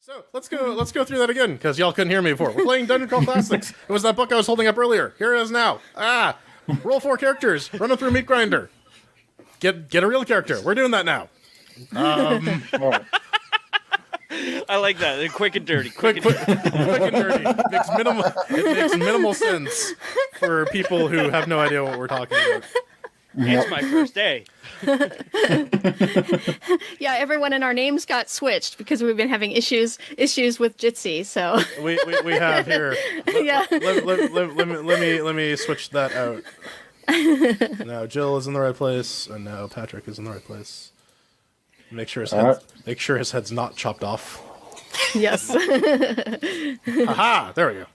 So let's go through that again, because y'all couldn't hear me before. We're playing Dungeon Crawl Classics. It was that book I was holding up earlier. Here it is now. Roll 4 characters. Run them through Meat Grinder. Get a real character. We're doing that now. I like that. They're quick and dirty. Quick and dirty. It makes minimal sense for people who have no idea what we're talking about. It's my first day. Yeah, everyone in our names got switched because we've been having issues with Jitsi. So we have here. Yeah. Let me switch that out. Now Jill is in the right place, and now Patrick is in the right place. Make sure his head's not chopped off. Yes. Aha! There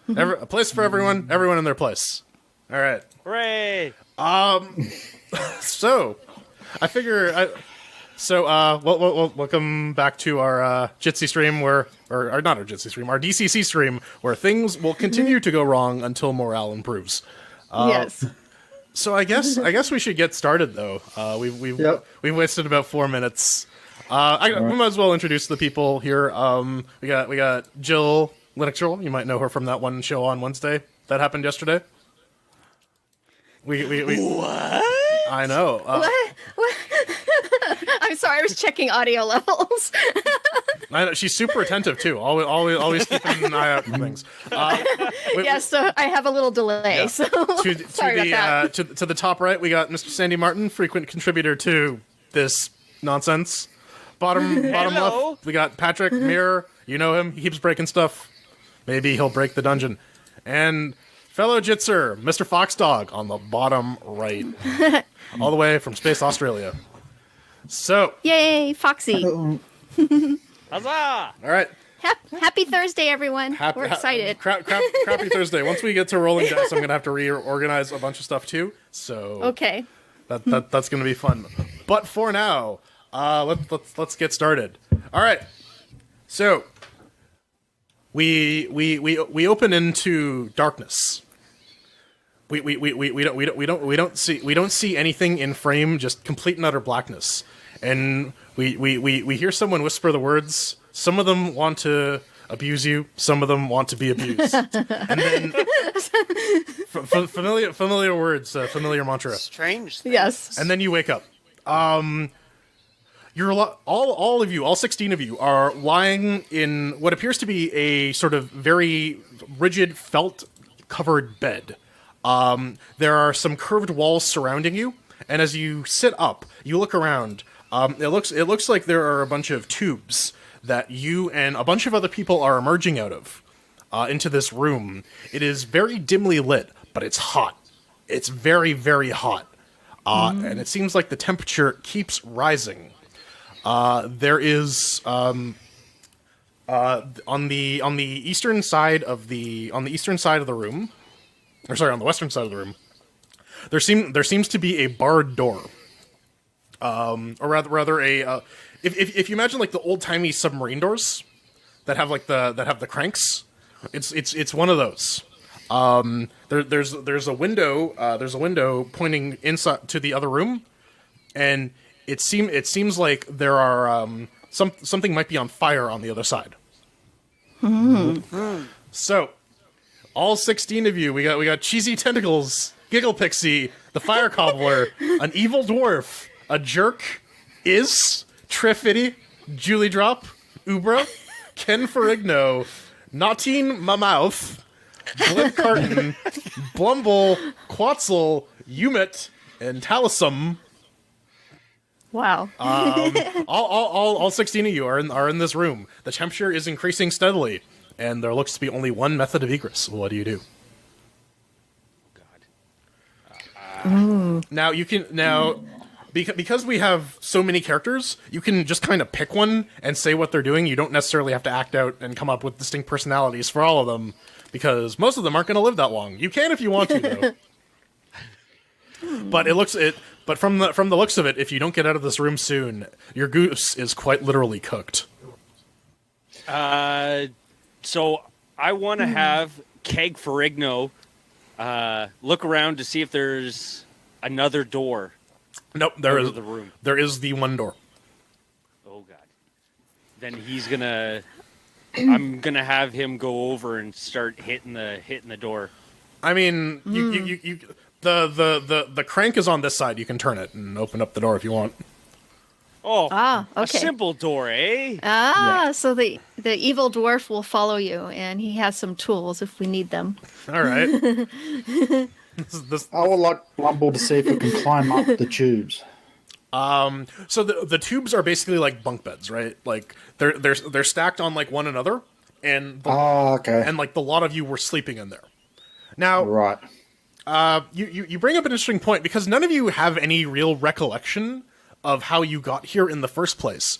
we go. A place for everyone. Everyone in their place. All right. Hooray! So, I figure. Welcome back to our Jitsi stream, or not our Jitsi stream, our DCC stream, where things will continue to go wrong until morale improves. Yes. So I guess we should get started though. We've wasted about 4 minutes. We might as well introduce the people here. We got Jill Linux. You might know her from that one show on Wednesday that happened yesterday. What? I know. What? I'm sorry, I was checking audio levels. I know she's super attentive too. Always keeping an eye out for things. Yes, so I have a little delay. Yeah. So sorry about that. To the top right, we got Mr. Sandy Martin, frequent contributor to this nonsense. Bottom left, we got Patrick Mir. You know him. He keeps breaking stuff. Maybe he'll break the dungeon. And fellow Jitser, Mr. Foxdog, on the bottom right, all the way from Space Australia. So, Yay, Foxy! Huzzah! All right. Happy Thursday, everyone. We're excited. Crappy Thursday. Once we get to rolling dice, I'm gonna have to reorganize a bunch of stuff too. So Okay. that's gonna be fun. But for now, let's get started. All right. So we open into darkness. We don't see anything in frame, just complete and utter blackness. And we hear someone whisper the words. Some of them want to abuse you. Some of them want to be abused. And then familiar words, familiar mantra. Strange thing. Yes. And then you wake up. You're all of you, all 16 of you, are lying in what appears to be a sort of very rigid felt-covered bed. There are some curved walls surrounding you, and as you sit up, you look around. It looks like there are a bunch of tubes that you and a bunch of other people are emerging out of into this room. It is very dimly lit, but it's hot. It's very, very hot, and it seems like the temperature keeps rising. There is on the eastern side of the room, or sorry, on the western side of the room, there seems to be a barred door, or rather a if you imagine like the old timey submarine doors that have the cranks, it's one of those. There's a window pointing inside to the other room, and it seems like there are something might be on fire on the other side. So, all 16 of you, we got Cheesy Tentacles, Giggle Pixie, the Fire Cobbler, an Evil Dwarf, a Jerk, Trifity, Julie Drop, Ubra, Ken Ferrigno, Nautine Mamouth, Blip Carton, Blumble, Quetzal, Umit, and Talisum. Wow. All 16 of you are in this room. The temperature is increasing steadily, and there looks to be only one method of egress. What do you do? God. Now you can because we have so many characters, you can just kind of pick one and say what they're doing. You don't necessarily have to act out and come up with distinct personalities for all of them, because most of them aren't going to live that long. You can if you want to, though. But from the looks of it, if you don't get out of this room soon, your goose is quite literally cooked. So I want to have Keg Ferrigno look around to see if there's another door. Nope, there is the room. There is the one door. Oh god. then I'm gonna have him go over and start hitting the door. I mean, the crank is on this side. You can turn it and open up the door if you want. Oh, okay. A simple door, eh? So the evil dwarf will follow you, and he has some tools if we need them. All right. I would like Blumble to see if it can climb up the tubes. So the tubes are basically like bunk beds, right? Like they're stacked on like one another, and Okay. and like the lot of you were sleeping in there. Now, Right. you bring up an interesting point because none of you have any real recollection of how you got here in the first place.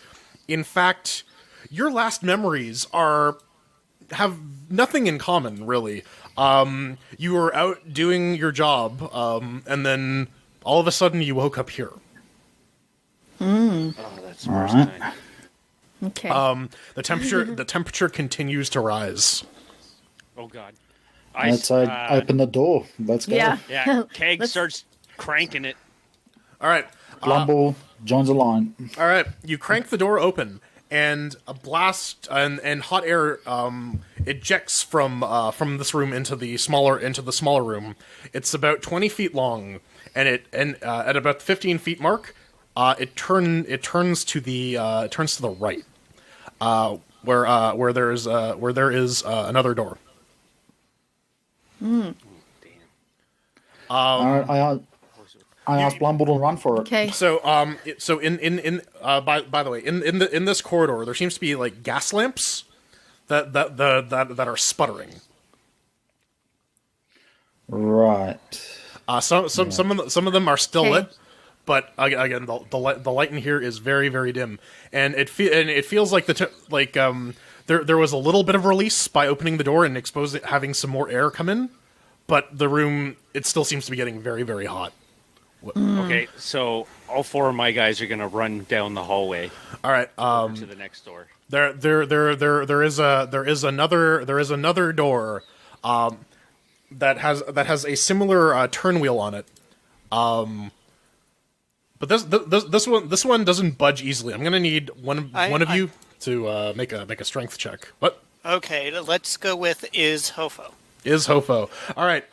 In fact, your last memories have nothing in common, really. You were out doing your job, and then all of a sudden you woke up here. Oh, that's All worse. right. Okay. The temperature continues to rise. Oh God. Let's open the door. Let's go. yeah. Yeah, Keg Let's- starts cranking it. All right. Blumble joins the line. All right, you crank the door open, and a blast and hot air ejects from this room into the smaller room. It's about 20 feet long, and at about the 15 feet mark, it turns to the right, where there is another door. Damn. I asked Blumble to run for it. Okay. So by the way, in this corridor, there seems to be like gas lamps that are sputtering. Right. Some of them are still Okay. lit, but again, the light in here is very, very dim, and it feels like there was a little bit of release by opening the door and having some more air come in, but the room, it still seems to be getting very, very hot. Okay, so all four of my guys are gonna run down the hallway All right. to the next door. There is another door that has a similar turn wheel on it. But this one doesn't budge easily. I'm gonna need one of you to make a strength check. What Okay, let's go with is Hofo. is Hofo? All right.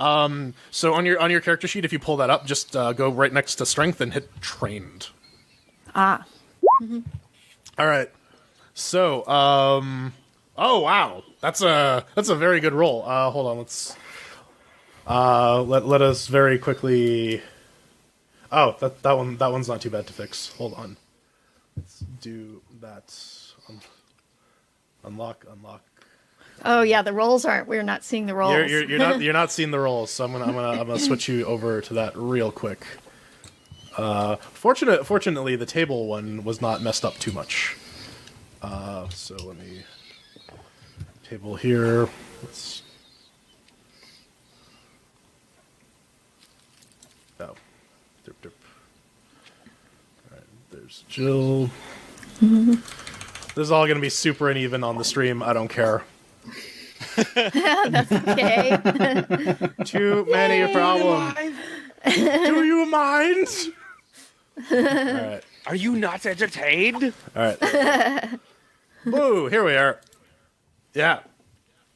So on your character sheet, if you pull that up, just go right next to strength and hit trained. Ah. All right. So, oh wow, that's a very good roll. Hold on, let's let us very quickly. Oh, that one's not too bad to fix. Hold on, let's do that. Unlock. Oh yeah, the rolls aren't. We're not seeing the rolls. You're not seeing the rolls, so I'm gonna switch you over to that real quick. Fortunately, the table one was not messed up too much. So let me table here. Let's. Oh, derp. All right, there's Jill. This is all gonna be super uneven on the stream. I don't care. That's okay. Too many problems. Do you mind? All right. Are you not entertained? All right. Woo! Here we are. Yeah.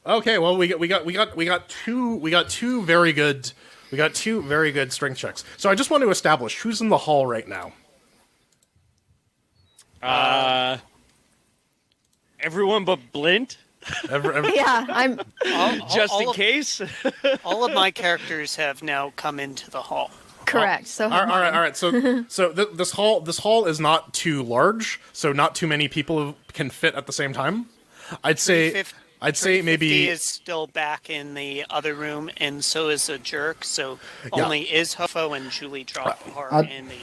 Okay. Well, we got two very good strength checks. So I just want to establish who's in the hall right now. Everyone but Blint, Yeah, I'm. just in case. All of my characters have now come into the hall. Correct. So All right. So this hall is not too large, so not too many people can fit at the same time. I'd say 350 maybe is still back in the other room, and so is a jerk. So Yeah. only is Hofo and Julie Drop are I- in the.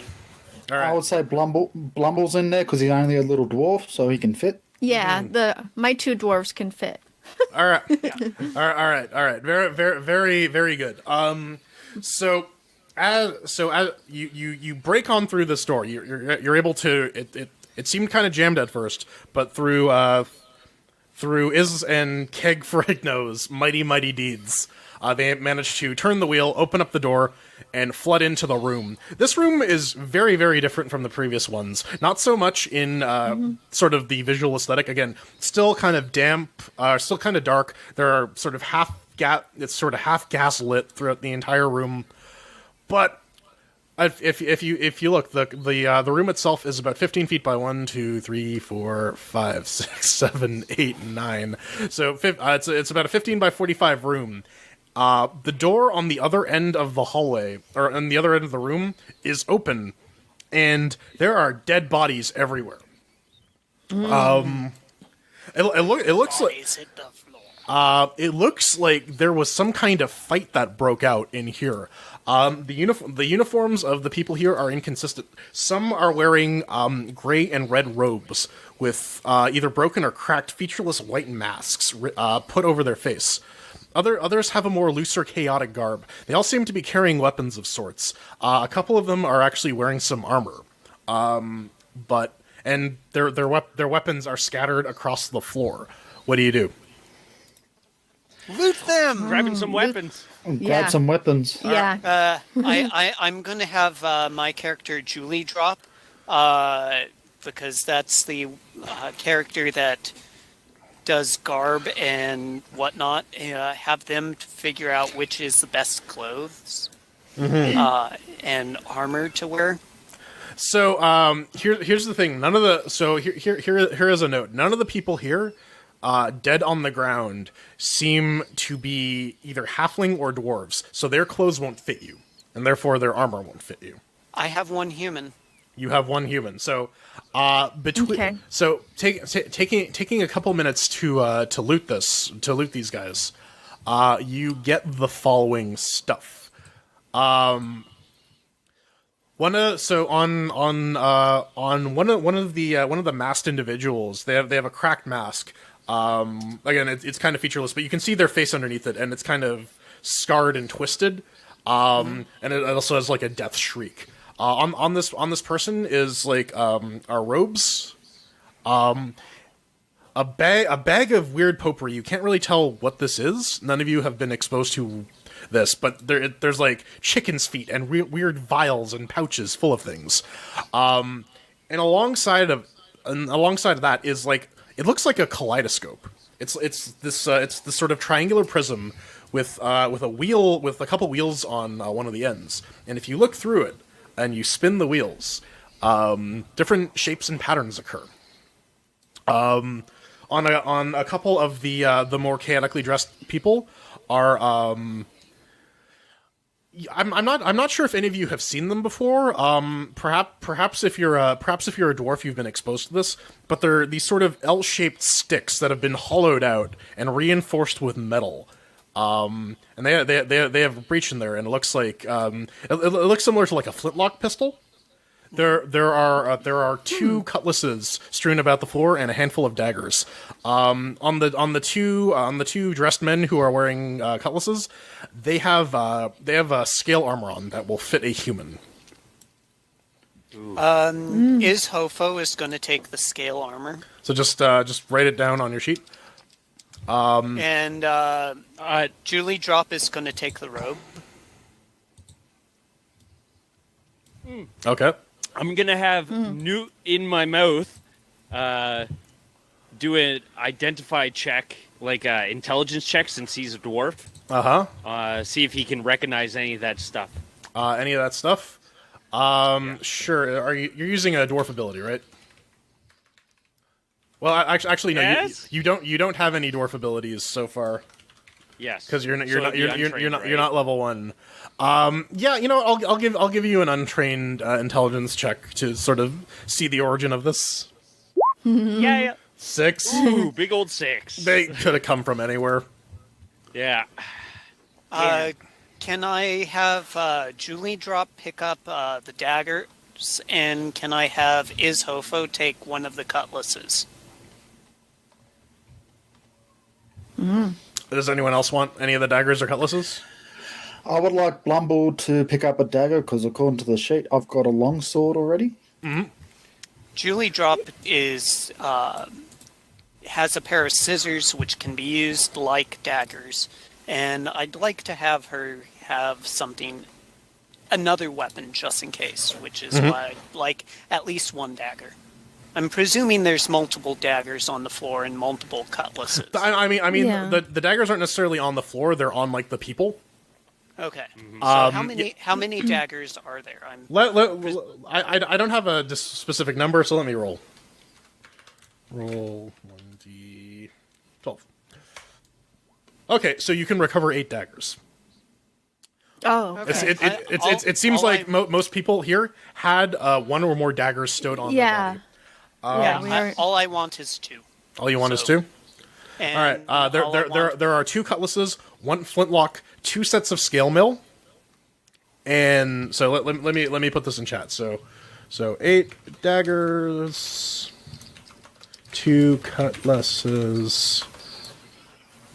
all I right. would say Blumble's in there because he's only a little dwarf, so he can fit. yeah, my two dwarves can fit. All right. All right. Very, very good. So as you break on through this door, you're able to. It seemed kind of jammed at first, but through through Iz and Keg Ferrigno's mighty deeds, they managed to turn the wheel, open up the door, and flood into the room. This room is very, very different from the previous ones. Not so much in sort of the visual aesthetic. Again, still kind of damp, still kind of dark. There are sort of it's sort of half gas lit throughout the entire room. But if you look, the room itself is about 15 feet by 1, 2, 3, 4, 5, 6, 7, 8, 9. So it's about a 15 by 45 room. The door on the other end of the hallway, or on the other end of the room, is open, and there are dead bodies everywhere. It looks like Bodies hit the floor. it looks like there was some kind of fight that broke out in here. The uniforms of the people here are inconsistent. Some are wearing gray and red robes with either broken or cracked featureless white masks put over their face. Others have a more looser, chaotic garb. They all seem to be carrying weapons of sorts. A couple of them are actually wearing some armor, but their weapons are scattered across the floor. What do you do? Loot them. Grabbing some weapons. Grab Yeah. some weapons. Yeah. I'm gonna have my character Julie drop, because that's the character that does garb and whatnot. Have them figure out which is the best clothes and armor to wear. So here's the thing. Here is a note. None of the people here, dead on the ground, seem to be either halfling or dwarves. So their clothes won't fit you, and therefore their armor won't fit you. I have one human. You have one human. So Okay. so taking a couple minutes to loot these guys, you get the following stuff. On one of the masked individuals, they have a cracked mask. Again, it's kind of featureless, but you can see their face underneath it, and it's kind of scarred and twisted. And it also has like a death shriek. On this person is like our robes, a bag of weird potpourri. You can't really tell what this is. None of you have been exposed to this, but there's like chicken's feet and weird vials and pouches full of things. And alongside of that is like, it looks like a kaleidoscope. It's this sort of triangular prism with a wheel, with a couple wheels on one of the ends. And if you look through it and you spin the wheels, different shapes and patterns occur. On a couple of the more chaotically dressed people are I'm not sure if any of you have seen them before. Perhaps if you're a dwarf, you've been exposed to this. But they're these sort of L-shaped sticks that have been hollowed out and reinforced with metal. And they have a breach in there, and it looks like it looks similar to like a flintlock pistol. There are two cutlasses strewn about the floor and a handful of daggers. On the two dressed men who are wearing cutlasses, they have scale armor on that will fit a human. Is Hofo is going to take the scale armor, So just write it down on your sheet. and Julie drop is going to take the robe. Okay. I'm gonna have Newt in my mouth do an identify check, like intelligence check, since he's a dwarf. See if he can recognize any of that stuff. Any of that stuff? Sure. You're using a dwarf ability, right? Well, actually, no. Yes? You don't have any dwarf abilities so far. Yes, Because you're So it'd be untrained, you're not level 1. Yeah, you know, I'll give you an untrained intelligence check to sort of see the origin of this. Yeah. 6. Ooh, big old 6. They could have come from anywhere. Yeah. Can I have Julie drop pick up the daggers, and can I have Is Hofo take one of the cutlasses? Does anyone else want any of the daggers or cutlasses? I would like Blumble to pick up a dagger because according to the sheet, I've got a long sword already. Julie drop is has a pair of scissors which can be used like daggers, and I'd like to have her have another weapon just in case, which is why I'd like at least one dagger. I'm presuming there's multiple daggers on the floor and multiple cutlasses. I mean, Yeah. the daggers aren't necessarily on the floor; they're on like the people. Okay. So how many daggers are there? I don't have a specific number, so let me roll. Roll 1d12. Okay, so you can recover 8 daggers. Oh, okay. It seems like most people here had one or more daggers stowed on Yeah. their body. Yeah, we are. All I want is 2. All you want is So- 2? And All right. There are 2 cutlasses, 1 flintlock, 2 sets of scale mill, and so let me put this in chat. So 8 daggers, 2 cutlasses.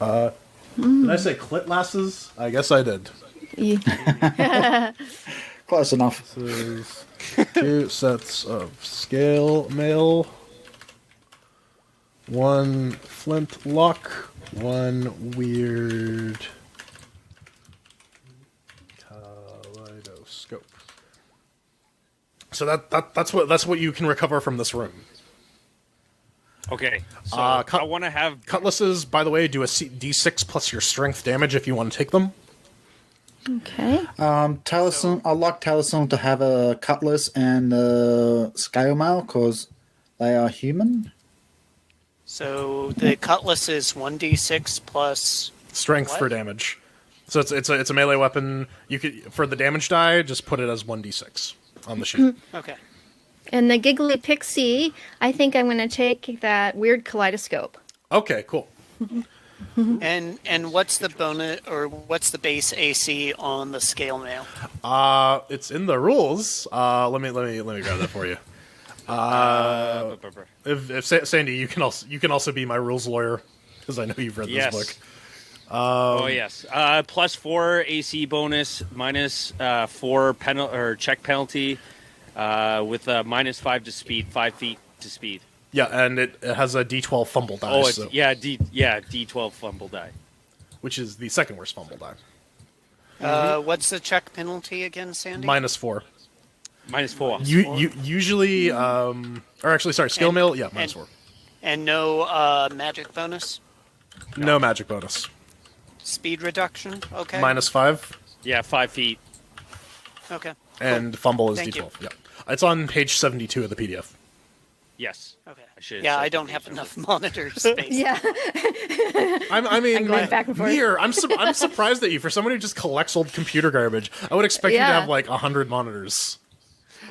Did I say clitlasses? I guess I did. Close enough. 2 sets of scale mail, 1 flintlock, 1 weird kaleidoscope. So that's what you can recover from this room. Okay. So cut- I want to have. Cutlasses, by the way, do a D6 plus your strength damage if you want to take them. Okay. Taliesin, I'd like Taliesin to have a cutlass and a scale mail because they are human. So the cutlass is 1d6 plus. Strength What? for damage. So it's a melee weapon. You could, for the damage die, just put it as 1d6 on the sheet. Okay. And the giggly pixie, I think I'm going to take that weird kaleidoscope. Okay, cool. And what's the bonus or what's the base AC on the scale mail? It's in the rules. Let me grab that for you. If Sandy, you can also be my rules lawyer because I know you've read Yes. this book. Oh yes. +4 AC bonus, -4 penalty or check penalty, with a -5 to speed, 5 feet to speed. Yeah, and it has a D12 fumble die, Oh, it's, so- D12 fumble die. which is the second worst fumble die. What's the check penalty again, Sandy? -4. -4. You usually, or actually, sorry, skill mail. Yeah, -4. And no magic bonus? No magic bonus. Speed reduction? Okay. -5, Yeah, 5 feet. Okay. and fumble is Thank you. D12. Yeah, it's on page 72 of the PDF. Yes. Okay. I should've Yeah, said I don't that. have enough monitor space. Yeah. I mean, I'm going back and forth. Mir, I'm surprised at you for someone who just collects old computer garbage. I would expect you to Yeah. have like 100 monitors.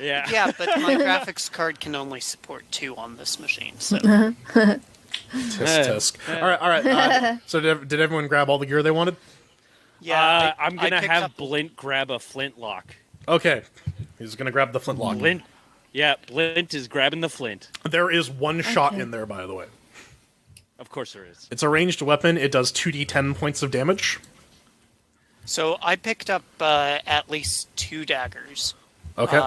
Yeah. Yeah, but my graphics card can only support 2 on this machine. So Tisk tisk. All right. So did everyone grab all the gear they wanted? yeah, I'm I gonna picked have up- Blint grab a flintlock. Okay, he's gonna grab the flintlock. Blint. Yeah, Blint is grabbing the flint. There is one shot Okay. in there, by the way. Of course there is. It's a ranged weapon. It does 2d10 points of damage. So I picked up at least 2 daggers. Okay.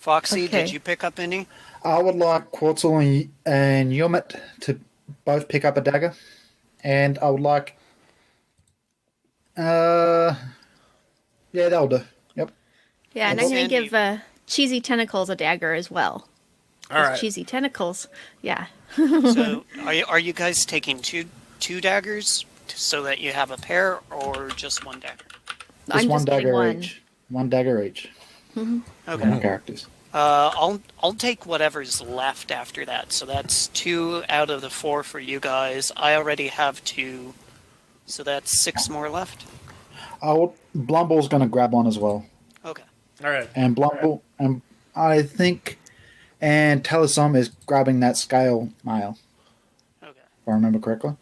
Foxy, Okay. did you pick up any? I would like Quartzel and Yomit to both pick up a dagger. And I would like... yeah, that'll do. Yep. Yeah, and I'm going to Sandy. give Cheesy Tentacles a dagger as well. all right. Cheesy Tentacles. Yeah. So are you guys taking two daggers so that you have a pair, or just one dagger? Just I'm one just getting dagger one. each. One dagger each. Okay. Characters. I'll take whatever's left after that. So that's 2 out of the 4 for you guys. I already have 2, so that's 6 more left. Blumble's going to grab one as well. Okay. All right. And Blumble, and I think, and Telesom is grabbing that scale mail, Okay. if I remember correctly.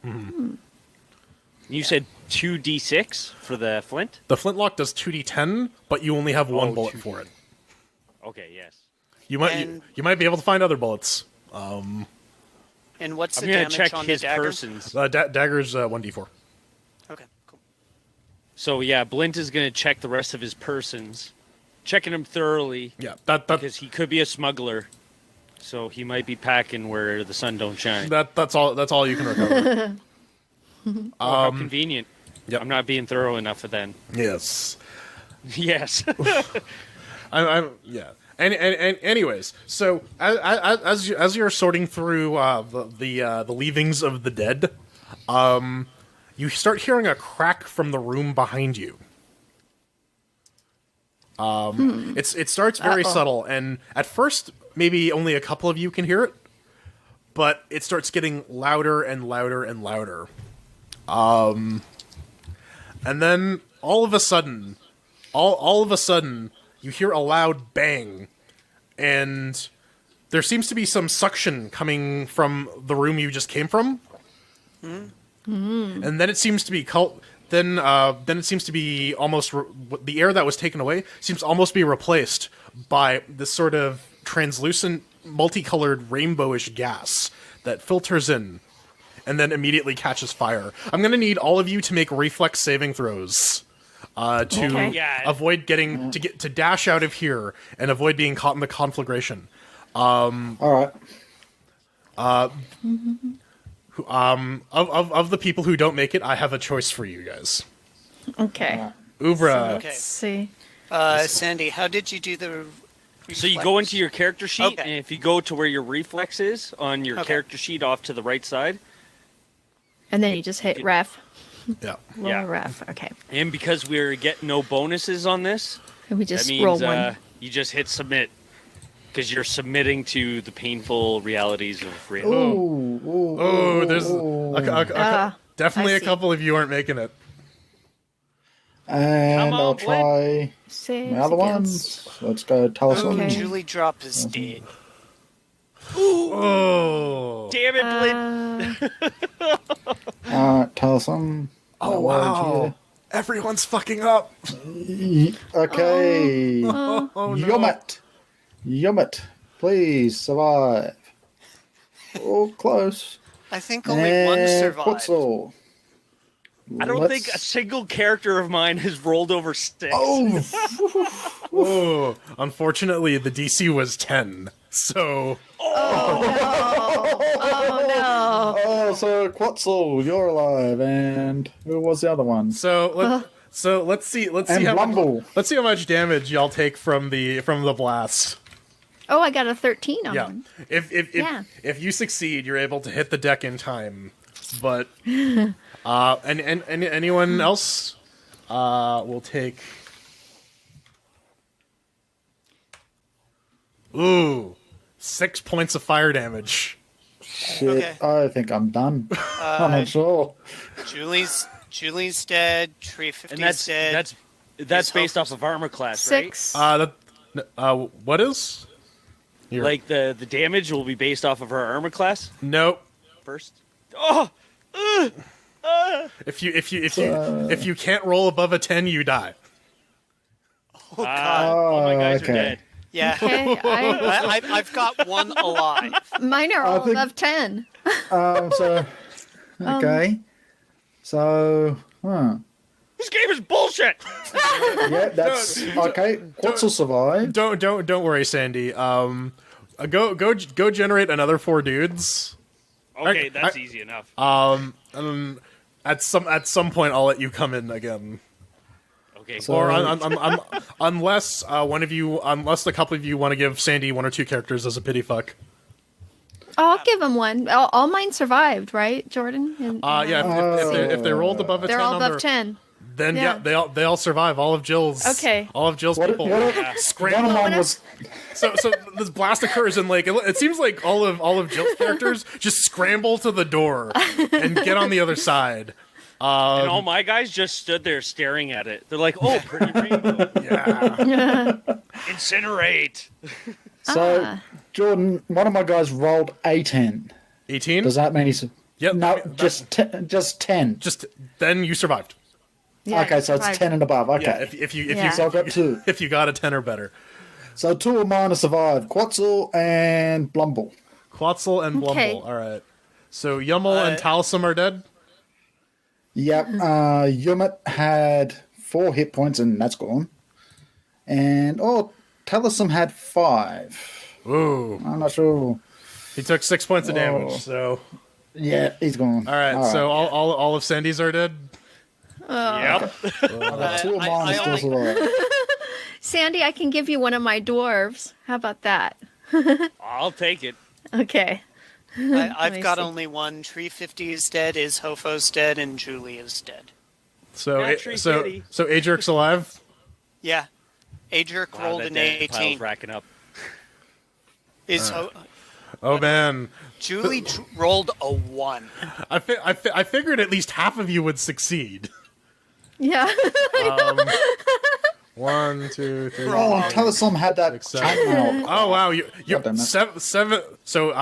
You said 2d6 for the flint? The flintlock does 2d10, but you only have one Oh, bullet 2D10. for it. Okay, yes. You might And- you might be able to find other bullets. And what's I'm the gonna damage check on his the dagger? persons. Dagger's 1d4. Okay, cool. So yeah, Blint is gonna check the rest of his persons, checking him thoroughly Yeah, that because he could be a smuggler. so he might be packing where the sun don't shine. That's all you can recover. How convenient. Yep. I'm not being thorough enough for then. Yes. Yes. I'm yeah. Anyways, so as you're sorting through the leavings of the dead, you start hearing a crack from the room behind you. It starts very subtle, and at first maybe only a couple of you can hear it, but it starts getting louder and louder and louder. And then all of a sudden, you hear a loud bang, and there seems to be some suction coming from the room you just came from. And then it seems to be then it seems to be almost the air that was taken away seems to almost be replaced by this sort of translucent, multicolored, rainbowish gas that filters in and then immediately catches fire. I'm going to need all of you to make reflex saving throws to avoid to dash out of here and avoid being caught in the conflagration. All right. Of the people who don't make it, I have a choice for you guys. Okay. Ubra. Okay. Let's see. Sandy, how did you do the? So you go into your character sheet, Okay. and if you go to where your reflex is on your character sheet off to the right side, And then you just hit ref. Yeah. Lower Yeah. ref. Okay. and because we're getting no bonuses on this, And we that just means roll one. you just hit submit because you're submitting to the painful realities of reality. Oh, there's definitely I a see. couple of you aren't making it. And Come on, I'll Blake. try Saves my other against- ones. Let's go Talisman. Okay. Julie drop is dead. Oh. Damn it, Blade! Talisman. Oh, wow. Everyone's fucking up. Okay. Oh, no. Yummet. Yummet. Please survive. Oh, close. I think only one survived. Quetzal. I don't think a single character of mine has rolled over 6. Oh, Oh, unfortunately, the DC was 10. So, oh, so Quetzal, you're alive, and who was the other one? let's see And Blumble. let's see how much damage y'all take from the blast. Oh, I got a 13 on Yeah. one. If you succeed, you're able to hit the deck in time. But and anyone else will take. Ooh, 6 points of fire damage. Shit, Okay. I think I'm done. I'm not sure. Julie's dead. Tree 50's And that's dead. that's His based health off of armor class, right? 6. What is? Here. Like the damage will be based off of her armor class Nope. first. Oh, If you can't roll above a 10, you die. all my guys okay. are dead. yeah. Okay. I've got one alive. Mine are all think- above 10. Okay. So, This game is bullshit. yeah, that's okay. Quetzal survived. Don't worry, Sandy. Go generate another 4 dudes. Okay, that's I- easy enough. And at some point, I'll let you come in again. Okay, Or unless unless a couple of you want to give Sandy 1 or 2 characters as a pity fuck. Oh, I'll give them one. All mine survived, right, Jordan? And, If they rolled above a they're 10 all on above their- 10. then Yeah. they all survive. All of Jill's Okay. All of Jill's What, people one of scramble. mine was So this blast occurs and like it seems like all of Jill's characters just scramble to the door and get on the other side. and all my guys just stood there staring at it. They're like, "Oh, pretty rainbow, Yeah. incinerate." so Jordan. One of my guys rolled 18. 18. Does that mean he's Yep. no? Just 10. Just then you survived. Yeah, Okay, so it's survived. 10 and above. Okay, Yeah. If Yeah. so I've got 2. if you got a 10 or better. So 2 of mine have survived. Quetzal and Blumble. Quetzal and Blumble. Okay. All right. So Yummel and Talisman are dead. Yep. Yummet had 4 hit points and that's gone. And Talisman had 5. Ooh, I'm not sure. he took 6 points of damage. So Yeah, he's gone. all right, so all of Sandy's are dead. Yep. Two of mine are still surviving. Sandy, I can give you one of my dwarves. How about that? I'll take it. Okay. I've me got see. only one. Tree 50 is dead, is Hofo's dead, and Julie is dead. So Not Tree so Kitty. so Ajerk's alive. Yeah. Ajerk Wow, rolled that an dead pile's 18. racking up. Is Oh man, Julie rolled a 1. I figured at least half of you would succeed. Yeah. 1, 2, 3. Oh, and Telesom had that Six, seven. chainmail. Oh wow, you Goddamn it. seven. So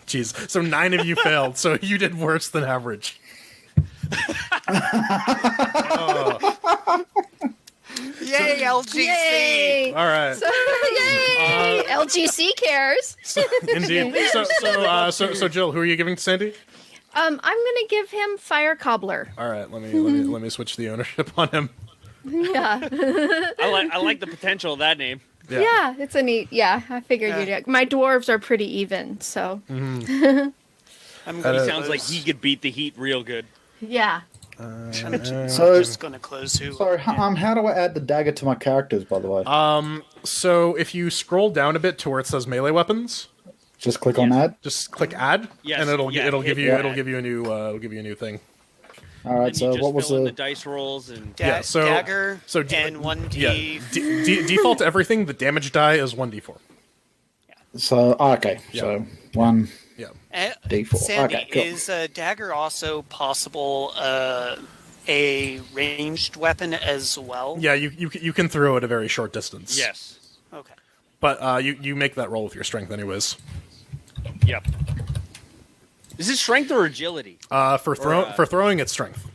jeez, so 9 of you failed. So you did worse than average. Yay, LGC! Yay! All right, Yay! LGC cares. indeed. So Jill, who are you giving to Sandy? I'm gonna give him Fire Cobbler. All right, let me switch the ownership on him. Yeah. I like the potential of that name. Yeah, it's a neat. Yeah, I figured Yeah. you'd. My dwarves are pretty even, so I'm He gonna sounds like he could beat the Heat real good. yeah. So, just gonna close who. sorry, how do I add the dagger to my characters, by the way? So if you scroll down a bit to where it says melee weapons, Just click on add? just click add, Yes, and it'll yeah, give hit you add. it'll give you a new thing. All right, And you so just what was fill in the... the dice rolls and Yeah, so- dagger so and 1d. Yeah, default to everything. The damage die is 1d4. So, okay, so 1 Yeah. D4. Sandy, Okay, cool. is dagger also possible a ranged weapon as well? Yeah, you can throw at a very short distance. yes, Okay. But you make that roll with your strength anyways. yep. Is it strength or agility? For throwing it's strength.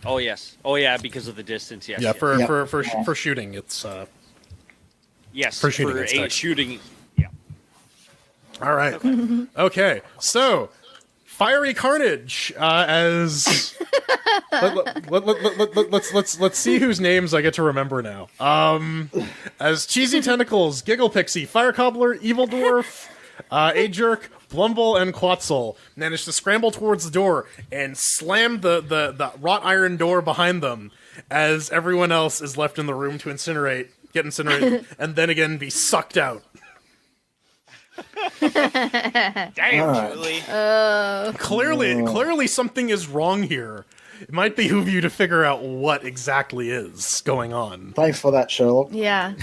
Oh yes. Oh yeah, because of the distance. Yes. Yeah, yes. for shooting it's yes for shooting, it's dex. shooting. Yeah. all right. Okay, so fiery carnage as let's see whose names I get to remember now. As cheesy tentacles, giggle pixie, fire cobbler, evil dwarf, Ajerk, Blumble, and Quetzal managed to scramble towards the door and slam the wrought iron door behind them as everyone else is left in the room to get incinerated, and then again be sucked out. Damn. Julie. Clearly something is wrong here. It might behoove you to figure out what exactly is going on. Thanks for that, Sherlock. Yeah.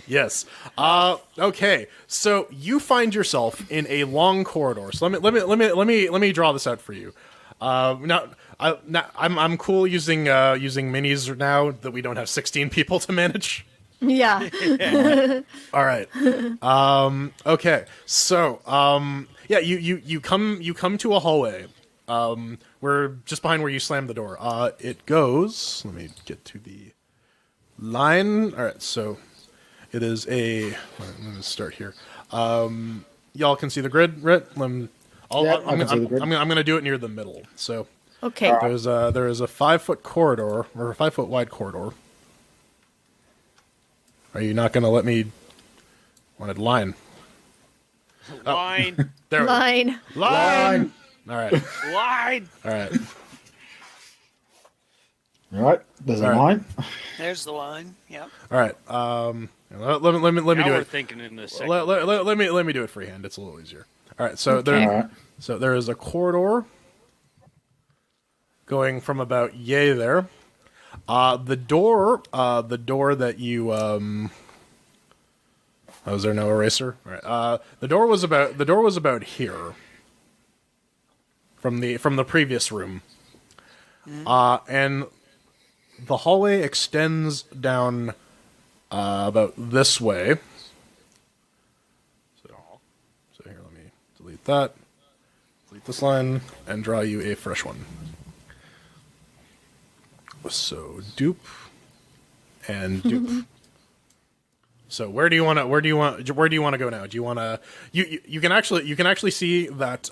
Yes. Okay. So you find yourself in a long corridor. So let me draw this out for you. I'm cool using minis now that we don't have 16 people to manage. Yeah. All right. Okay. So yeah, you come to a hallway. Where just behind where you slammed the door. It goes. Let me get to the line. All right. So. It is a. Let me start here. Y'all can see the grid, right? I'm going to do it near the middle. So Okay. there is a 5-foot corridor or a 5-foot wide corridor. Are you not going to let me? Wanted line. Line. There. we go. Line. Line. All right. Line. All right. All right, there's a All right. line. There's the line. Yep. All right. Let me Now do we're it. thinking in this second. Let me do it freehand. It's a little easier. All right. So All there. right. So there is a corridor going from about yay there. The door that you oh, is there no eraser? All right. The door was about here from the previous room. And the hallway extends down about this way. So here, let me delete that. Delete this line and draw you a fresh one. So dupe and dupe. So where do you want to go now? Do you want to you can actually see that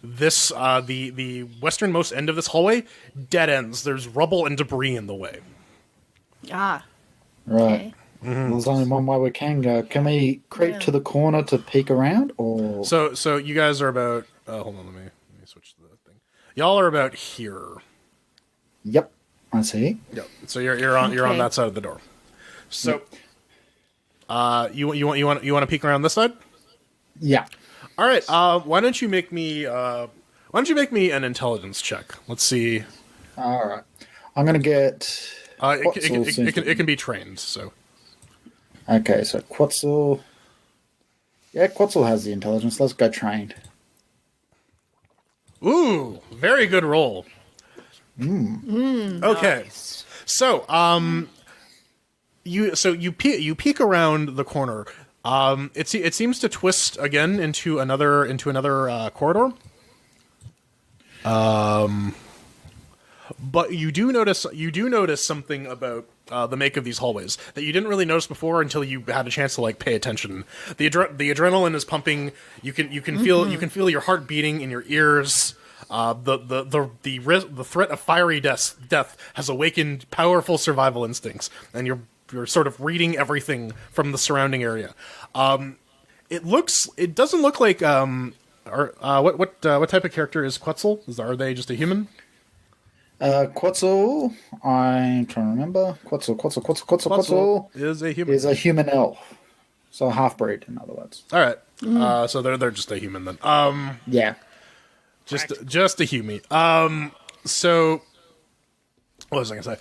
this the westernmost end of this hallway dead ends. There's rubble and debris in the way. Ah. Right. Okay. There's only one way we can go. Can we creep to the corner to peek around, or So you guys are about. Hold on, let me switch the thing. Y'all are about here. Yep, I see. Yep. So you're on that side of the door. So, you want to peek around this side? Yeah. All right. Why don't you make me an intelligence check? Let's see. All right. I'm gonna get. It can be trained. So. Okay, so Quetzal. Yeah, Quetzal has the intelligence. Let's go trained. Ooh, very good roll. Okay. Nice. So, you peek around the corner. It seems to twist again into another corridor. But you do notice something about the make of these hallways that you didn't really notice before until you had a chance to like pay attention. The adrenaline is pumping. You can feel your heart beating in your ears. The threat of fiery death has awakened powerful survival instincts, and you're sort of reading everything from the surrounding area. It doesn't look like what type of character is Quetzal? Are they just a human? Quetzal, I'm trying to remember. Quetzal Is a human. is a human elf. So a half-breed, in other words. All right. So they're just a human then. Yeah. Just a human. So what was I gonna say?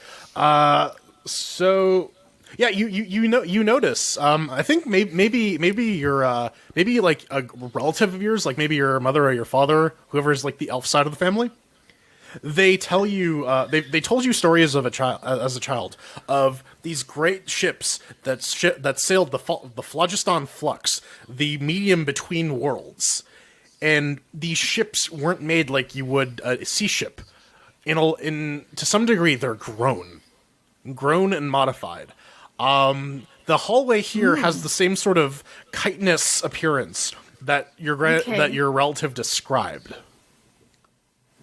So yeah, you notice. I think maybe you're maybe like a relative of yours, like maybe your mother or your father, whoever's like the elf side of the family. They tell you they told you stories of as a child of these great ships that sailed the Phlogiston Flux, the medium between worlds, and these ships weren't made like you would a sea ship. To some degree, they're grown and modified. The hallway here has the same sort of chitinous appearance that that your relative described.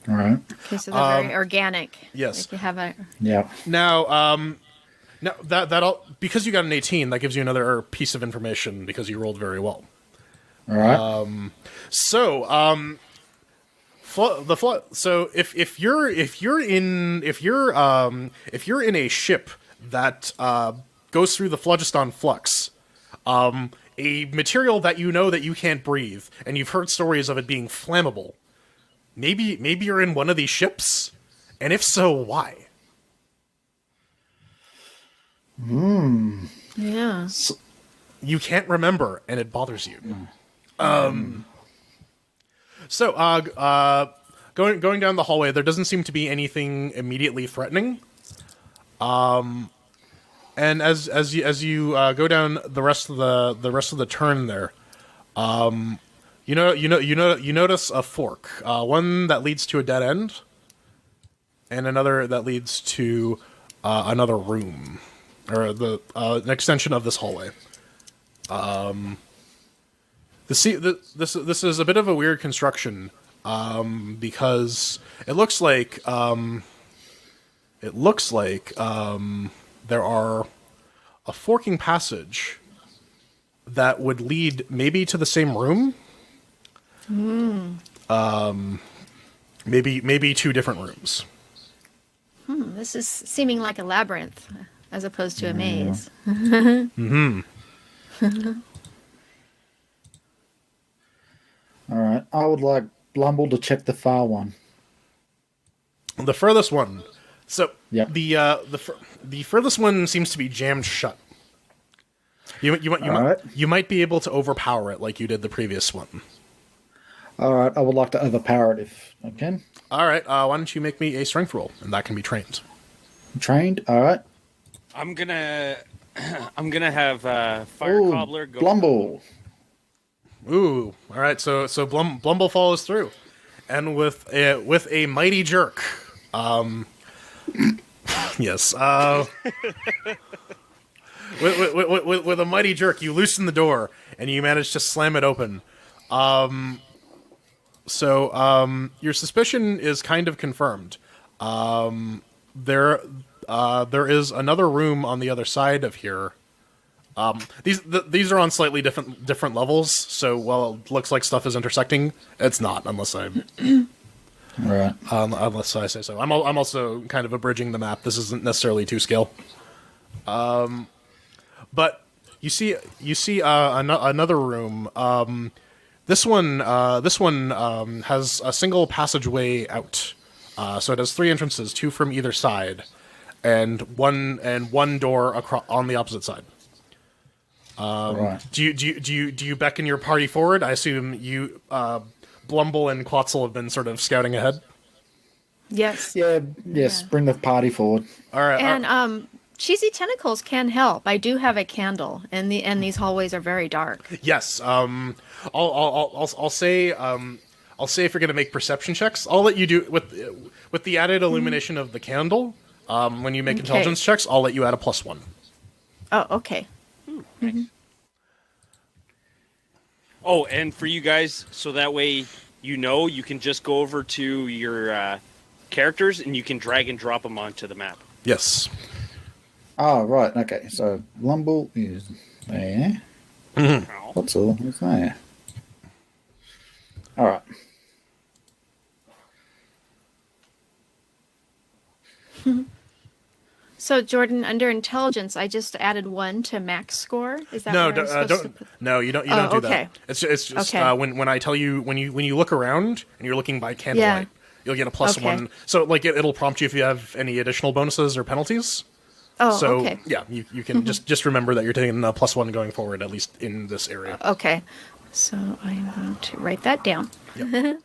All right. Okay, so they're very organic. Yes. Like you have a. Yeah. Now that all because you got an 18, that gives you another piece of information because you rolled very well. All right. So if you're in a ship that goes through the phlogiston flux, a material that you know that you can't breathe, and you've heard stories of it being flammable. Maybe you're in one of these ships, and if so, why? Yeah. You can't remember, and it bothers you. So, going down the hallway, there doesn't seem to be anything immediately threatening. And as you go down the rest of the turn there, you notice a fork, one that leads to a dead end, and another that leads to another room, or an extension of this hallway. This is a bit of a weird construction, because it looks like there are a forking passage that would lead maybe to the same room. Maybe two different rooms. This is seeming like a labyrinth as opposed to a maze. All right. I would like Blumble to check the far one. The furthest one. So Yep. the furthest one seems to be jammed shut. You might be able to overpower it like you did the previous one. All right. I would like to overpower it if I can. All right. Why don't you make me a strength roll, and that can be trained. Trained. All right. I'm gonna have Fire Ooh, Cobbler go. Blumble. Ooh. All right. So Blumble follows through, and with a mighty jerk. Yes. With a mighty jerk, you loosen the door and you manage to slam it open. So your suspicion is kind of confirmed. There is another room on the other side of here These are on slightly different levels. So while it looks like stuff is intersecting, it's not unless Right. unless I say so. I'm also kind of abridging the map. This isn't necessarily to scale. But you see another room. This one has a single passageway out. So it has 3 entrances, 2 from either side, and one door on the opposite side. Right. Do you beckon your party forward? I assume you, Blumble and Quetzal have been sort of scouting ahead. Yes. Yeah. Yes. Yeah. Bring the party forward. All right. And cheesy tentacles can help. I do have a candle, and these hallways are very dark. Yes. I'll say if you're going to make perception checks, I'll let you do with the added illumination of the candle. When you make intelligence checks, I'll let you add a +1. Oh, okay. Nice. Oh, and for you guys, so that way you can just go over to your characters and you can drag and drop them onto the map. Yes. Oh, right. Okay. So Lumble is there. What's all is there? All right. So Jordan, under intelligence, I just added 1 to max score. Is that No, what I'm supposed to put? no, you don't do okay. that. It's just Okay. when I tell you when you look around and you're looking by candlelight, you'll get a +1. Okay. So like it'll prompt you if you have any additional bonuses or penalties. Oh, So okay. yeah, you can just remember that you're taking a +1 going forward, at least in this area. Okay. So I'm going to write that down. Yep.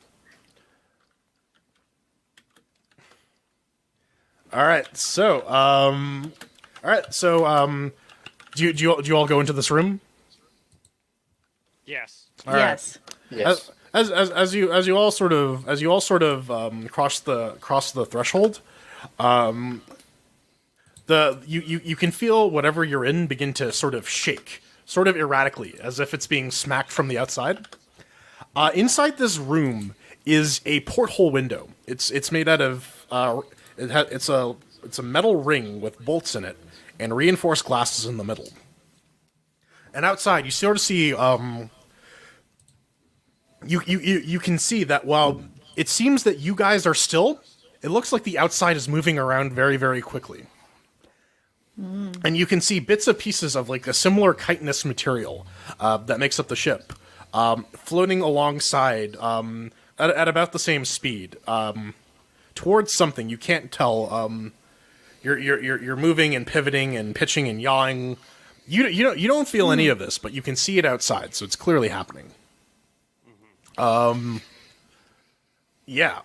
All right. So do you all go into this room? Yes. All right. Yes. Yes. As you all sort of cross the threshold, you can feel whatever you're in begin to sort of shake, sort of erratically, as if it's being smacked from the outside. Inside this room is a porthole window. It's made out of it's a metal ring with bolts in it and reinforced glasses in the middle. And outside, you sort of see you can see that while it seems that you guys are still, it looks like the outside is moving around very, very quickly. And you can see bits of pieces of like a similar chitinous material that makes up the ship floating alongside at about the same speed towards something. You can't tell. You're moving and pivoting and pitching and yawing. You don't feel any of this, but you can see it outside, so it's clearly happening. Yeah.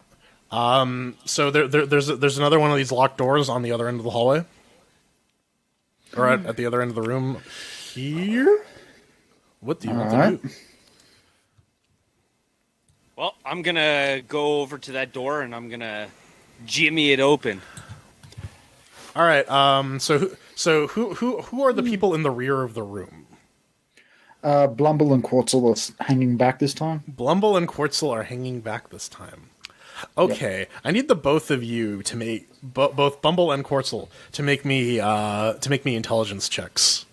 So there's another one of these locked doors on the other end of the hallway. Or at the other end of the room here? What do you want to do? Well, I'm gonna go over to that door and I'm gonna jimmy it open. All right. So who are the people in the rear of the room? Blumble and Quetzal are hanging back this time. Blumble and Quetzal are hanging back this time. Okay, yep. I need the both of you to make both Bumble and Quetzal to make me intelligence checks.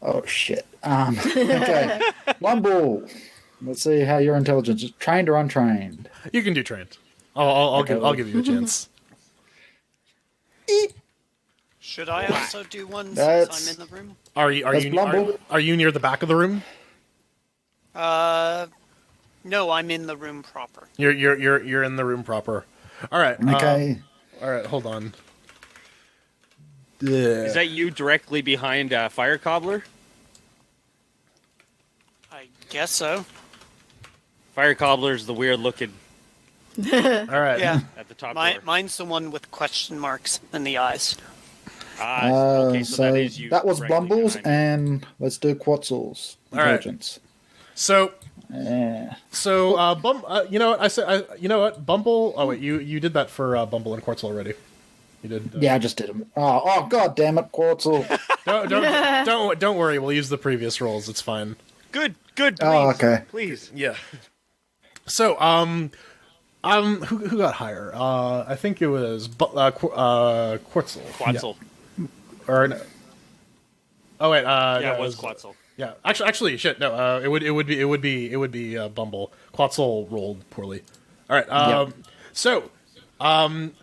Oh shit. Okay. Blumble. Let's see how your intelligence is trained or untrained. You can do trained. I'll give you a chance. Should I also do one That's- since I'm in the room? Are you near the back of the room? No, I'm in the room proper. You're in the room proper. All right. Okay. All right. Hold on. Is that you directly behind Fire Cobbler? I guess so. Fire Cobbler's the weird looking All right. Yeah. at the top door. Mine's the one with question marks in the eyes. Okay, so that is you. that was directly Blumble's, behind me. and let's do Quetzal's All right. intelligence. So Yeah. you know what you know what Bumble? Oh wait, you did that for Bumble and Quetzal already. You did. Yeah, I just did them. Oh, god damn it, Quetzal. Don't worry. We'll use the previous rolls. It's fine. Good, please. Oh, okay. Please. Yeah. So who got higher? I think it was Quetzal. Quetzal. Yeah. Or no. Oh wait, Yeah, no, it was Quetzal. Yeah, actually, shit. No, it would be Bumble. Quetzal rolled poorly. All right. So, Bumble,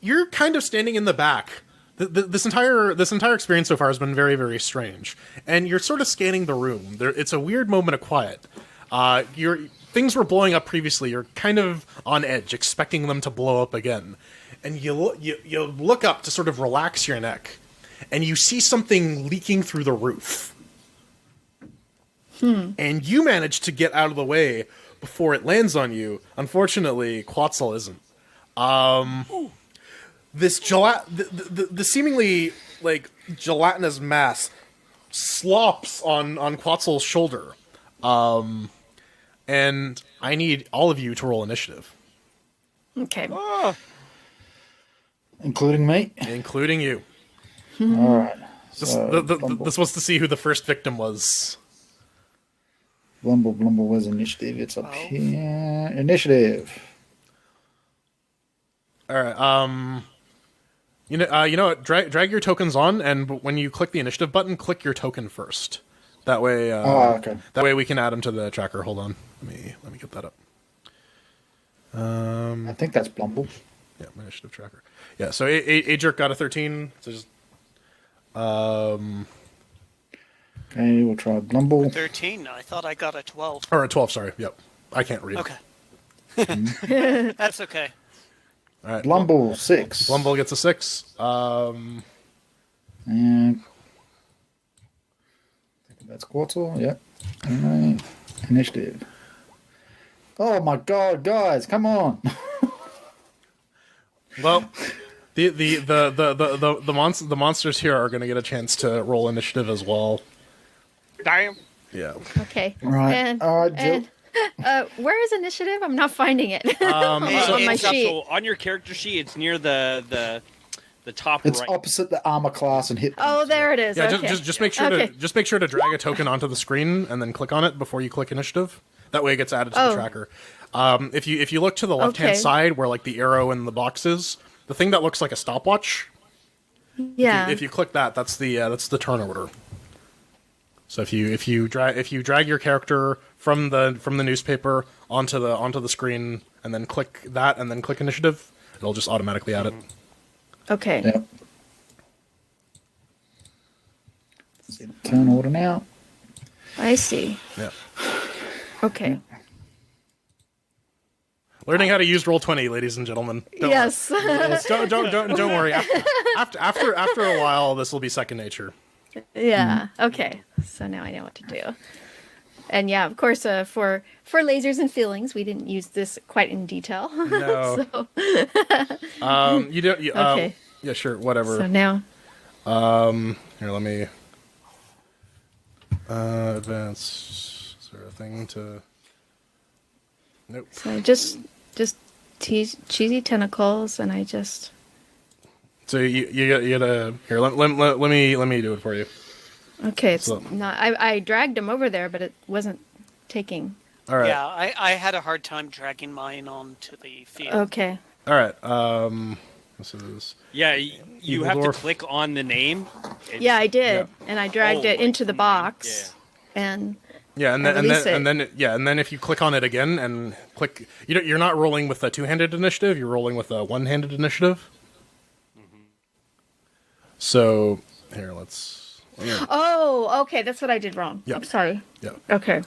you're kind of standing in the back. This entire experience so far has been very, very strange, and you're sort of scanning the room. It's a weird moment of quiet. Things were blowing up previously. You're kind of on edge, expecting them to blow up again, and you look up to sort of relax your neck, and you see something leaking through the roof. And you manage to get out of the way before it lands on you. Unfortunately, Quetzal isn't. The seemingly like gelatinous mass slops on Quetzal's shoulder. And I need all of you to roll initiative, Okay. Including me? including you. All right. This, So, this was to see who the first victim was. Blumble, where's initiative? It's up here. Initiative. All right. You know what? Drag your tokens on, and when you click the initiative button, click your token first. That way. Okay. That way we can add them to the tracker. Hold on. Let me get that up. I think that's Blumble. Yeah, my initiative tracker. Yeah. So a jerk got a 13. So just. Okay, we'll try Blumble. 13. I thought I got a 12. Or a 12. Sorry. Yep. I can't read. Okay. That's okay. All right. Blumble, 6. Blumble gets a 6. And that's Quetzal, yep. Alright. Initiative. Oh my god, guys, come on. Well, the monsters here are going to get a chance to roll initiative as well. Damn. Yeah. Okay. Right. And, Alright, Jill. where is initiative? I'm not finding it Um, on my It's up- sheet. So on your character sheet, it's near the top It's right. opposite the armor class and hit. Oh, there it is. Yeah, okay. just make sure Okay. to drag a token onto the screen and then click on it before you click initiative. That way it gets added to the Oh. tracker. If you look to the left hand Okay. side where like the arrow and the box is, the thing that looks like a stopwatch. Yeah. If you click that, that's the turn order. So if you drag your character from the newspaper onto the screen and then click that and then click initiative, it'll just automatically add it. Okay. Yep. See the turn order now. I see. Yeah. Okay. Learning how to use Roll20, ladies and gentlemen. Don't Yes. don't worry. After a while, this will be second nature. Yeah. Okay. So now I know what to do. And yeah, of course, for lasers and feelings, we didn't use this quite in detail. No. You don't. Okay. Yeah, sure. Whatever. So now. Here, let me advance. Is there a thing to? Nope. So just cheesy tentacles, and I just. So you gotta here. Let me do it for you. Okay, it's So- not. I dragged him over there, but it wasn't taking. All right. Yeah, I had a hard time dragging mine onto the field. Okay. All right. This is. Yeah, you have to Evildoer. click on the name. Yeah, I did, Yeah. and I dragged Oh, it like into the from the- box, and Yeah, and then And release it. and then if you click on it again and click, you're not rolling with a two-handed initiative. You're rolling with a one-handed initiative. So here, let's. oh, okay, that's what I did wrong. Yeah. I'm sorry. Yeah. Okay,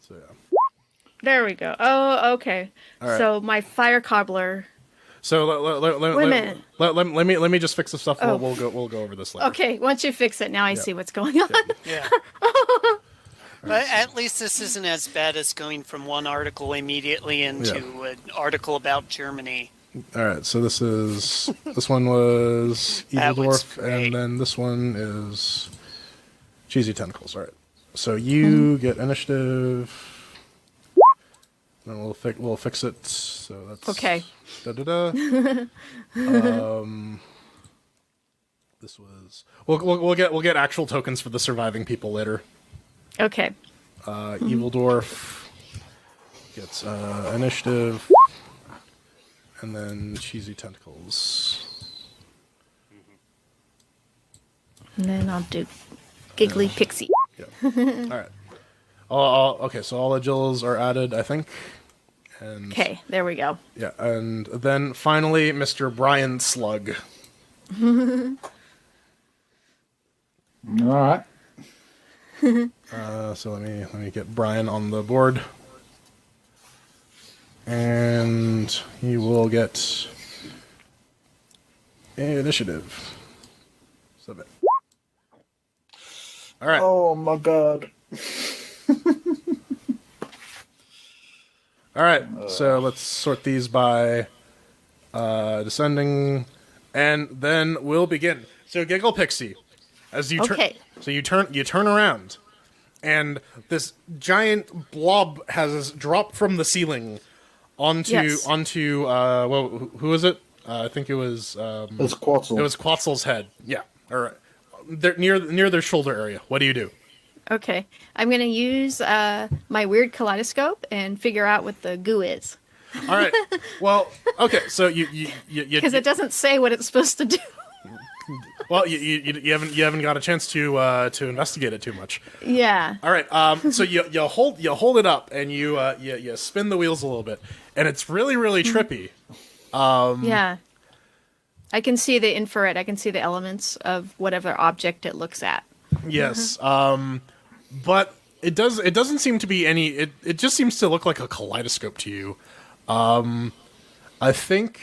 So yeah. there we go. Oh, okay. right. So my fire cobbler. So Wait a minute. let me just fix the stuff. Oh. We'll go over this later. Okay, once you fix it, now I see what's going on. Yeah. But at least this isn't as bad as going from one article immediately into an article about Germany. All right. So this one was That was Evildoer, great. and then this one is Cheesy Tentacles. All right. So you get initiative. Then we'll fix it. So that's Okay. This was we'll get actual tokens for the surviving people later. Okay. Evildoer gets initiative, and then Cheesy Tentacles. And then I'll do Giggly Pixie. Yeah. All right. Okay, so all the Jills are added, I think. And Okay, there we go. yeah, and then finally, Mr. Brian Slug. All right. So let me get Brian on the board, and he will get initiative. Submit. All right. Oh my god. All right. So let's sort these by descending, and then we'll begin. So Giggle Pixie, as you turn, Okay. so you turn around, and this giant blob has dropped from the ceiling onto Yes. well, who was it? I think it was It's Quetzal. it was Quetzal's head. Yeah, or near their shoulder area. What do you do? Okay, I'm gonna use my weird kaleidoscope and figure out what the goo is, All right. Well, okay. So you because it doesn't say what it's supposed to do. well you haven't got a chance to investigate it too much. Yeah. All right. So you hold it up and you spin the wheels a little bit, and it's really trippy. Yeah. I can see the infrared. I can see the elements of whatever object it looks at. Yes. But it doesn't seem to be any. It just seems to look like a kaleidoscope to you. I think.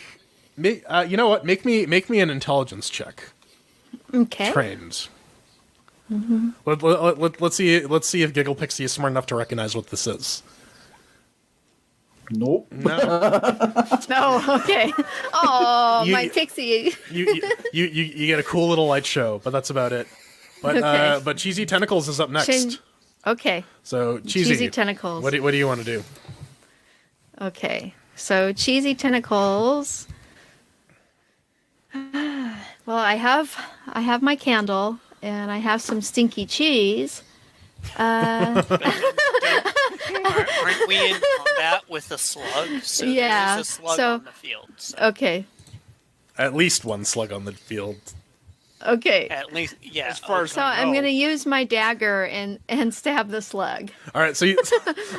You know what? Make me an intelligence check. Okay. Trained. Let's see if Giggle Pixie is smart enough to recognize what this is. Nope. No. Oh, okay. Oh, You- my pixie. you get a cool little light show, but that's about it. But Okay. but Cheesy Tentacles is up next. Okay. So Cheesy Tentacles. What do you want to do? Okay. So cheesy tentacles. Well, I have my candle and I have some stinky cheese. Aren't we in combat with a slug? So Yeah, there's a slug so- on the field. So Okay. At least one slug on the field. Okay. at least, yeah. As far as So I'm gonna use my dagger and stab the slug. All right. So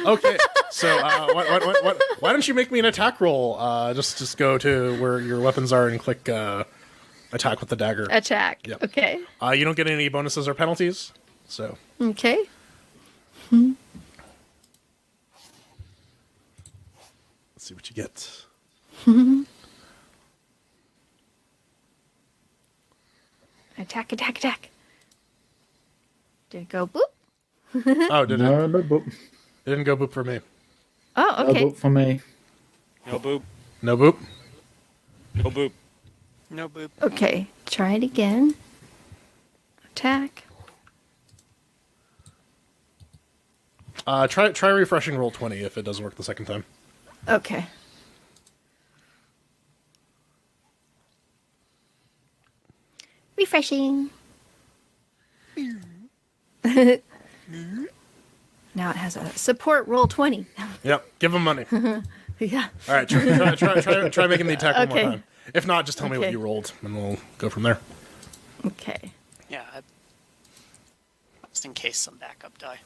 okay. So why don't you make me an attack roll? Just go to where your weapons are and click attack with the dagger. Attack. Yep. Okay. You don't get any bonuses or penalties. So Okay. let's see what you get. Attack, attack, attack. Did it go boop? Oh, did it? No, no boop. It didn't go boop for me. Oh, No okay. boop for me. No boop. No boop. No boop. No boop. Okay. Try it again. Attack. Try refreshing roll 20 if it doesn't work the second time. Okay. Refreshing. Now it has a support roll 20. Yep. Give him money. Yeah. All right. Try making the attack one Okay. more time. If not, just tell me what Okay. you rolled, and we'll go from there. Okay. Yeah. Just in case some backup die.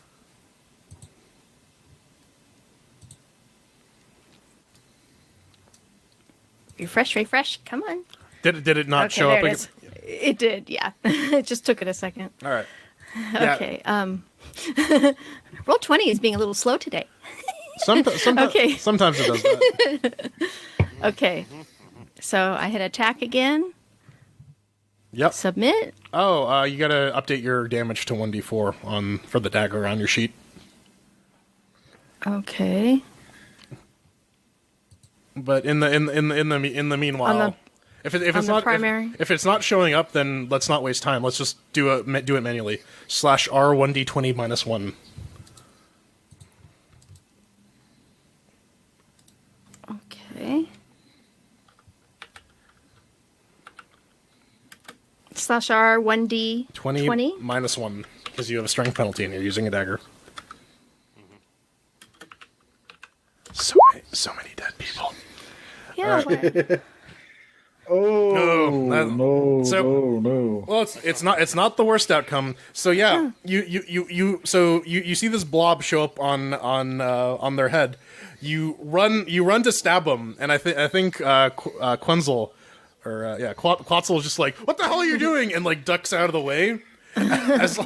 Refresh, refresh. Come on. Did it not Okay, show there up it again? is. It did, yeah. It just took it a second. All right. Yeah. Okay. Roll 20 is being a little slow today. Okay. Sometimes it does that. Okay. So I hit attack again. Yep. Submit. Oh, you gotta update your damage to 1d4 for the dagger on your sheet. Okay. But in the meanwhile, On if it's the not primary? if it's not showing up, then let's not waste time. Let's just do it manually. /R 1d20 -1. Okay. /R 1D 20 -1 because you have a strength penalty and you're using a dagger. So many dead people. Yeah. Oh No, no, so- no. Well, it's not the worst outcome. So yeah, you see this blob show up on their head. You run to stab them, and I think Quenzel Quetzal is just like, what the hell are you doing? And like ducks out of the way as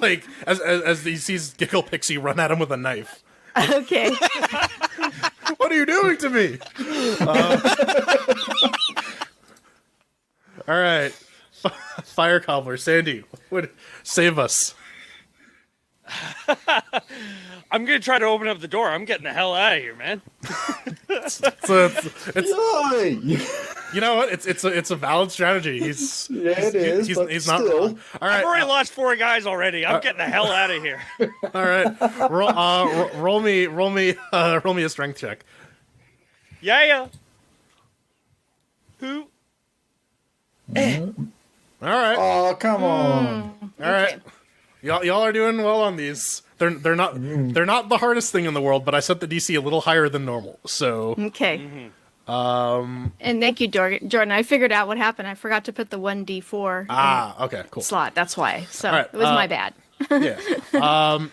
he sees Giggle Pixie run at him with a knife. Okay. What are you doing to me? All right, Fire Cobbler Sandy, save us. I'm gonna try to open up the door. I'm getting the hell out of here, man. So Yay! you know what? It's a valid strategy. It is, He's, but he's not still. wrong. All right, I've already lost 4 guys already. I'm getting the hell out of here. all right. Roll me a strength check. Yeah. Who? All right, Oh, come on. all right. Y'all are doing well on these. They're not the hardest thing in the world, but I set the DC a little higher than normal. So Okay. And thank you, Jordan. I figured out what happened. I forgot to put the 1d4 okay, cool. slot. That's why. So All right, it was my bad. Yeah.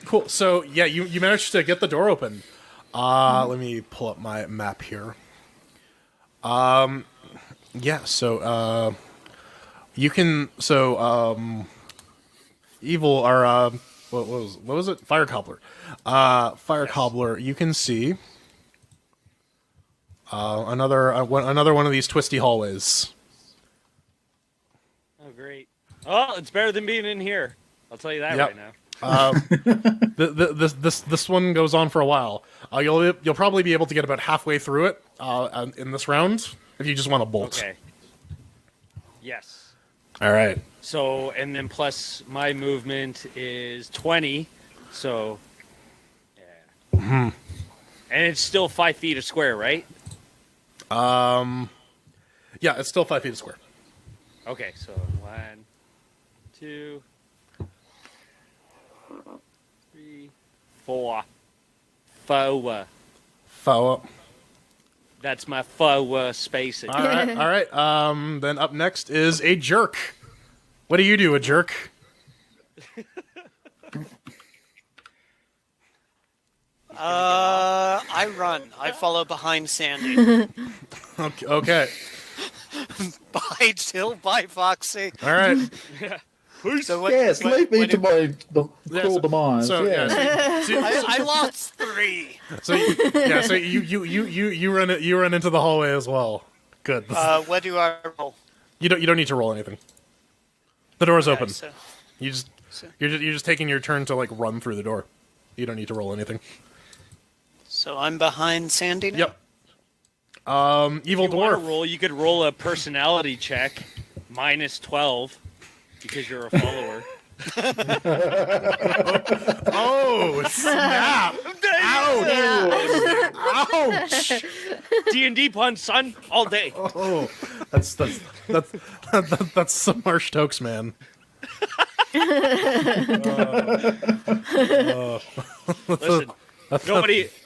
Cool. So yeah, you managed to get the door open. Let me pull up my map here. Yeah. So you can. So evil or what was it? Fire Cobbler. Fire Cobbler. You can see another one of these twisty hallways. Oh, great. Oh, it's better than being in here. I'll tell you that Yep. right now. This one goes on for a while. You'll probably be able to get about halfway through it in this round if you just want to bolt. Okay. Yes. All right. So, and then plus my movement is 20. So, yeah. And it's still 5 feet a square, right? Yeah, it's still 5 feet square. Okay, so 1, 2, 3, 4. Four. Follow. That's my four spacing. All right. All right. Then up next is a jerk. What do you do, a jerk? I run. I follow behind Sandy. Okay. Bye, Jill. Bye, Foxy. All right. So what, Yes, what- leave me what to did- my Yeah, cruel demise. So yeah. I lost 3. So you run into the hallway as well. Good. What do I roll? You don't need to roll anything. The door's open. So, You're just taking your turn to like run through the door. You don't need to roll anything. so I'm behind Sandy now? Yep. Evil If you want dwarf. to roll, you could roll a personality check, -12, because you're a follower. Oh snap! Ouch! Ouch! D&D puns, son, all day. Oh, that's some harsh tokes, man. Listen,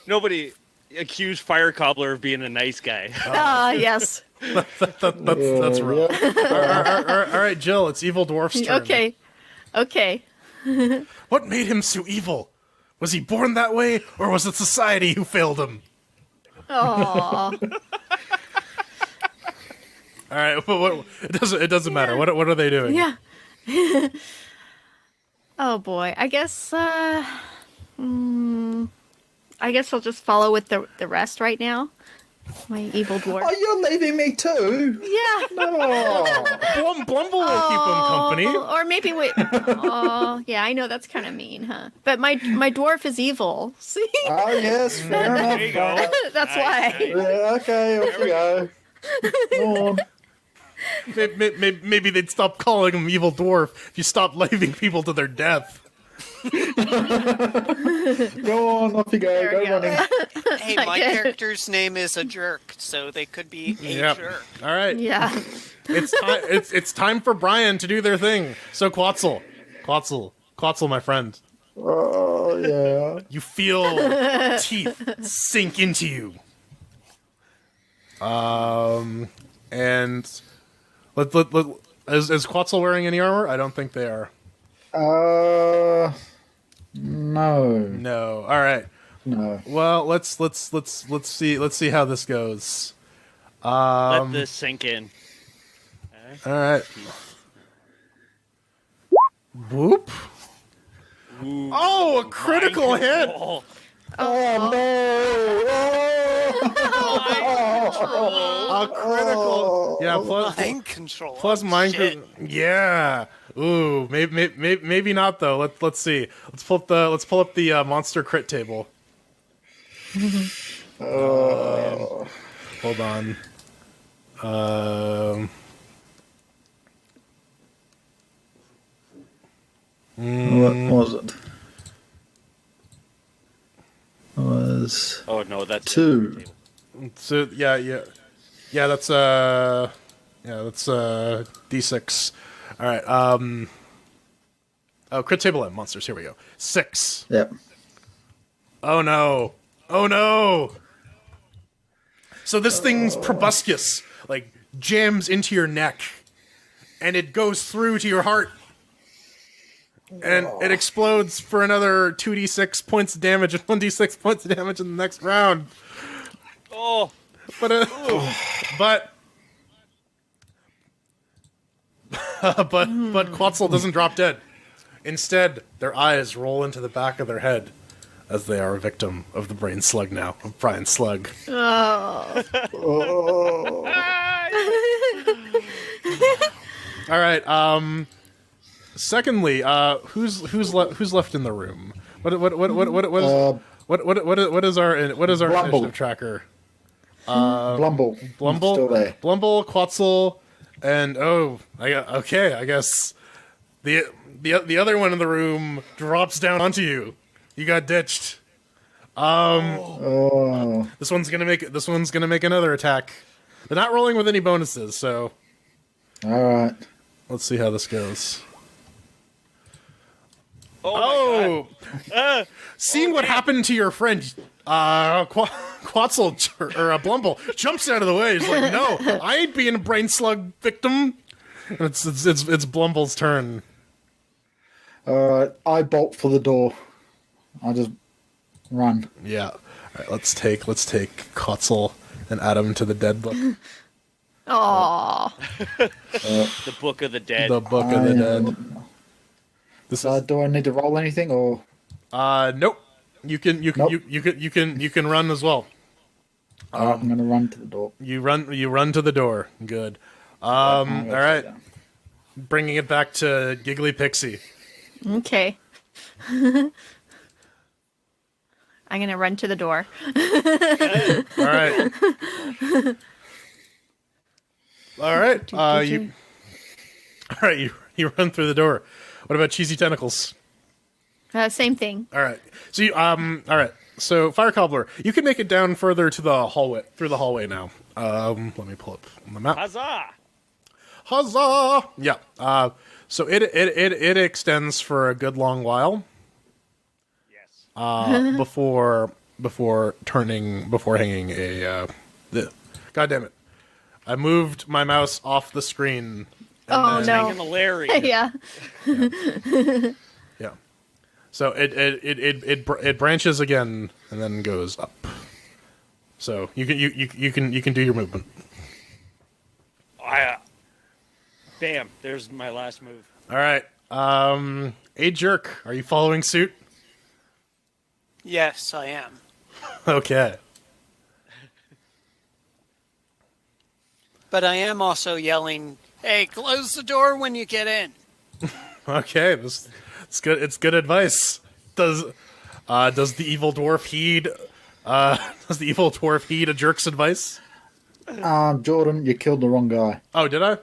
nobody accused Fire Cobbler of being a nice guy. Yes. That's real. Yeah. All right, Jill, it's evil dwarf's turn. Okay. What made him so evil? Was he born that way, or was it society who failed him? Oh. All right, what, it doesn't matter. What are they doing? Yeah. Oh boy. I guess I'll just follow with the rest right now. My evil dwarf. Oh, you're leaving me too? Yeah. Oh. Blumble will keep him company. Or maybe wait. Oh, yeah, I know that's kind of mean, huh? But my dwarf is evil. See? Oh, yes, fair enough. There you go. That's Nice, why. Yeah, okay, off we go. Go on. Maybe they'd stop calling him evil dwarf if you stopped leaving people to their death. Go on, off you go. There Go we go. running. Hey, my character's name is a jerk, so they could be a Yep. jerk. All right. Yeah. It's time for Brian to do their thing. So Quetzal, my friend, Oh, yeah. you feel teeth sink into you. And Is Quetzal wearing any armor? I don't think they are. No. No. All right. No. Well, let's see how this goes. Let this sink in. All right. Whoop. Ooh, Oh, a critical mind hit. control. Oh no! A critical. Yeah. Mind control. Plus mind. Shit. Yeah. Ooh. Maybe not though. Let's see. Let's pull up the monster crit table. Hold on. What was it? It was Oh no, that's 2. So yeah. That's D6. All right. Oh, crit table and monsters. Here we go. 6. Yep. Oh no. Oh no. So this thing's proboscis like jams into your neck, and it goes through to your heart, and it explodes for another 2d6 points of damage and 1d6 points of damage in the next round. Oh, But Quetzal doesn't drop dead. Instead, their eyes roll into the back of their head as they are a victim of the brain slug now, of Brian Slug. Oh. All right. Secondly, who's left in the room? What is our Blumble. initiative tracker? Blumble. Blumble, Still there. Blumble, Quetzal, and I guess the other one in the room drops down onto you. You got ditched. Oh. This one's gonna make another attack. They're not rolling with any bonuses, so Alright. let's see how this goes. oh, my Seeing what happened to your friend, Quetzal or Blumble jumps out of the way. He's like, "No, I ain't being a brain slug victim." It's Blumble's turn. Alright. I bolt for the door. I just run. Yeah. All right, let's take Quetzal and add him to the dead book. Aw. the Book of the Dead. The book of the dead. This is Do I need to roll anything or? nope. You can run as well. Alright, I'm gonna run to the door. You run to the door. Good. All right. Bringing it back to Giggly Pixie. Okay. I'm gonna run to the door. All right. All right. You run through the door. What about Cheesy Tentacles? Same thing. All right. So all right. So Fire Cobbler, you can make it down further to the hallway, through the hallway now. Let me pull up the map. Huzzah! Huzzah! Yeah. So it extends for a good long while. Yes. Before hanging a. God damn it! I moved my mouse off the screen. Oh Hanging no. the Larry. Yeah. Yeah. So it branches again and then goes up. So you can do your movement. Bam! There's my last move. All right. A jerk. Are you following suit? Yes, I am. Okay. But I am also yelling, "Hey, close the door when you get in." Okay. It's good. It's good advice. Does the evil dwarf heed? Does the evil dwarf heed a jerk's advice? Jordan, you killed the wrong guy. Oh, did I?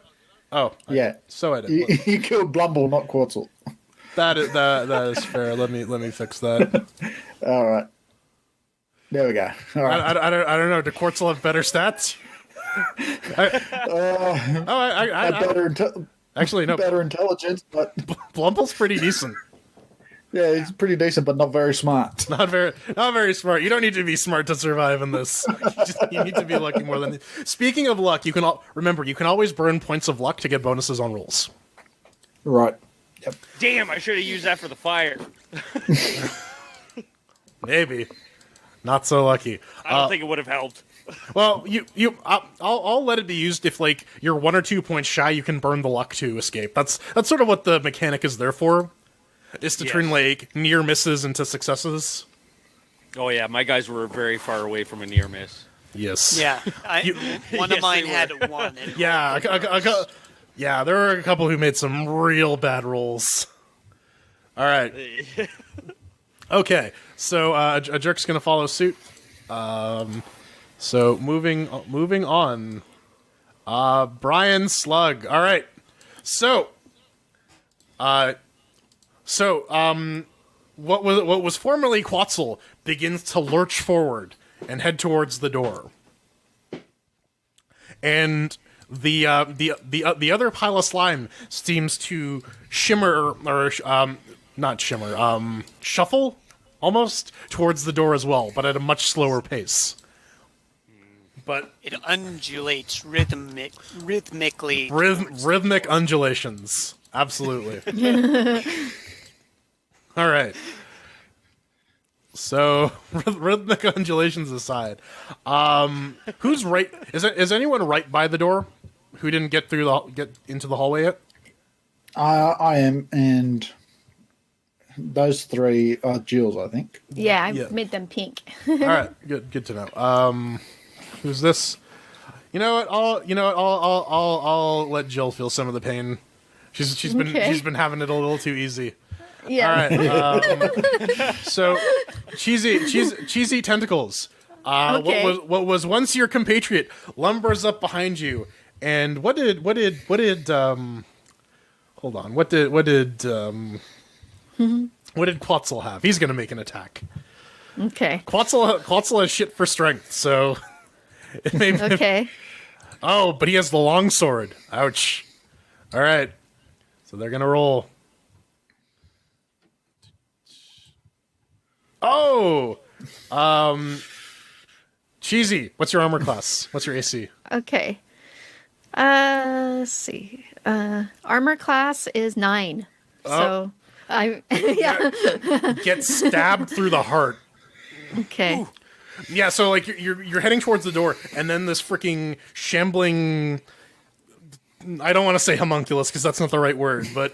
Oh, Yeah. So I did. You killed Blumble, not Quetzal. That is fair. Let me fix that. Alright. There we go. Alright. I don't know. Do Quetzal have better stats? Better Actually, no. better intelligence, but Blumble's pretty decent. Yeah, he's pretty decent, but not very smart. Not very smart. You don't need to be smart to survive in this. You need to be lucky more than. Speaking of luck, remember you can always burn points of luck to get bonuses on rolls. Right. Yep. Damn, I should have used that for the fire. Maybe. Not so lucky. I don't think it would have helped. Well, I'll let it be used if like you're 1 or 2 points shy. You can burn the luck to escape. That's sort of what the mechanic is there for. Is to turn like near misses into successes. Oh yeah, my guys were very far away from a near miss. Yes. Yeah, one Yes, of mine they had one. And Yeah. Yeah. There were a couple who made some real bad rolls. All right. Okay. So a jerk's gonna follow suit. So moving on. Brian Slug. All right. So. What was formerly Quetzal begins to lurch forward and head towards the door, and the other pile of slime seems to shimmer or not shimmer, shuffle almost towards the door as well, but at a much slower pace. But it undulates rhythmically. rhythmic undulations, absolutely. All right. So, rhythmic undulations aside, who's right? Is anyone right by the door? Who didn't get into the hallway yet? I am, and those three are Jules, I think. Yeah, I Yeah. made them pink. All right, good to know. Who's this? You know what? I'll let Jill feel some of the pain. She's been having it a little too easy. Yeah. All right. So, cheesy tentacles. Okay. What was once your compatriot lumbers up behind you, and what did hold on. What did Quetzal have? He's gonna make an attack. Okay. Quetzal has shit for strength, so it may be. Okay. Oh, but he has the long sword. Ouch. All right. So they're gonna roll. Oh, Cheesy. What's your armor class? What's your AC? Okay. Let's see. Armor class is 9. So I yeah. Get stabbed through the heart. Okay. Yeah. So like you're heading towards the door, and then this freaking shambling. I don't want to say homunculus because that's not the right word, but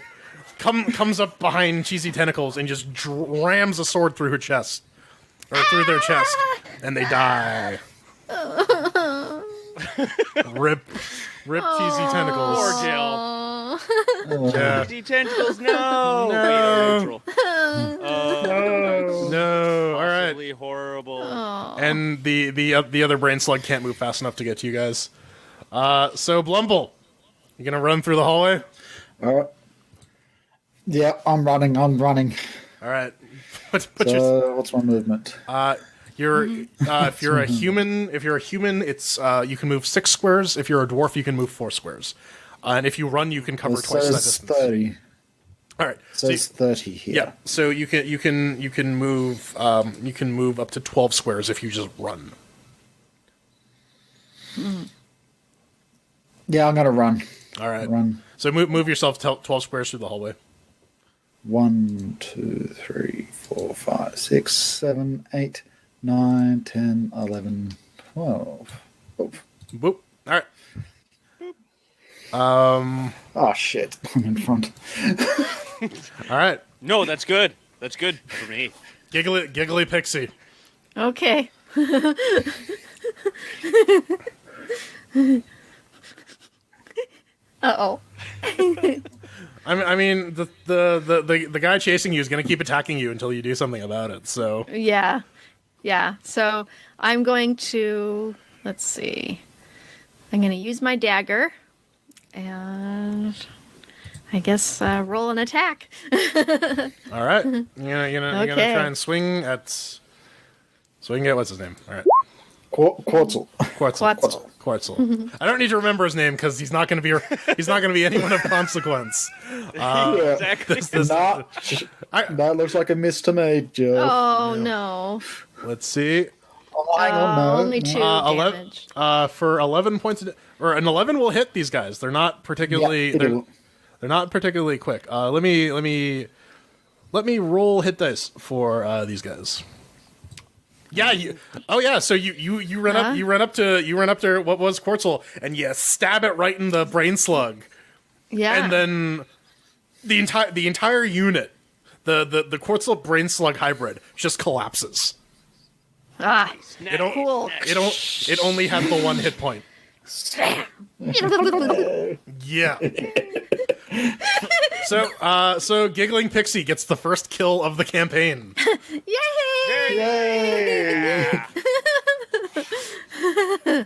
comes up behind Cheesy Tentacles and just rams a sword through her chest. Or through their chest. And they die. Rip Cheesy Tentacles. Poor Jill. Yeah. Cheesy tentacles, no. Wait, I'm neutral. No. All right. Absolutely horrible. And the other brain slug can't move fast enough to get to you guys. So Blumble, you gonna run through the hallway? All right. Yeah, I'm running. All right. What's my movement? If you're a human, it's you can move 6 squares. If you're a dwarf, you can move 4 squares. And if you run, you can cover twice that distance. 30. All right. So it's 30 here. Yeah. So you can move up to 12 squares if you just run. Yeah, I'm gonna run. All right. Run. So move yourself 12 squares through the hallway. 1, 2, 3, 4, 5, 6, 7, 8, 9, 10, 11, 12. Oh, Boop. All right. oh shit! I'm in front. All right. No, that's good. That's good for me. Giggly pixie. Okay. Uh-oh. I mean, the guy chasing you is going to keep attacking you until you do something about it. So Yeah. Yeah. So I'm going to, let's see. I'm going to use my dagger and I guess roll an attack. all right, you're gonna Okay. try and swing at what's his name? All right. Quartzel. Quartzel. Quartzel. I don't need to remember his name because he's not going to be anyone of consequence. Exactly. That looks like a miss to me, Joe. Oh no. Let's see. Oh, hang on, no. Only 2 11 damage. for 11 points, or an 11 will hit these guys. They're not particularly. Yeah, they're not particularly quick. Let me roll hit dice for these guys. Yeah. So you run up. You run up to what was Quartzel, and you stab it right in the brain slug. Yeah. And then the entire unit, the Quartzel brain slug hybrid, just collapses. Cool. It only had the 1 hit point. Yeah. So Giggling Pixie gets the first kill of the campaign. Yay! Yay!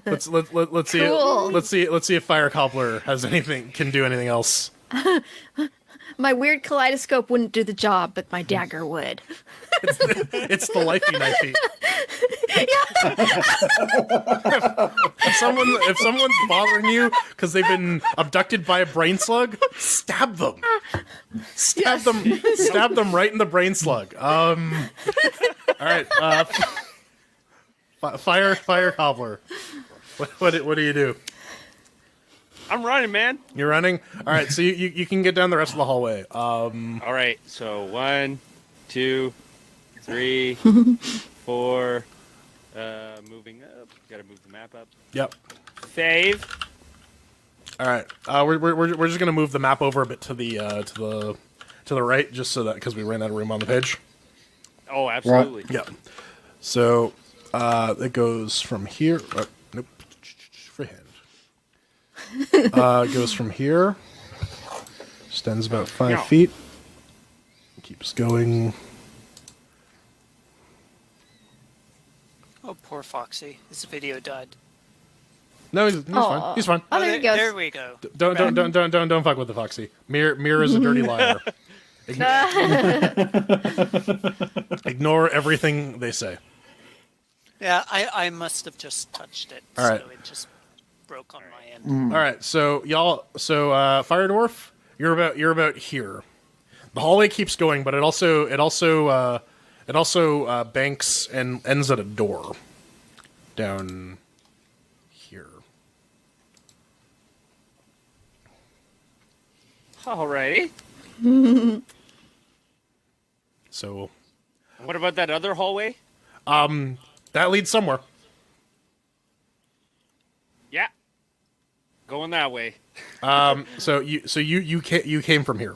Let's see. Cool. Let's see if Fire Cobbler can do anything else. My weird kaleidoscope wouldn't do the job, but my dagger would. It's the lifey knifey. If someone's bothering you because they've been abducted by a brain slug, stab them. Stab them right in the brain slug. All right. Fire Cobbler. What do you do? I'm running, man. You're running? All right, so you can get down the rest of the hallway. All right, so 1, 2, 3, 4. Moving up. Gotta move the map up. Yep. Save. All right. We're just gonna move the map over a bit to the right, just so that because we ran out of room on the page. Oh, absolutely. Yep. So it goes from here. Nope. Freehand. Goes from here. Extends about 5 feet. Keeps going. Oh, poor Foxy. His video died. No, he's fine. He's fine. Oh, there he goes. There we go. Don't fuck with the Foxy. Mir is a dirty liar. Ignore everything they say. Yeah, I must have just touched it. All right. So it just broke on my end. All right, so y'all, Fire Dwarf, you're about here. The hallway keeps going, but it also banks and ends at a door down here. Alrighty. So, What about that other hallway? that leads somewhere. Yeah. Going that way. So you came from here.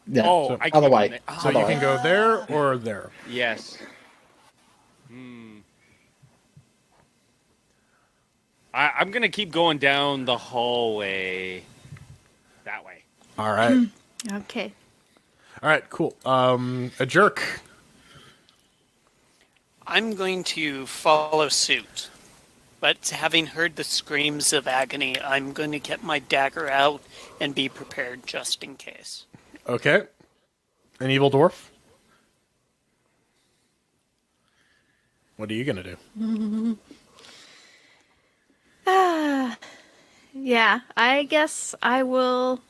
Yeah. Oh, I other came way. from the- So you can go there or there. Yes. I'm gonna keep going down the hallway. That way. All right. Okay. All right, cool. A jerk. I'm going to follow suit. But having heard the screams of agony, I'm going to get my dagger out and be prepared just in case. Okay. An evil dwarf. What are you gonna do? Yeah, I guess I will.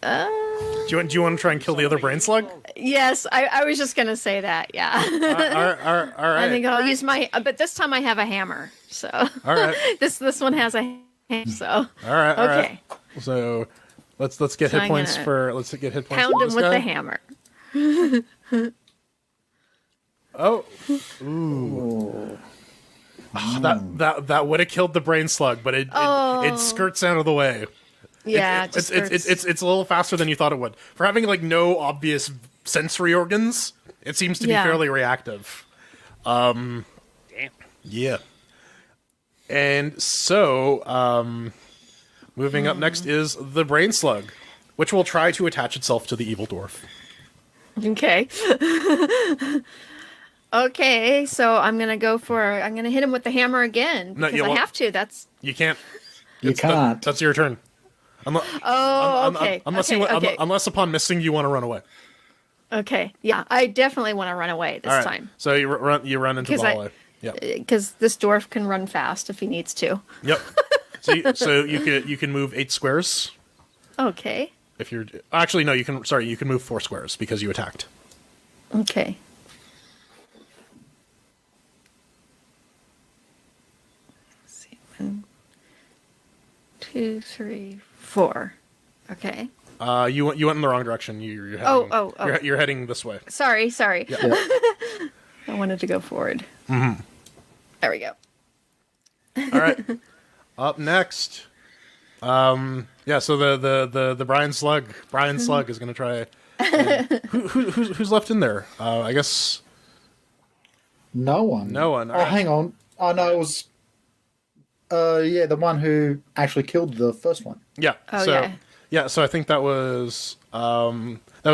Do you want to try and kill the other brain slug? Yes, I was just gonna say that. Yeah. All right. I think I'll use my. But this time I have a hammer. So. All right. This one has a hammer. So. All right. Okay. So let's get So hit I'm points gonna for let's get hit points. Pound for him this with guy. the hammer. Oh. Ooh. Oh, that would have killed the brain slug, but it skirts out of the way. Yeah, It's a little faster than you thought it would. For having like no obvious sensory organs, it seems to be fairly reactive. Damn. Yeah. And so, moving up next is the brain slug, which will try to attach itself to the evil dwarf. Okay. Okay, so I'm gonna hit him with the hammer again No, because you I won't. have to. That's. You can't. You can't. That's your turn. Okay. Unless upon missing you want to run away. Okay. Yeah, I definitely want to run away this All right. time. So you run into the hallway. Yeah. Because this dwarf can run fast if he needs to. Yep. So you can move 8 squares Okay. if you're actually no you can you can move 4 squares because you attacked. Okay. Let's see. 1, 2, 3, 4. Okay. You went in the wrong direction. You're heading, Oh. You're heading this way. Sorry. Yeah. I wanted to go forward. Mm-hmm. There we go. All right. Up next. Yeah, so the Brian Slug is going to try. Who's left in there? I guess No one. no one. Oh, hang on. Oh no, it was. Yeah, the one who actually killed the first one. Yeah. Oh, so, yeah. Yeah, so I think that was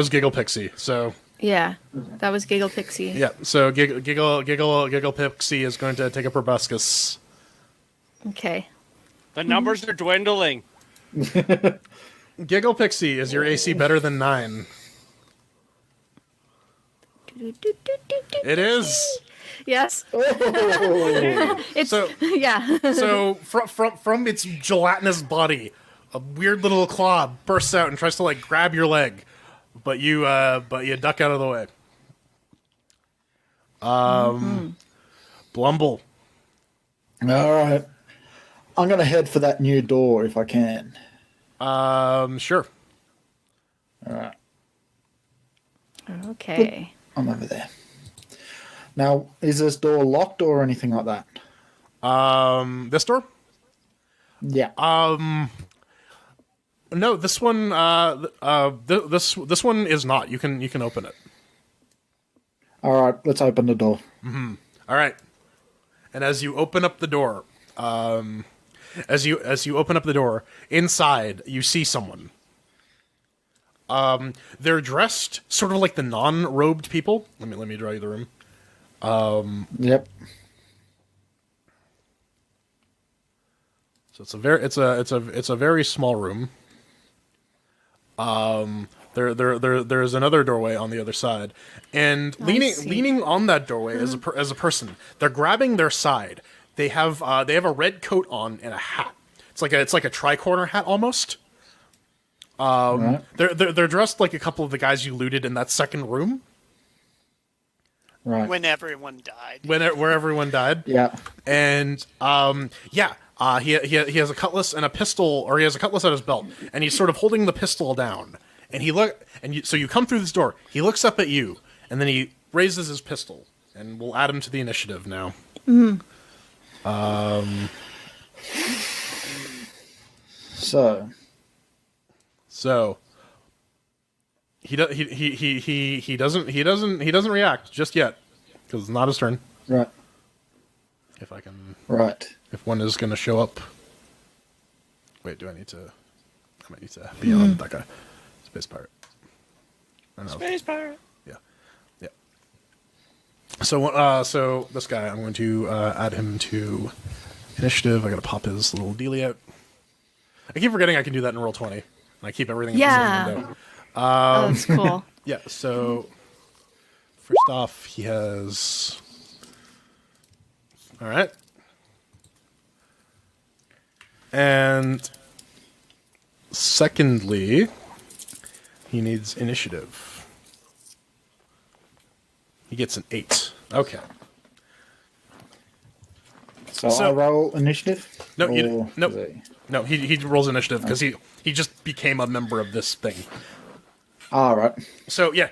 Giggle Pixie. So Yeah, that was Giggle Pixie. yeah, so Giggle Pixie is going to take a proboscis. Okay. The numbers are dwindling. Giggle Pixie, is your AC better than 9? It is. Yes. Oh, It's So yeah. so from its gelatinous body, a weird little claw bursts out and tries to like grab your leg, but you duck out of the way. Blumble. all right. I'm gonna head for that new door if I can. Sure. All right. Okay. I'm over there. Now, is this door locked or anything like that? This door? Yeah. No, this one. This one is not. You can open it. All right. Let's open the door. All right. And as you open up the door, as you open up the door, inside you see someone. They're dressed sort of like the non-robed people. Let me draw you the room. Yep. So it's a very small room. There's another doorway on the other side, and leaning on that doorway as a person. They're grabbing their side. They have a red coat on and a hat. It's like a tri-corner hat almost. Right. They're dressed like a couple of the guys you looted in that second room Right. When everyone died. where everyone died. Yeah. And he has a cutlass and a pistol, or he has a cutlass at his belt, and he's sort of holding the pistol down. And so you come through this door. He looks up at you, and then he raises his pistol, and we'll add him to the initiative now. So. So he doesn't react just yet because it's not his turn. Right. If I can. Right. If one is going to show up. Wait, I might need to be on that guy. Space Pirate. I know. Space pirate. Yeah. Yeah. So this guy, I'm going to add him to initiative. I got to pop his little dealie out. I keep forgetting I can do that in Roll20. And I keep everything in the Yeah. same window. Oh, that's cool. Yeah, so first off, he has... All right. And secondly, he needs initiative. He gets an 8. Okay. So, So- I roll initiative? No, Or nope. is it- No, he rolls initiative because he just became a member of this thing. All right. So yeah,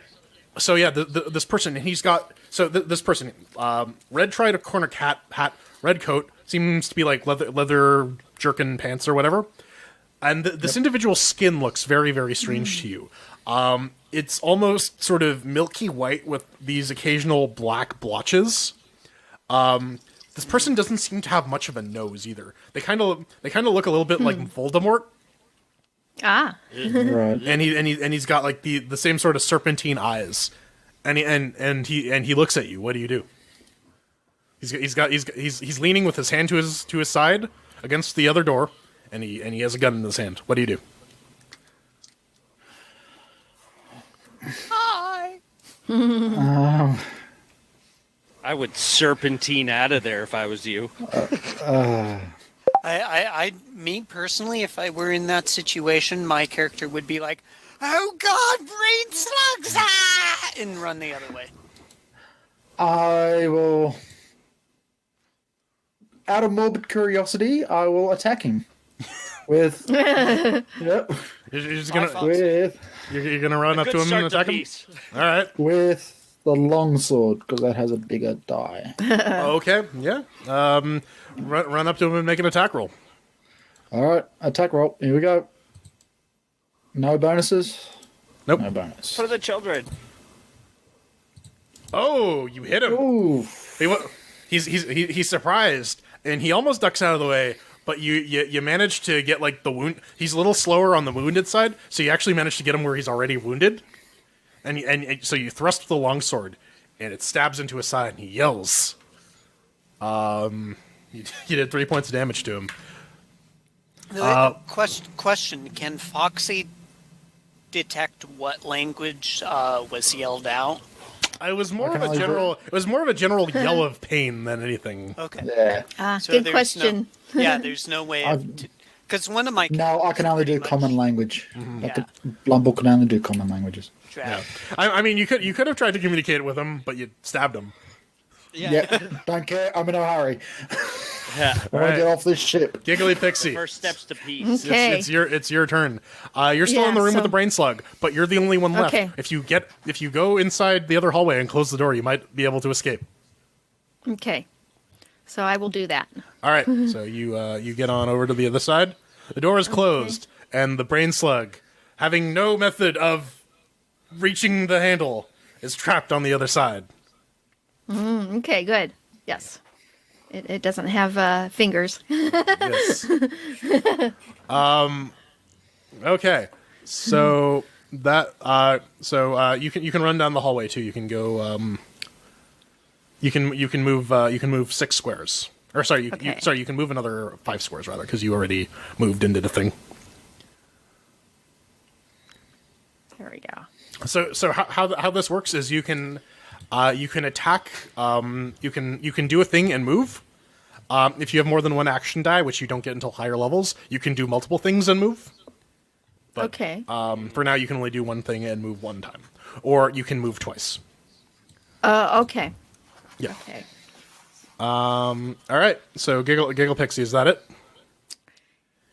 this person, and he's got this person, red tri-corner hat, red coat, seems to be like leather jerkin pants or whatever, and this individual's skin looks very, very strange to you. It's almost sort of milky white with these occasional black blotches. This person doesn't seem to have much of a nose either. They kind of look a little bit like Voldemort. Ah. Right. And he's got like the same sort of serpentine eyes, and he looks at you. What do you do? He's leaning with his hand to his side against the other door, and he has a gun in his hand. What do you do? Hi. I would serpentine out of there if I was you. Me personally, if I were in that situation, my character would be like, "Oh God, brain slugs!" And run the other way. I will, out of morbid curiosity, I will attack him with. Yep. You're just Bye, gonna Foxy. With you're gonna run up Good to him and start to attack him. peace. All right. with the longsword because that has a bigger die. Okay. Yeah. Run up to him and make an attack roll. All right, attack roll. Here we go. No bonuses. Nope. No bonus. For the children. Oh, you hit him. Ooh. He's surprised, and he almost ducks out of the way. But you manage to get like the wound. He's a little slower on the wounded side, so you actually manage to get him where he's already wounded. And so you thrust the longsword, and it stabs into his side, and he yells. You did 3 points of damage to him. Question: Can Foxy detect what language was yelled out? It was more I of can a only general. It was more of a general yell of pain than anything. Okay. Yeah. So Good there's question. There's no way because one of my No, I can only do pretty common much language. Yeah. Blumble can only do common languages. draft. I mean, you could have tried to communicate with him, but you stabbed him. Yeah. Don't care. I'm in a hurry. Yeah. I want to get off this ship. Giggly Pixie. First steps to peace. Okay. It's your turn. You're still Yeah, in the room with so- the brain slug, but you're the only one left. Okay. If you go inside the other hallway and close the door, you might be able to escape. Okay. So I will do that. All right. So you get on over to the other side. The door is closed, and the brain slug, having no method of reaching the handle, is trapped on the other side. Okay, good. Yes. It doesn't have fingers. Yes. Okay. So that you can run down the hallway too. You can go. You can move 6 squares. Or sorry, you can move another 5 squares rather, because you already moved into the thing. There we go. So how this works is you can attack. You can do a thing and move. If you have more than one action die, which you don't get until higher levels, you can do multiple things and move. But, Okay. For now, you can only do one thing and move one time, or you can move twice. Okay. Yeah. Okay. All right. So Giggle Pixie, is that it?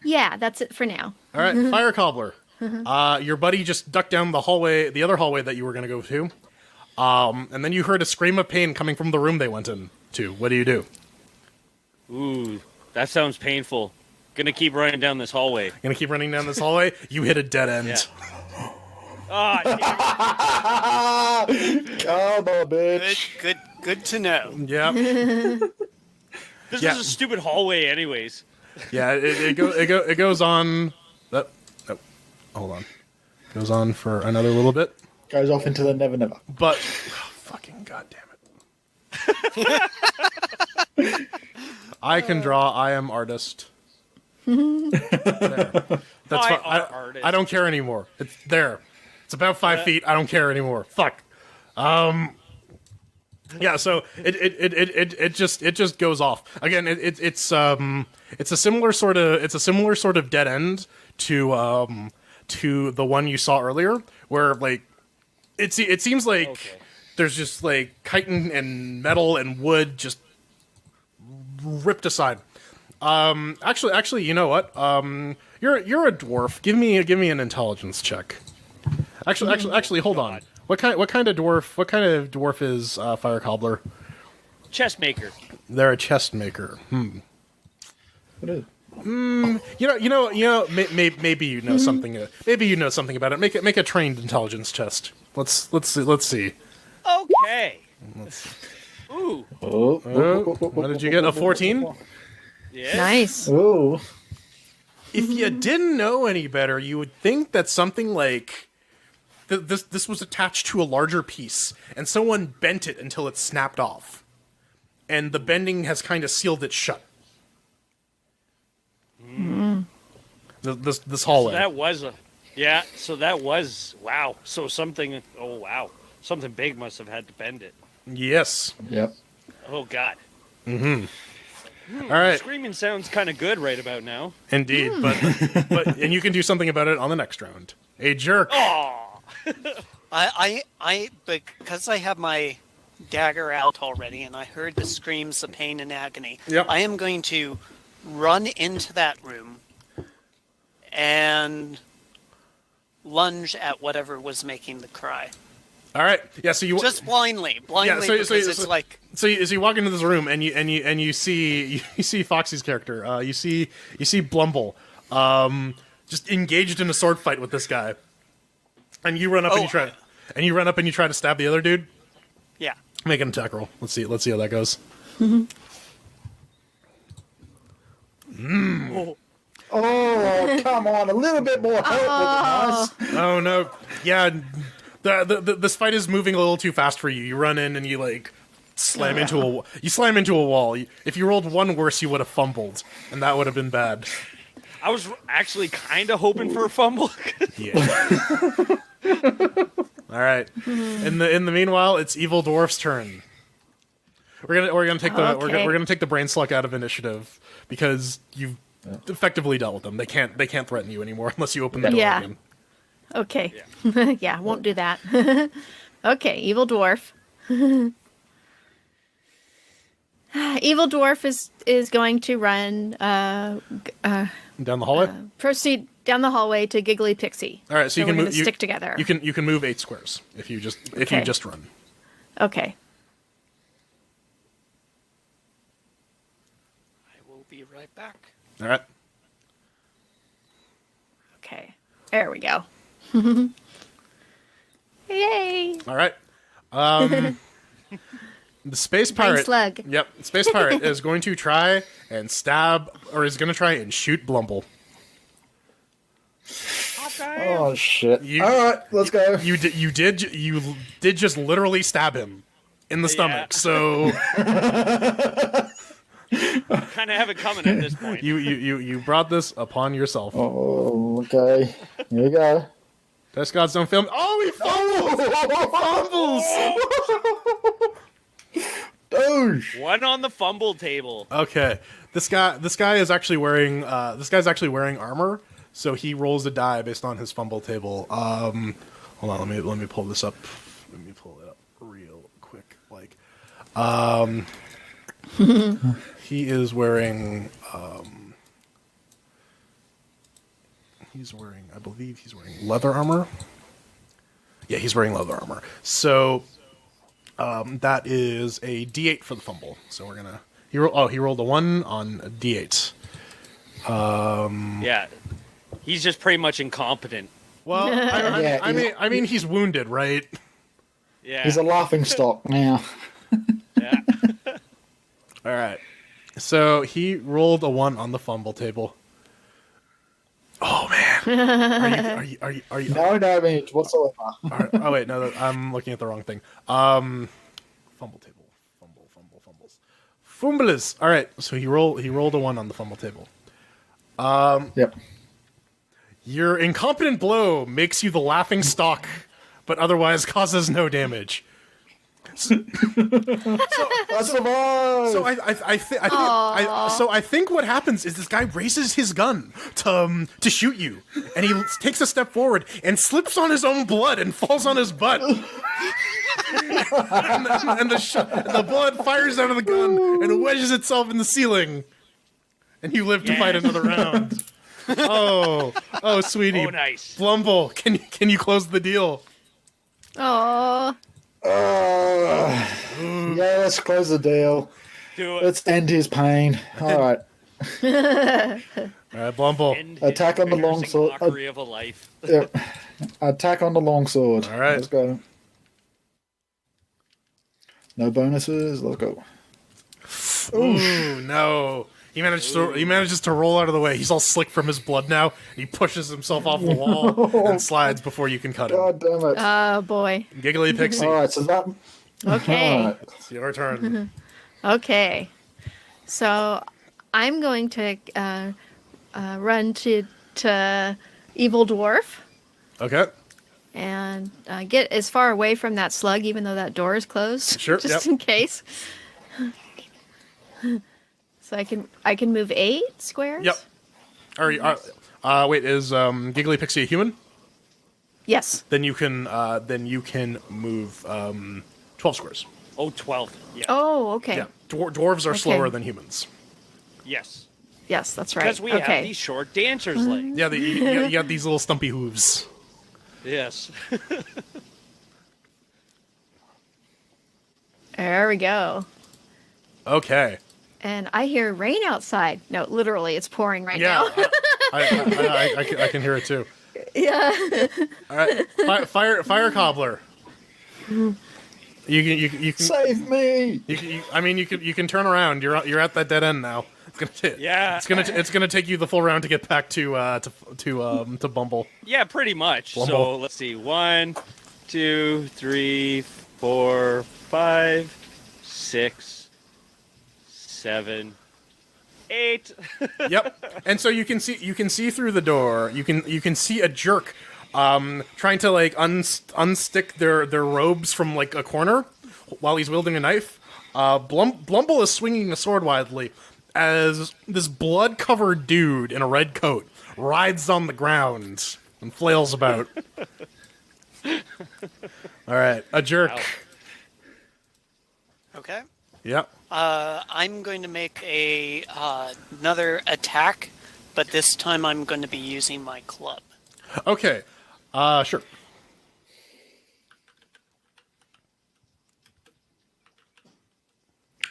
Yeah, that's it for now. All right. Fire Cobbler. Your buddy just ducked down the hallway, the other hallway that you were going to go to, and then you heard a scream of pain coming from the room they went into. What do you do? Ooh, that sounds painful. Gonna keep running down this hallway. Gonna keep running down this hallway? You hit a dead end. Yeah. Ah, damn Come on, bitch. Good to know. Yeah. it. This Yeah. is a stupid hallway, anyways. Yeah. It goes on. Oh, hold on. Goes on for another little bit. Goes off into the never never. But fucking goddamn it. I can draw. I am artist. There. That's I fine. are artist. I don't care anymore. It's there. It's about 5 feet. I don't care anymore. Fuck. Yeah. So it just goes off again. It's a similar sort of dead end to the one you saw earlier, where like it seems like Okay. there's just like chitin and metal and wood just ripped aside. Actually, you know what? You're a dwarf. Give me an intelligence check. Actually, hold on. What kind of dwarf is Fire Cobbler? Chest maker. They're a chest maker. What is it? Maybe you know something. Maybe you know something about it. Make a trained intelligence test. Let's see. Okay. Ooh. What did you get? A 14? Yeah. Nice. Oh. If you didn't know any better, you would think that something like this was attached to a larger piece, and someone bent it until it snapped off, and the bending has kind of sealed it shut. This hallway. That was a. Yeah. So that was wow. So something. Oh wow. Something big must have had to bend it. Yes. Yep. Oh God. All right. Screaming sounds kind of good right about now. Indeed, but and you can do something about it on the next round. A jerk. Oh. Because I have my dagger out already, and I heard the screams of pain and agony. Yep. I am going to run into that room and lunge at whatever was making the cry. All right. Yeah. So you Just blindly, because it's like. So you walk into this room and you see Foxy's character. You see Blumble, just engaged in a sword fight with this guy, and you run up and you try to stab the other dude. Yeah. Make an attack roll. Let's see how that goes. Oh, come on. A little bit more help would be nice. Oh no. Yeah. This fight is moving a little too fast for you. You run in and you like slam into a wall. If you rolled one worse, you would have fumbled, and that would have been bad. I was actually kind of hoping for a fumble. Yeah. All right. In the meanwhile, it's Evil Dwarf's turn. We're gonna take the brain slug out of initiative because you've effectively dealt with them. They can't threaten you anymore unless you open the door again. Okay. Yeah, won't do that. Okay, Evil Dwarf. Evil Dwarf is going to run Down the hallway. proceed down the hallway to Giggly Pixie. All right, so you can we're move. gonna stick together. You can move 8 squares if you just run. Okay. I will be right back. All right. Okay. There we go. Yay! All right. The space pirate. slug. Yep. Space pirate is going to try and stab, or is going to try and shoot Blumble. Oh, shit. All right, let's go. You did just literally stab him in the stomach. So Kind of have it coming at this point. you brought this upon yourself. Oh, okay. Here we go. Test gods don't film. Oh, he fumbles! Douche. One on the fumble table. Okay, this guy is actually wearing armor, so he rolls a die based on his fumble table. Hold on, let me pull this up. Let me pull it up real quick. He is wearing I believe he's wearing leather armor. Yeah, he's wearing leather armor. So that is a D8 for the fumble. So we're gonna he rolled a 1 on a D8. Yeah. He's just pretty much incompetent. Well, I mean he's wounded, right? Yeah. He's a laughing stock now. Yeah. All right. So he rolled a 1 on the fumble table. Oh man, are you? No damage whatsoever. Oh wait, no, I'm looking at the wrong thing. Fumble table, fumbles, fumbles. All right, so he rolled a 1 on the fumble table. Yep. Your incompetent blow makes you the laughing stock, but otherwise causes no damage. I survived. So I think what happens is this guy raises his gun to shoot you, and he takes a step forward and slips on his own blood and falls on his butt. and the blood fires out of the gun and wedges itself in the ceiling, and you live to fight another round. Oh, sweetie. Oh, nice. Blumble, can you close the deal? Oh. Yeah, let's close the deal. Do it. Let's end his pain. All right. All right, Blumble. End Attack his on the long embarrassing sword. mockery of a life. Yep. Attack on the longsword. All right. Let's go. No bonuses. Let's go. Ooh, no. He manages to roll out of the way. He's all slick from his blood now. He pushes himself off the wall and slides before you can cut him. God damn it. Oh boy. Giggly Pixie, All right, so that. Okay. All right. it's your turn. Okay. So I'm going to run to Evil Dwarf Okay. and get as far away from that slug, even though that door is closed. Sure, Just yep. in case. So I can move 8 squares? Yep. Wait, is Giggly Pixie a human? Yes. Then you can move 12 squares. Oh, 12. Yeah. Oh, okay. Yeah, dwarves are Okay. slower than humans. Yes. Yes, that's right. Because we okay. have these short dancers' legs. Yeah, you got these little stumpy hooves. Yes. There we go. Okay. And I hear rain outside. No, literally, it's pouring right Yeah, now. I can hear it too. Yeah. All right, fire cobbler. You can Save me! you can turn around. You're at that dead end now. It's gonna take you the full round to get back to Bumble. Yeah, pretty much. Bumble. So let's see. 1, 2, 3, 4, 5, 6, 7, 8. Yep. And so you can see through the door. You can see a jerk trying to like unstick their robes from like a corner while he's wielding a knife. Blumble is swinging a sword wildly as this blood-covered dude in a red coat writhes on the ground and flails about. All right, a jerk. Ow. Okay. Yep. I'm going to make another attack, but this time I'm going to be using my club. Okay. Sure.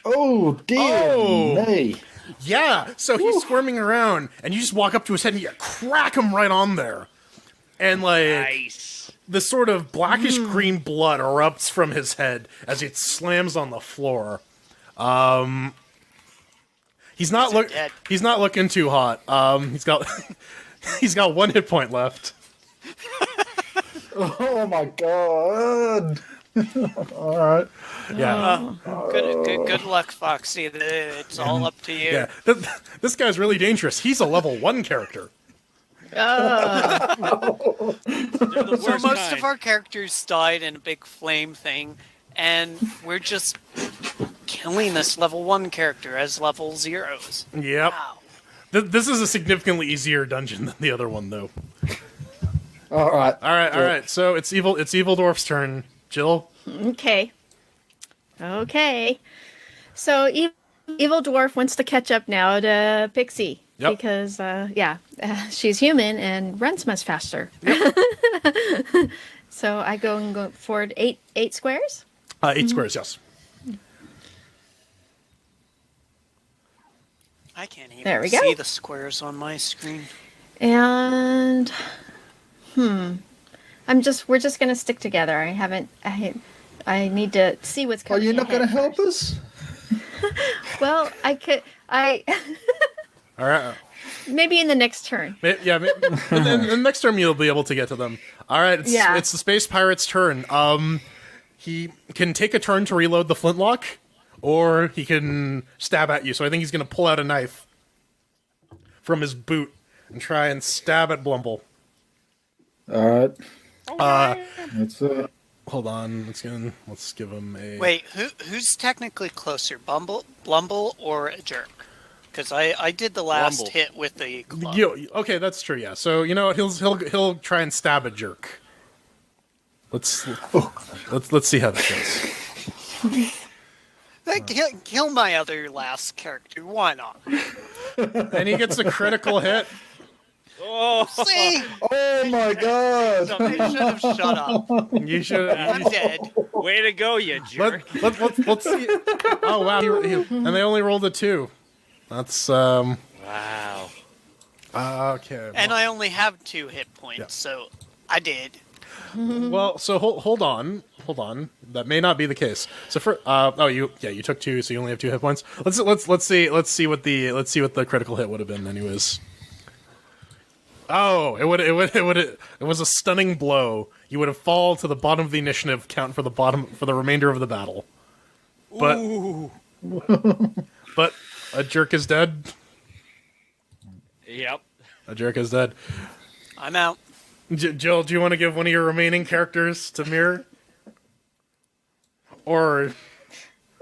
Oh, dear Oh. me. Yeah, so he's squirming around, and you just walk up to his head and you crack him right on there. And, like, Nice. this sort of blackish green blood erupts from his head as it slams on the floor. He's not dead? he's not looking too hot. He's got he's got 1 hit point left. Oh my god. Alright. Yeah. Good luck, Foxy. It's all up to you. Yeah. This guy's really dangerous. He's a level 1 character. They're the So worst most kind. of our characters died in a big flame thing, and we're just killing this level 1 character as level 0s. Yep. Wow. This is a significantly easier dungeon than the other one, though. Alright. All right. So it's Evil Dwarf's turn. Jill. Okay. Okay. So Evil Dwarf wants to catch up now to Pixie. Yep. Because, she's human and runs much faster. So I go forward 8 squares. 8 squares. Yes. I can't even There we go. see the squares on my screen. And we're just gonna stick together. I need to see what's Are coming. you not going to ahead help first. us? Well, All right. maybe in the next turn. Yeah. The next term you'll be able to get to them. All right. It's the space pirate's turn. He can take a turn to reload the flintlock, or he can stab at you. So I think he's going to pull out a knife from his boot and try and stab at Blumble. Alright. That's it. Hold on. Let's give him a. Wait, who's technically closer, Blumble, or a jerk? Because I did the last Blumble. hit with the club. Okay, that's true. Yeah. So you know what? He'll try and stab a jerk. Let's see how that goes. Kill my other last character. Why not? And he gets a critical hit. Oh, See? Oh my god. Somebody should have shut up. You should. I'm dead. way to go, you jerk. Let's see. Oh wow! And they only rolled a 2. That's Wow. okay. And I only have 2 hit points, so I did. Well, so hold on. That may not be the case. So for you took 2, so you only have 2 hit points. Let's see what the critical hit would have been, anyways. Oh, it was a stunning blow. You would have fallen to the bottom of the initiative count for the remainder of the battle. But but a jerk is dead. Yep. A jerk is dead. I'm out. Jill, do you want to give one of your remaining characters to Mir? Or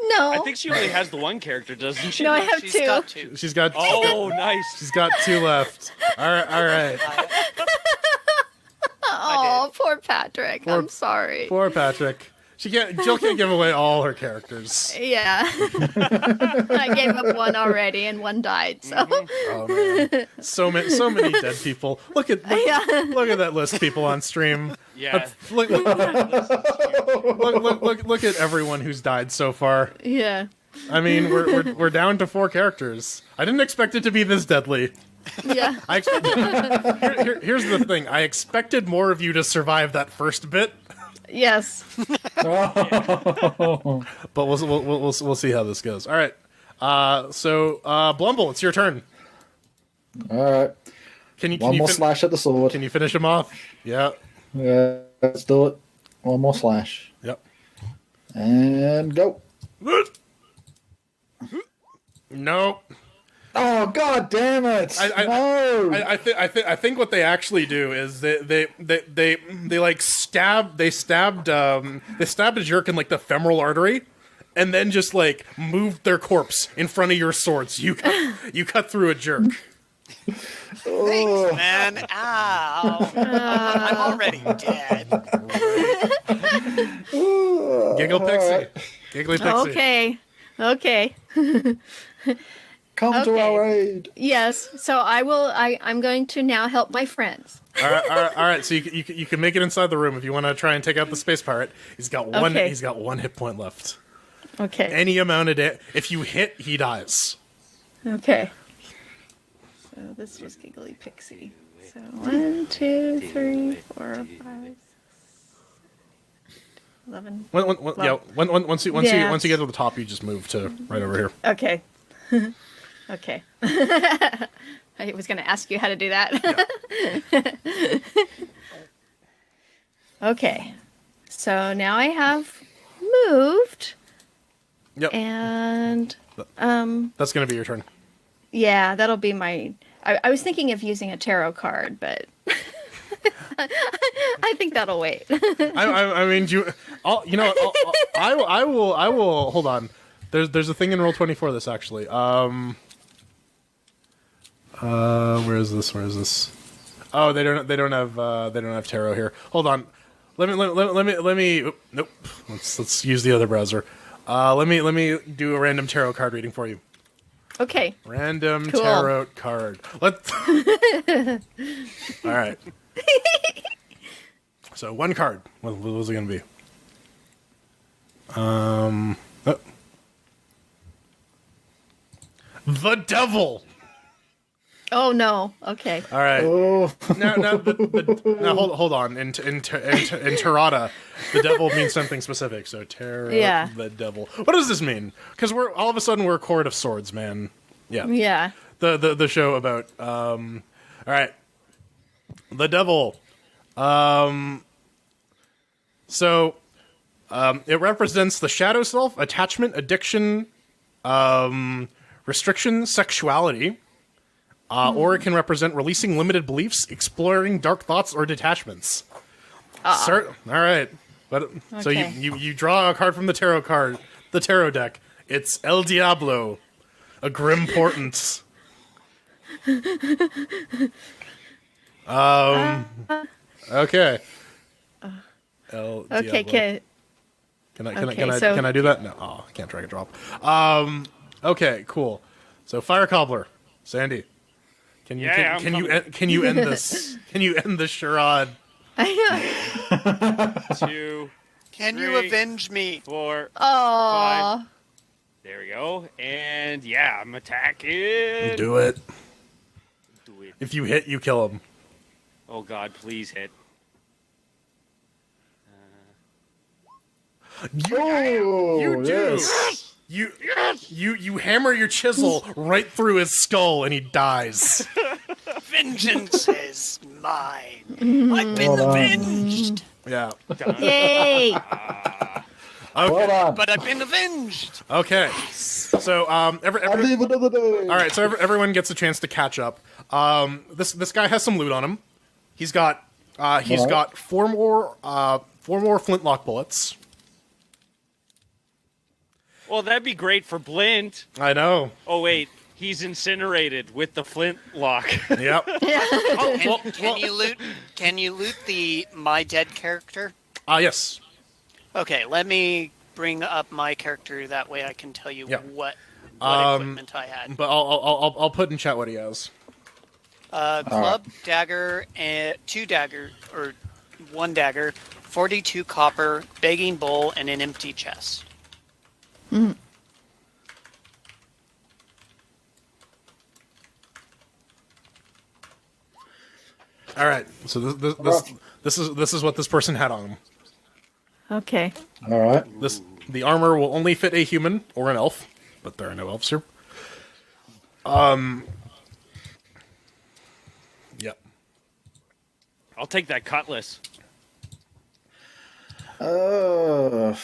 No. I think she only has the one character, doesn't she? No, I have She's two. got two. She's got. Oh, nice. She's got 2 left. All right. All right. Oh, poor Patrick. I'm sorry. Poor Patrick. Jill can't give away all her characters. Yeah. I gave up one already and one died, so. Oh man, so many dead people. Look at that list of people on stream. Yeah. Look at everyone who's died so far. Yeah. I mean, we're down to 4 characters. I didn't expect it to be this deadly. Yeah. Here's the thing. I expected more of you to survive that first bit. Yes. But we'll see how this goes. All right. So Blumble, it's your turn. All right. Can you One more slash at the sword. Can you finish him off? Yeah. Yeah, let's do it. One more slash. Yep. And go. Nope. Oh God damn it! No. I think what they actually do is they like stabbed a jerk in like the femoral artery, and then just like moved their corpse in front of your swords. You cut through a jerk. Thanks, man. Ow. I'm already dead. Giggle Pixie. right. Giggly Pixie. Okay. Come to Okay. our aid. Yes. So I'm going to now help my friends. All right. So you can make it inside the room if you want to try and take out the space pirate. He's got one. Okay. He's got 1 hit point left. Okay. Any amount of if you hit, he dies. Okay. So this was Giggly Pixie. So 1, 2, 3, 4, 5, 11. Once you Yeah. get to the top, you just move to right over here. Okay. Okay. I was going to ask you how to do that. Okay. So now I have moved, Yep. and That's gonna be your turn. yeah, that'll be my. I was thinking of using a tarot card, but I think that'll wait. I mean, I will. Hold on. There's a thing in Roll20 this actually. Where is this? Oh, they don't have tarot here. Hold on. Let me. Nope. Let's use the other browser. Let me do a random tarot card reading for you. Okay. Random Cool. tarot card. Let's. All right. So 1 card. What was it gonna be? The devil. Oh no. Okay. All right. Oh. Now hold on. In Terrata, the devil means something specific. So Terra, Yeah. the devil. What does this mean? Because we're all of a sudden we're a court of swords, man. Yeah. Yeah. The show about. All right. The devil. It represents the shadow self, attachment, addiction, restriction, sexuality. Or it can represent releasing limited beliefs, exploring dark thoughts, or detachments. All right, but so Okay. you draw a card from the tarot deck. It's El Diablo, a grim portent. Okay. El Diablo. Okay. Okay. Can so- I do that? No, I can't drag and drop. Okay, cool. So Fire Cobbler, Sandy. Can you Yeah, can you end this? Can you end this charade? 2, Can you 3, avenge me? 4, Oh. 5. There we go. And yeah, I'm attacking. Do it. Do it. If you hit, you kill him. Oh God, please hit. Oh, You do. yes. You hammer your chisel right through his skull and he dies. Vengeance is mine. I've been Hold on. avenged. Yeah. Yay. Well done. But I've been avenged. Okay. So I'll leave another day. all right. So everyone gets a chance to catch up. This guy has some loot on him. He's got got 4 more flintlock bullets. Well, that'd be great for Blint. I know. Oh wait, he's incinerated with the flintlock. Yep. Can you loot the my dead character? Yes. Okay, let me bring up my character. That way I can tell you Yeah. what equipment I had. But I'll put in chat what he has. Club, dagger, and 2 dagger, or 1 dagger, 42 copper, begging bowl, and an empty chest. All right. So this is what this person had on him. Okay. All right. The armor will only fit a human or an elf, but there are no elves here. Yep. I'll take that cutlass. I'll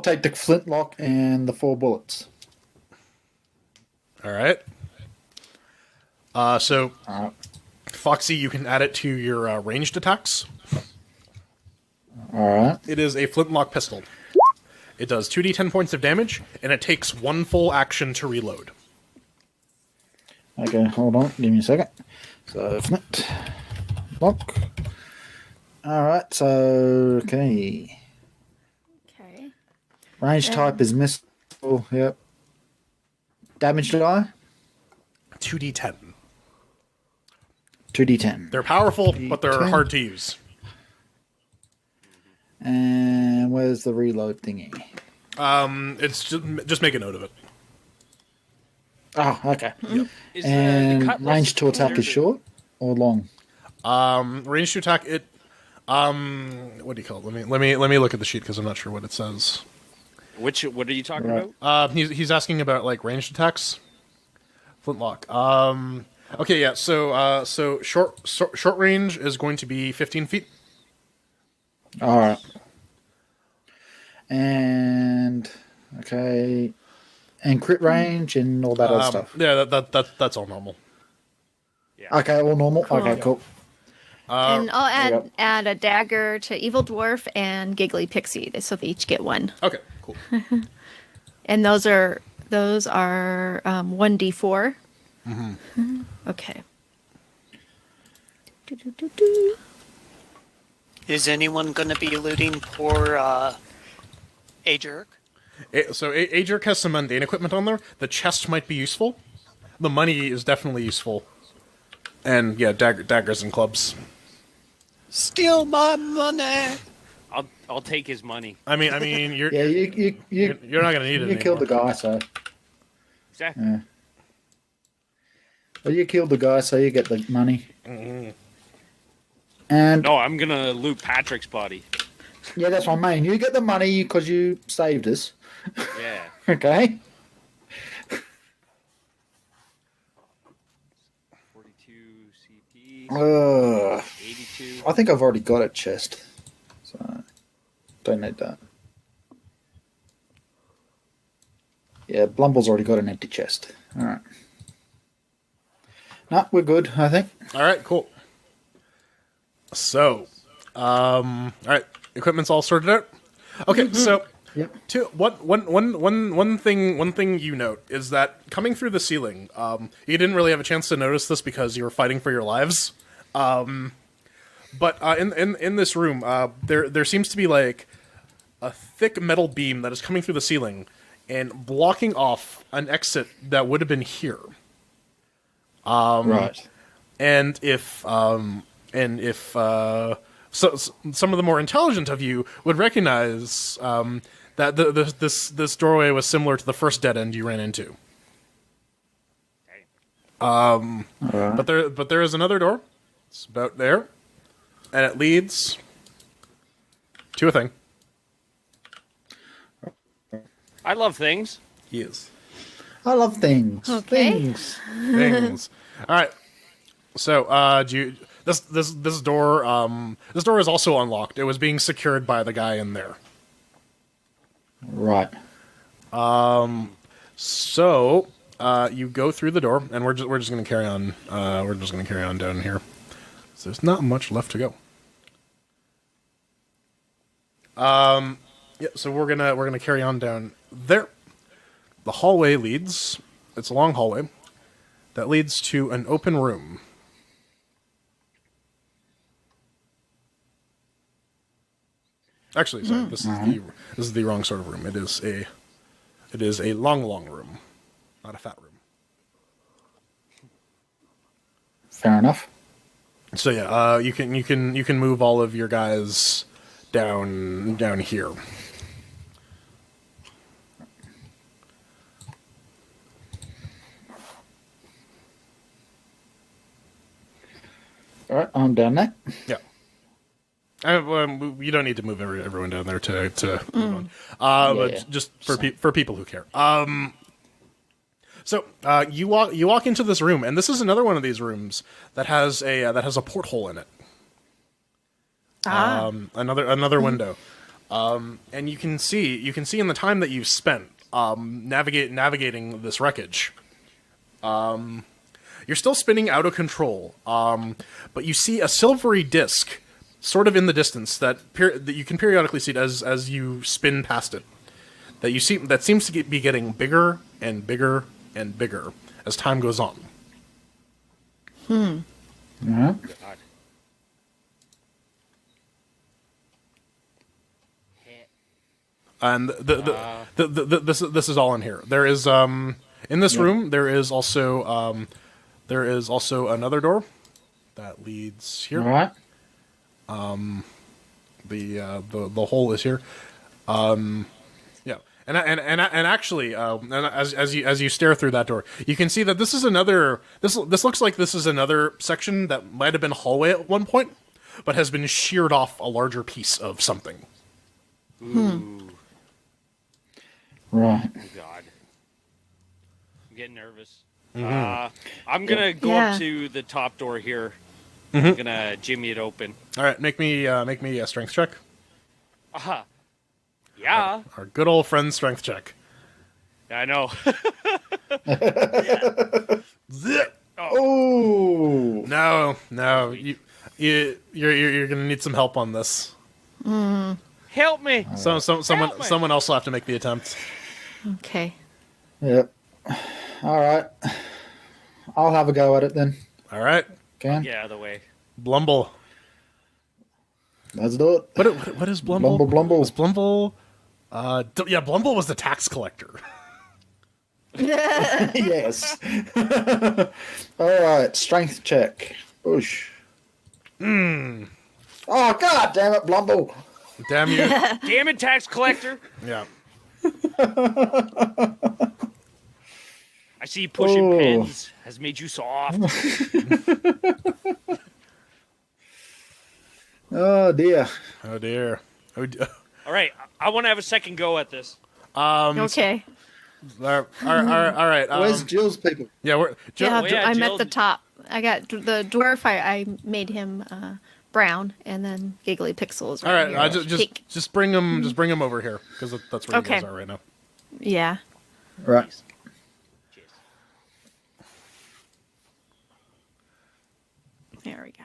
take the flintlock and the 4 bullets. All right. So All right. Foxy, you can add it to your ranged attacks. All right. It is a flintlock pistol. It does 2d10 points of damage, and it takes 1 full action to reload. Okay, hold on. Give me a second. So, flint. Lock. All right, so, okay. Okay. Range type is missile. Yep. Damage die? 2d10. 2d10. They're powerful, but they're 2d10. hard to use. And where's the reload thingy? It's just make a note of it. Oh, okay. Is And the cutlass range to attack is short or long? Range to attack it. What do you call it? Let me look at the sheet because I'm not sure what it says. What are you talking Right. about? He's asking about like ranged attacks. Flintlock. Okay, yeah. So short range is going to be 15 feet. All right. And okay, and crit range and all that other stuff. Yeah, that's all normal. Okay, all normal. Cool. Okay, cool. And I'll Yep. add a dagger to Evil Dwarf and Giggly Pixie, so they each get 1. Okay, cool. And those are 1d4. Okay. Do-do-do-do. Is anyone going to be looting poor Ajerk? So Ajerk has some mundane equipment on there. The chest might be useful. The money is definitely useful. And yeah, daggers and clubs. Steal my money! I'll take his money. I mean, you're Yeah, you're not gonna need it you killed the anymore. guy, so Exactly. yeah. Well, you killed the guy, so you get the money. And No, I'm gonna loot Patrick's body. yeah, that's what I mean. You get the money because you saved us. Yeah. Okay. 42 CP, Uh, 82. I think I've already got a chest, so don't need that. Yeah, Blumble's already got an empty chest. All right. No, we're good, I think. All right, cool. So, all right, equipment's all sorted out. Okay, so Yep. one thing you note is that coming through the ceiling, you didn't really have a chance to notice this because you were fighting for your lives. But in this room, there seems to be like a thick metal beam that is coming through the ceiling and blocking off an exit that would have been here. Right. And if so some of the more intelligent of you would recognize that this doorway was similar to the first dead end you ran into. All right. But there is another door. It's about there, and it leads to a thing. I love things. He is I love things. Okay. Things. things. All right. So, do you this door this door is also unlocked. It was being secured by the guy in there. Right. So, you go through the door, and we're just going to carry on. We're just going to carry on down here. So there's not much left to go. Yeah. So we're gonna carry on down there, the hallway leads. It's a long hallway that leads to an open room. Actually, sorry, this is the wrong sort of room. It is a long room, not a fat room. Fair enough. So yeah, you can move all of your guys down here. All right, I'm down there. Yeah. You don't need to move everyone down there to move on. But just for people who care. So you walk into this room, and this is another one of these rooms that has a porthole in it. Another window, and you can see in the time that you've spent navigating this wreckage. You're still spinning out of control, but you see a silvery disc sort of in the distance that you can periodically see it as you spin past it. That seems to be getting bigger and bigger and bigger as time goes on. Mm-hmm. God. And this is all in here. There is in this room there is also another door that leads here. All right. The hole is here. Yeah, and actually, and as you stare through that door, you can see that this is another. This looks like this is another section that might have been a hallway at one point, but has been sheared off a larger piece of something. Ooh. Right. Oh, God. I'm getting nervous. I'm going to go up to the top door here. I'm going to jimmy it open. All right, make me a strength check. Aha. Yeah. Our good old friend strength check. I know. Zip. Oh. No, you're gonna need some help on this. Help me. Someone else will have to make the attempt. Okay. Yep. All right. I'll have a go at it then. All right, Can? Get out of the way. Blumble. Let's do it. What is Blumble? Blumble. Was Blumble? Blumble was the tax collector. Yes. All right. Strength check. Push. Oh, God damn it, Blumble. Damn you! Damn it, tax collector. Yeah. I see pushing pins has made you soft. Oh, dear. Oh dear. All right, I want to have a second go at this. Okay. All right. Where's Jill's people? Yeah, we're Jill. Yeah, Oh, yeah, I'm Jill- at the top. I got the dwarf. I made him brown, and then Giggly Pixels. All right, Right here. Pink. just bring them over here because that's where you Okay. guys are right now. Yeah. Right. Cheers. There we go.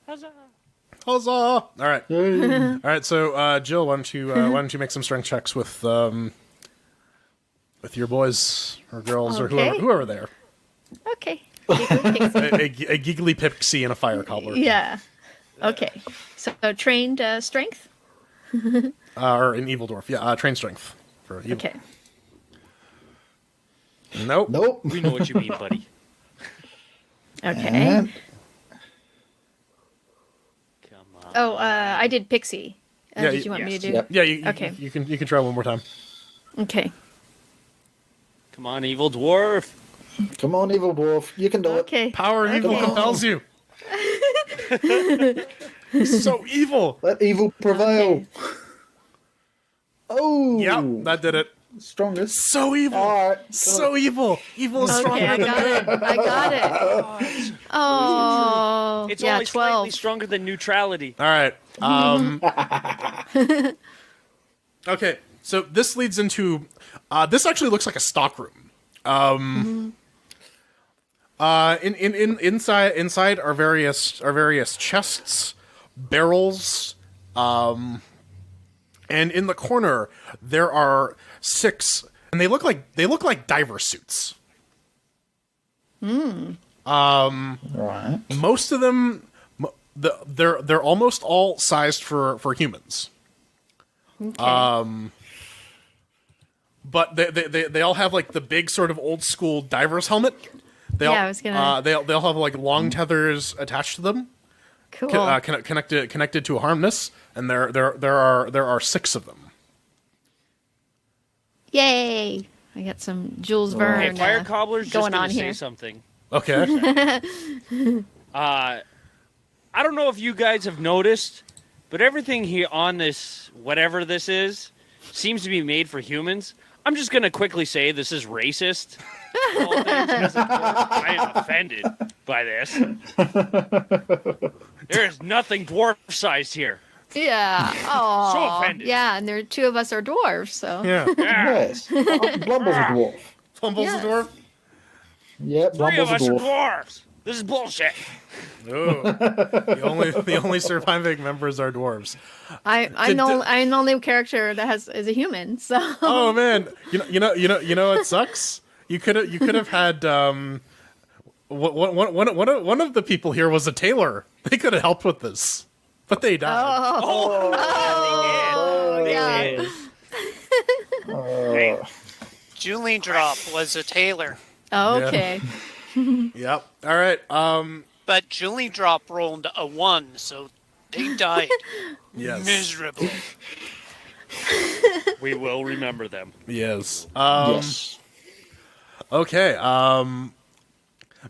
Huzzah. Huzzah! All right. Hey. All right, so Jill, why don't you make some strength checks with your boys or girls or Okay. whoever there. Okay. Giggly Pixie. A giggly pixie and a fire cobbler. Yeah. Okay. So trained strength. Or an evil dwarf. Yeah, train strength for evil. Okay. Nope. Nope. We know what you mean, buddy. Okay. And Come on. Oh, I did Pixie. Yeah, did you want me to do? Yep. Yeah, you Okay. can try one more time. Okay. Come on, evil dwarf. come on, evil dwarf. You can do it. Okay. Power and evil Okay. compels you. So evil. Let evil prevail. Okay. Oh. Yep, that did it. Strongest. So evil. All right. So evil. Evil is Okay, stronger I than got it. I got it. Oh, It's yeah, only slightly 12. stronger than neutrality. All right. Okay. So this leads into. This actually looks like a stockroom. Inside are various chests, barrels, And in the corner there are 6, and they look like diver suits. Right. Most of them, they're almost all sized for humans. Okay. But they all have like the big sort of old school diver's helmet. They Yeah, all, I was gonna- they'll have like long tethers attached to them, Cool. connected to a harness, and there are 6 of them. Yay! I got some Jules Hey, Verne Fire Cobbler's just going gonna on say here. something. Okay. I don't know if you guys have noticed, but everything here on this, whatever this is, seems to be made for humans. I'm just going to quickly say this is racist. All things as a dwarf, I am offended by this. There is nothing dwarf-sized here. Yeah. Oh. offended. Yeah, and there 2 of us are dwarves, so. Yeah. Yes. Blumble's a dwarf. Fumbles Yes. the dwarf. Yep, 3 of Blumble's a us are dwarf. dwarves. This is bullshit. Oh. the only surviving members are dwarves. I'm the only character that is a human, so. Oh man, you know what sucks? You could have had one of the people here was a tailor. They could have helped with this, but they died. Oh, yeah. Hey, Julie Drop was a tailor, Okay. Yep. All right. but Julie Drop rolled a 1, so they died Yes. miserably. we will remember them. Yes. Yes. Okay.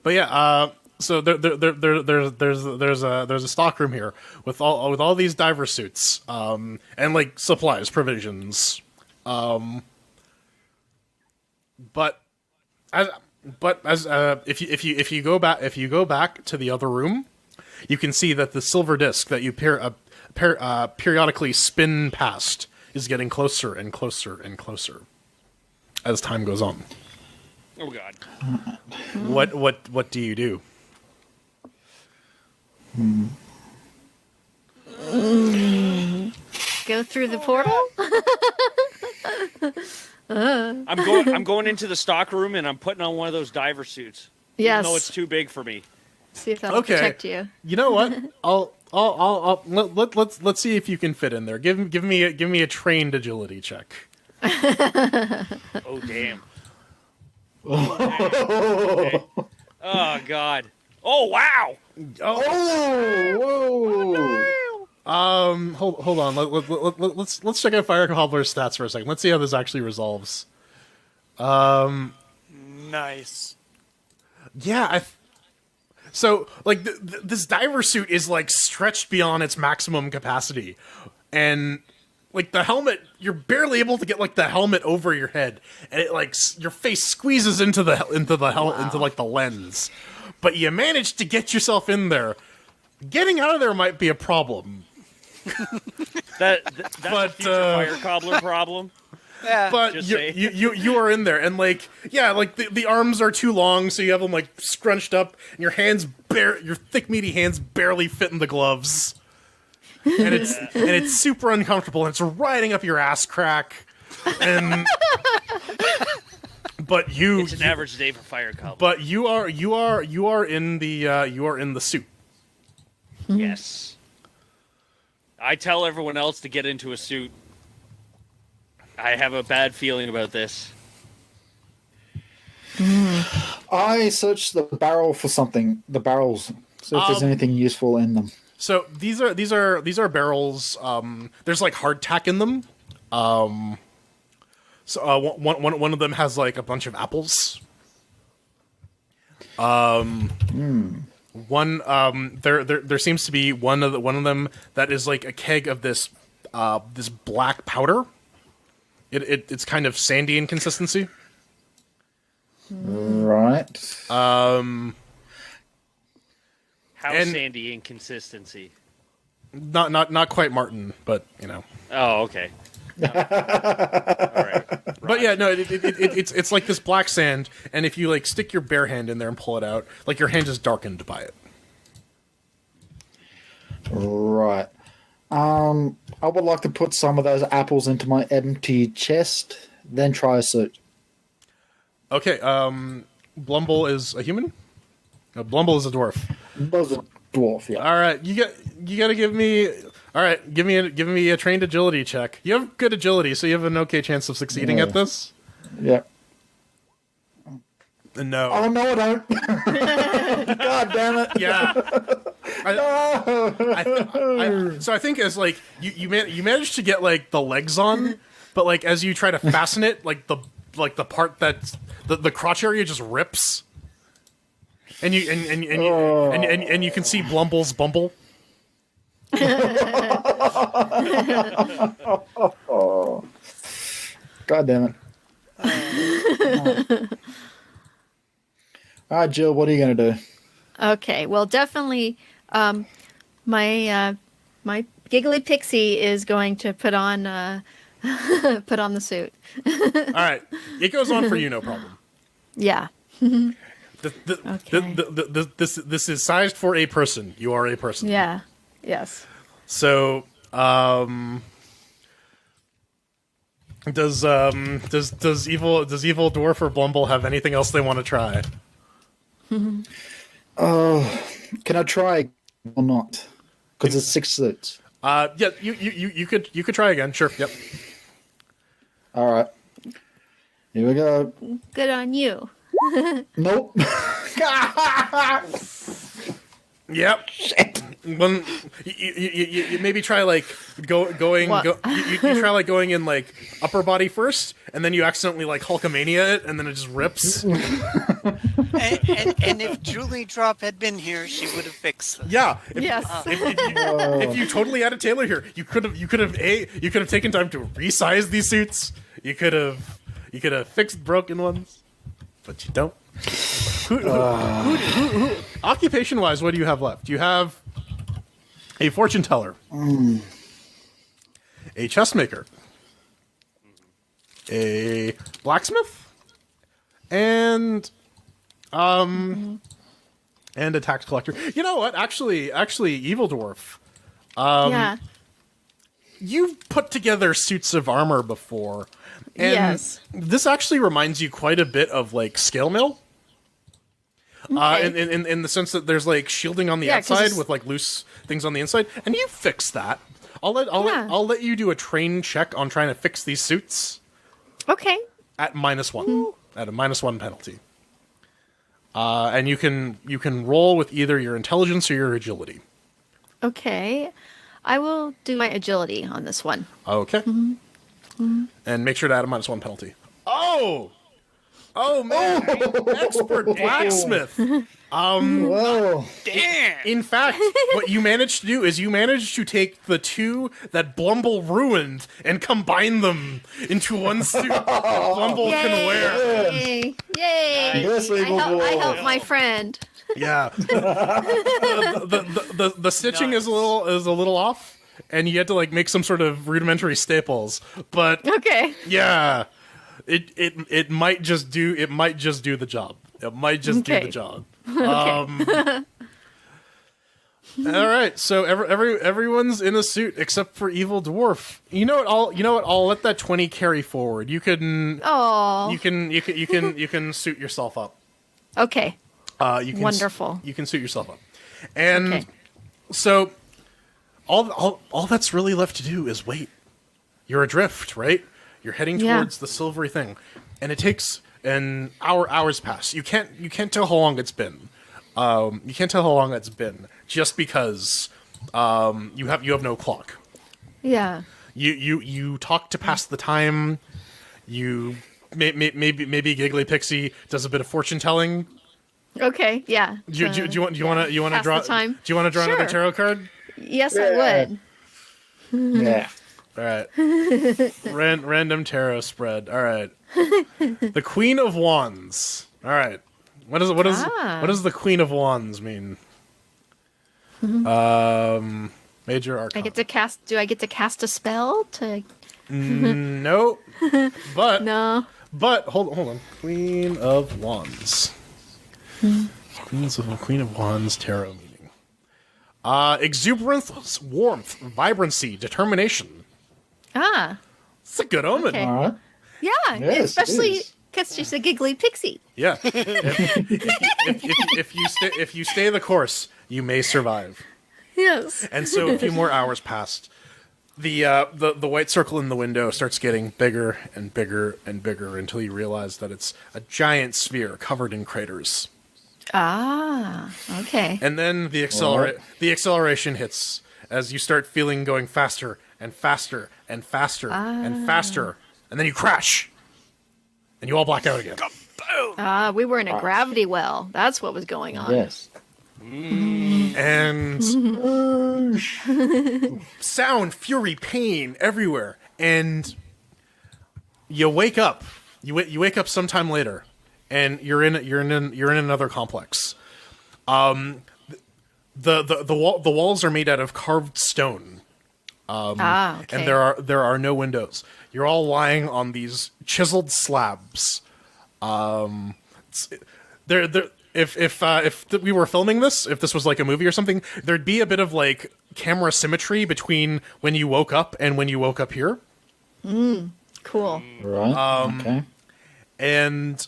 But yeah. So there's a stock room here with all these diver suits, and like supplies, provisions. But if you go back to the other room, you can see that the silver disc that you periodically spin past is getting closer and closer and closer as time goes on. Oh God. What do you do? Go through the portal? I'm going into the stock room and I'm putting on one of those diver suits. Yes. Even though it's too big for me. See if that'll Okay. protect you. You know what? Let's see if you can fit in there. Give me a trained agility check. Oh damn. Okay. Oh God. Oh wow. Oh, whoa! Hold on. Let's check out Fire Cobbler's stats for a second. Let's see how this actually resolves. Nice. Yeah, so like this diver suit is like stretched beyond its maximum capacity, and like the helmet, you're barely able to get like the helmet over your head, and it like your face squeezes into the into like the lens, but you manage to get yourself in there. Getting out of there might be a problem. That's But, a future Fire Cobbler problem. Yeah. But Just you, say. you are in there, and like like the arms are too long, so you have them like scrunched up, and your thick meaty hands barely fit in the gloves, and it's super uncomfortable, and it's riding up your ass crack, and but It's an average day for Fire Cobbler. but you are in the suit. Yes. I tell everyone else to get into a suit. I have a bad feeling about this. I searched the barrel for something. The barrels. So if there's anything useful in them. So these are barrels. There's like hardtack in them. So one of them has like a bunch of apples. One there seems to be one of them that is like a keg of this black powder. It's kind of sandy in consistency. Right. How And- sandy inconsistency. Not quite Martin, but you know. Oh, okay. All right. But yeah, no, it's like this black sand, and if you like stick your bare hand in there and pull it out, like your hand is darkened by it. Right. I would like to put some of those apples into my empty chest, then try a suit. Okay, Blumble is a human? No, Blumble is a dwarf. Those are dwarf, yeah. All right, you gotta give me. All right, give me a trained agility check. You have good agility, so you have an okay chance of succeeding at this. Yeah. No. Oh, no, I don't. God damn it. Yeah. So I think as like you managed to get like the legs on, but like as you try to fasten it, like the part that's the crotch area just rips, and you can see Blumble's bumble. God damn it. All right, Jill, what are you going to do? Okay, well, definitely, my giggly pixie is going to put on put on the suit. All right, it goes on for you, no problem. Yeah. This is sized for a person. You are a person. Yeah. Yes. So, does evil dwarf or Blumble have anything else they want to try? Can I try or not? Because it's 6 suits. Yeah, you could try again. Sure. Yep. All right. Here we go. Good on you. Nope. Yep. When you maybe try like you try like going in like upper body first, and then you accidentally like Hulkamania it, and then it just rips. And if Julie Drop had been here, she would have fixed this. Yeah. Yes. If you totally had a tailor here, you could have taken time to resize these suits. You could have fixed broken ones, but you don't. Occupation-wise, what do you have left? You have a fortune teller, a chest maker, a blacksmith, and a tax collector. You know what? Actually, evil dwarf. Yeah. You've put together suits of armor before, and Yes. this actually reminds you quite a bit of like scale mail. Okay. In the sense that there's like shielding on the Yeah, 'cause outside it's- with like loose things on the inside, and you fix that. I'll let you do a train check on trying to fix these suits Okay. at -1 at a -1 penalty. And you can roll with either your intelligence or your agility. Okay. I will do my agility on this one. Okay. And make sure to add a -1 penalty. Oh man, expert blacksmith. Whoa. Damn! In fact, what you managed to do is you managed to take the two that Blumble ruined and combine them into one suit that Blumble can wear. Yay! Yay! Yes, evil I dwarf. help my friend. Yeah. The stitching is a little off, and you had to like make some sort of rudimentary staples. But Okay. yeah, it might just do the job. It might just do Okay. the job. All right, so everyone's in a suit except for evil dwarf. You know what? I'll let that 20 carry forward. You can Oh. you can suit yourself up. Okay. You can Wonderful. You can suit yourself up, and Okay. so all that's really left to do is wait. You're adrift, right? You're heading Yeah. towards the silvery thing, and it takes an hour. Hours pass. You can't tell how long it's been. You can't tell how long it's been just because you have no clock. Yeah. You talk to pass the time. You maybe Giggly Pixie does a bit of fortune telling. Okay. Yeah. Do you want to Pass draw? the time. Do you want to draw another Sure. tarot card? Yes, Yeah. I would. Yeah. All right. Random tarot spread. All right. The Queen of Wands. All right. What does the Queen of Wands mean? Major Arcana. I get to cast. Do I get to cast a spell to? No. But No. But hold on. Queen of Wands. Queen of Wands tarot meaning. Exuberance, warmth, vibrancy, determination. Ah, It's a good omen. Okay. All right. yeah, Yes, it especially is. because she's a giggly pixie. Yeah. If you stay the course, you may survive. Yes. And so a few more hours passed. The white circle in the window starts getting bigger and bigger and bigger until you realize that it's a giant sphere covered in craters. Ah, okay. And then the acceleration hits as you start feeling going faster and faster and faster and faster, and then you crash, and you all black out again. Ah, we were in a gravity well. That's what was going on. Yes. And sound, fury, pain everywhere, and you wake up. You wake up sometime later, and you're in another complex. The walls are made out of carved stone, Okay. and there are no windows. You're all lying on these chiseled slabs. If we were filming this, if this was like a movie or something, there'd be a bit of like camera symmetry between when you woke up and when you woke up here. Cool. Right. Okay. And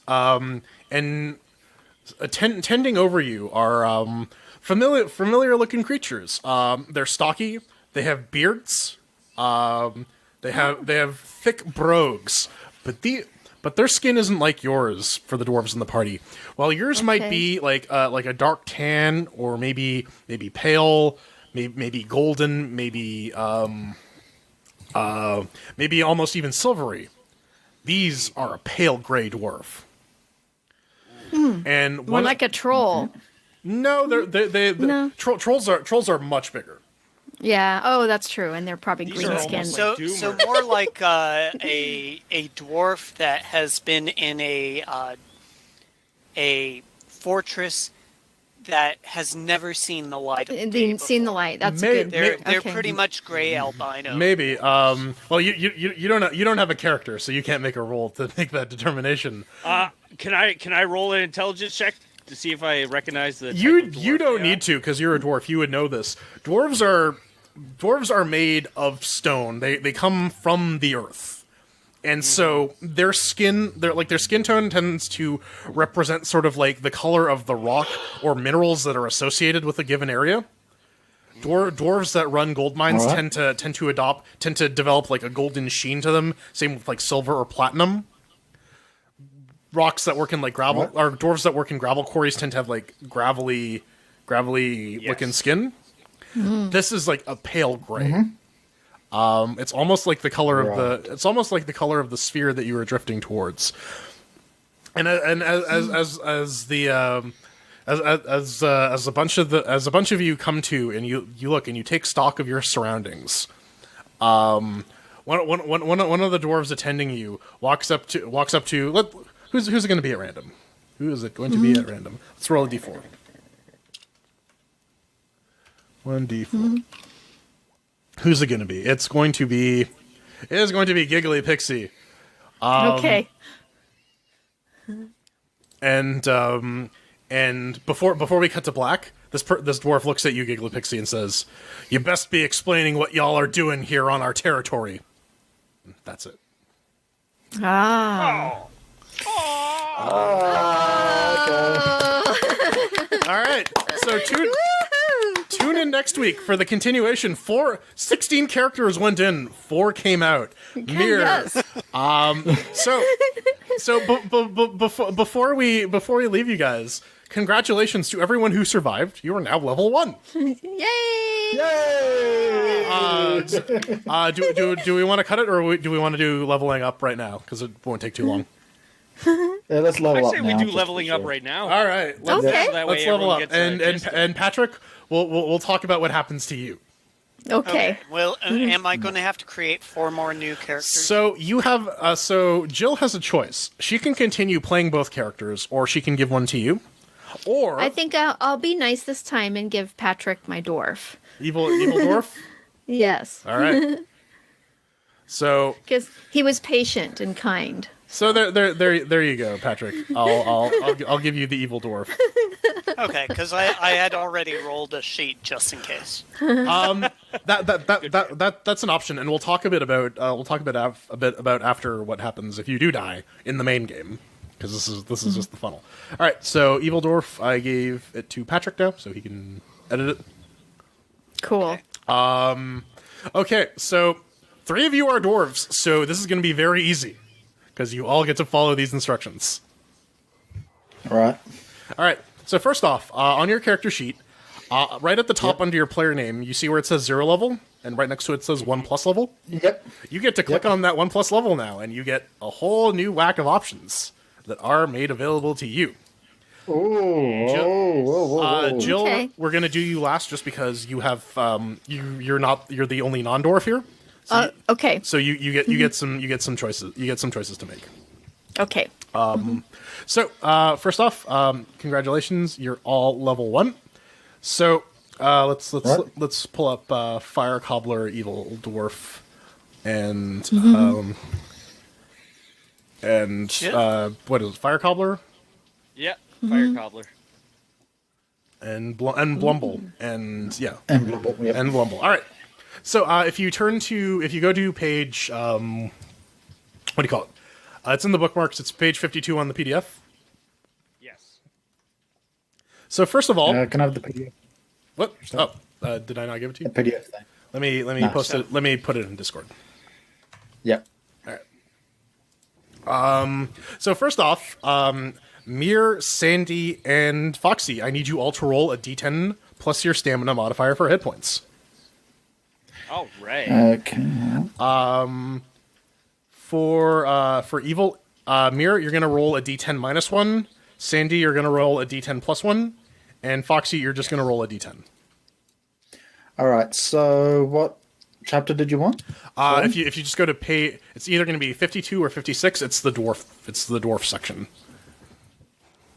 tending over you are familiar looking creatures. They're stocky. They have beards. They have thick brogues, but their skin isn't like yours for the dwarves in the party. While yours might be like a dark tan, or maybe pale, maybe golden, maybe almost even silvery. These are a pale gray dwarf. And More like a troll. no, No. trolls are much bigger. Yeah. Oh, that's true. And they're probably These green are skinned. almost So, like so Doomer. more like a dwarf that has been in a fortress that has never seen the light of day Seen the before. light. That's May- good. They're Okay. pretty much gray albino. Maybe. Well, you don't have a character, so you can't make a roll to make that determination. Can I roll an intelligence check to see if I recognize the? You type of you dwarf don't they are? need to, because you're a dwarf. You would know this. Dwarves are made of stone. They come from the earth, and so their skin tone tends to represent sort of like the color of the rock or minerals that are associated with a given area. Dwarves that run gold mines Alright. tend to develop like a golden sheen to them. Same with like silver or platinum. Rocks that work in like gravel, What? or dwarves that work in gravel quarries tend to have like gravelly looking skin. This is like a pale gray. It's almost like the color of it's almost like the color of the sphere that you were drifting towards. And as a bunch of you come to, and you look and you take stock of your surroundings. One of the dwarves attending you walks up to who's it going to be at random? Who is it going to be at random? Let's roll a d4. 1d4. Who's it going to be? It is going to be Giggly Pixie. Okay. And before we cut to black, this dwarf looks at you, Giggly Pixie, and says, "You best be explaining what y'all are doing here on our territory." That's it. Ah. All right. So tune in next week for the continuation. 16 characters went in, 4 came out. Mir. Yes. Before we leave you guys, congratulations to everyone who survived. You are now level 1. Yay! Do we want to cut it, or do we want to do leveling up right now? Because it won't take too long. Yeah, let's I level up say now. we do just leveling for up sure. right now. All right. Let's, Okay. That way let's level everyone up. gets a And gist of it. and Patrick, we'll talk about what happens to you. Okay. Well, am I going to have to create 4 more new characters? So you have so Jill has a choice. She can continue playing both characters, or she can give one to you, or I think I'll be nice this time and give Patrick my dwarf. evil dwarf. Yes. All right. So Because he was patient and kind. there you go, Patrick. I'll give you the evil dwarf. Okay, because I had already rolled a sheet just in case. That's an option, and we'll talk a bit about after what happens if you do die in the main game, because this is just the funnel. All right, so Evil Dwarf, I gave it to Patrick now, so he can edit it. Cool. Okay, so 3 of you are dwarves, so this is going to be very easy because you all get to follow these instructions. All right. All right. So first off, on your character sheet, right at the top under your player name, you see where it says 0 level, and right next to it says 1+ level. Yep. You get to click on that 1+ level now, and you get a whole new whack of options that are made available to you. Jill, Okay. we're gonna do you last just because you have you're the only non-dwarf here. So Okay. So you get some choices to make. Okay. So first off, congratulations, you're all level 1. So let's pull up Fire Cobbler, Evil Dwarf, and what is it, Fire Cobbler? Yeah, Fire Cobbler. And Blumble, and yeah, And Blumble, yep. and Blumble. All right. So if you go to page, what do you call it? It's in the bookmarks. It's page 52 on the PDF. Yes. So first of all, Can I have the PDF? what? Oh, did I not give it to The you? PDF thing. Let me No, post so- it. Let me put it in Discord. Yep. All right. So first off, Mir, Sandy, and Foxy, I need you all to roll a D10 plus your stamina modifier for hit points. All right. Okay. For evil Mir, you're gonna roll a D10 -1. Sandy, you're gonna roll a D10 +1, and Foxy, you're just gonna roll a D10. All right. So what chapter did you want? If you just go to pay, it's either gonna be 52 or 56. It's the dwarf section.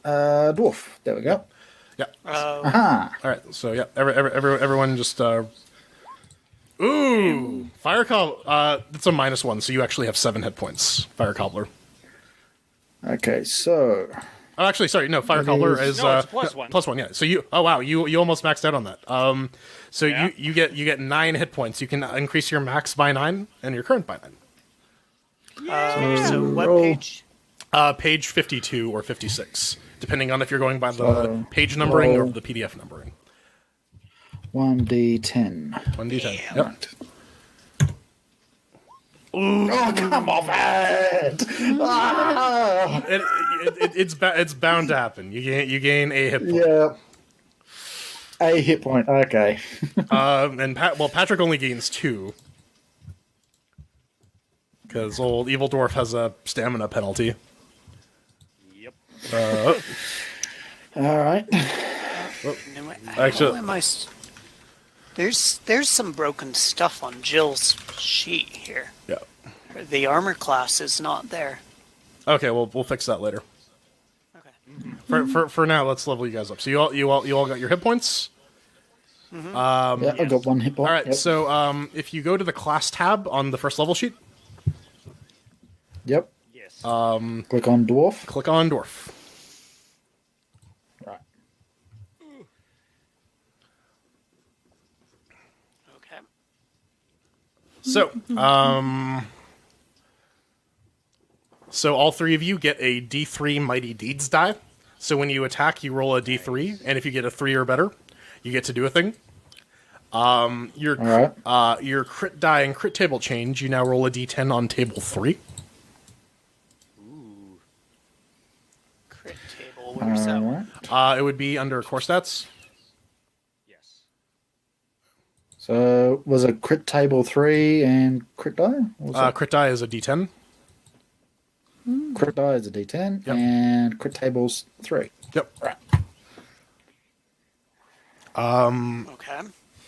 Dwarf. There we go. Yeah. Aha. All right. So yeah, everyone just. Ooh, Fire Cobbler. It's a -1, so you actually have 7 hit points. Fire Cobbler. Okay. So Oh, actually, sorry, no. Fire It Cobbler is- is No, it's +1. +1, yeah. So you. Oh wow, you almost maxed out on that. So Yeah. you get 9 hit points. You can increase your max by 9 and your current by 9. So what roll. page? Page 52 or 56, depending on if you're going by the So, page numbering or roll. the PDF numbering. 1d10. 1d10. Yep. Oh, come off it! Ah! It's bound to happen. You gain a hit point. Yeah. A hit point. Okay. And Patrick only gains 2 because old Evil Dwarf has a stamina penalty. Yep. All right. Actually- How am I there's some broken stuff on Jill's sheet here. Yeah. The armor class is not there. Okay, well we'll fix that later. Okay. For now, let's level you guys up. So you all got your hit points. Yeah, I got 1 hit point. All right. Yep. So if you go to the class tab on the first level sheet, Yep. Yes. Click on dwarf. click on dwarf. Right. Okay. So so all 3 of you get a D3 Mighty Deeds die. So when you attack, you roll a D3, and if you get a 3 or better, you get to do a thing. Your All your crit die and crit table change. You now roll a D10 on table 3. Crit table. Where's that All one? right. It would be under core stats. Yes. So was it crit table 3 and crit die? What was it? Crit die is a D10. Crit die is a d10 Yep. and crit tables 3. Yep. Right. Okay.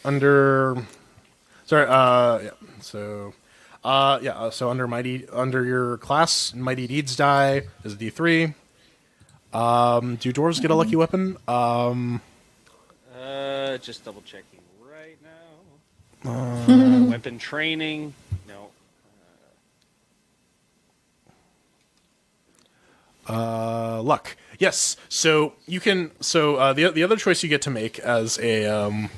Under sorry yeah so so under your class Mighty Deeds die is a D3. Do dwarves get a lucky weapon? Just double checking right now. Weapon training. No. Luck. Yes. So you can. So the other choice you get to make as a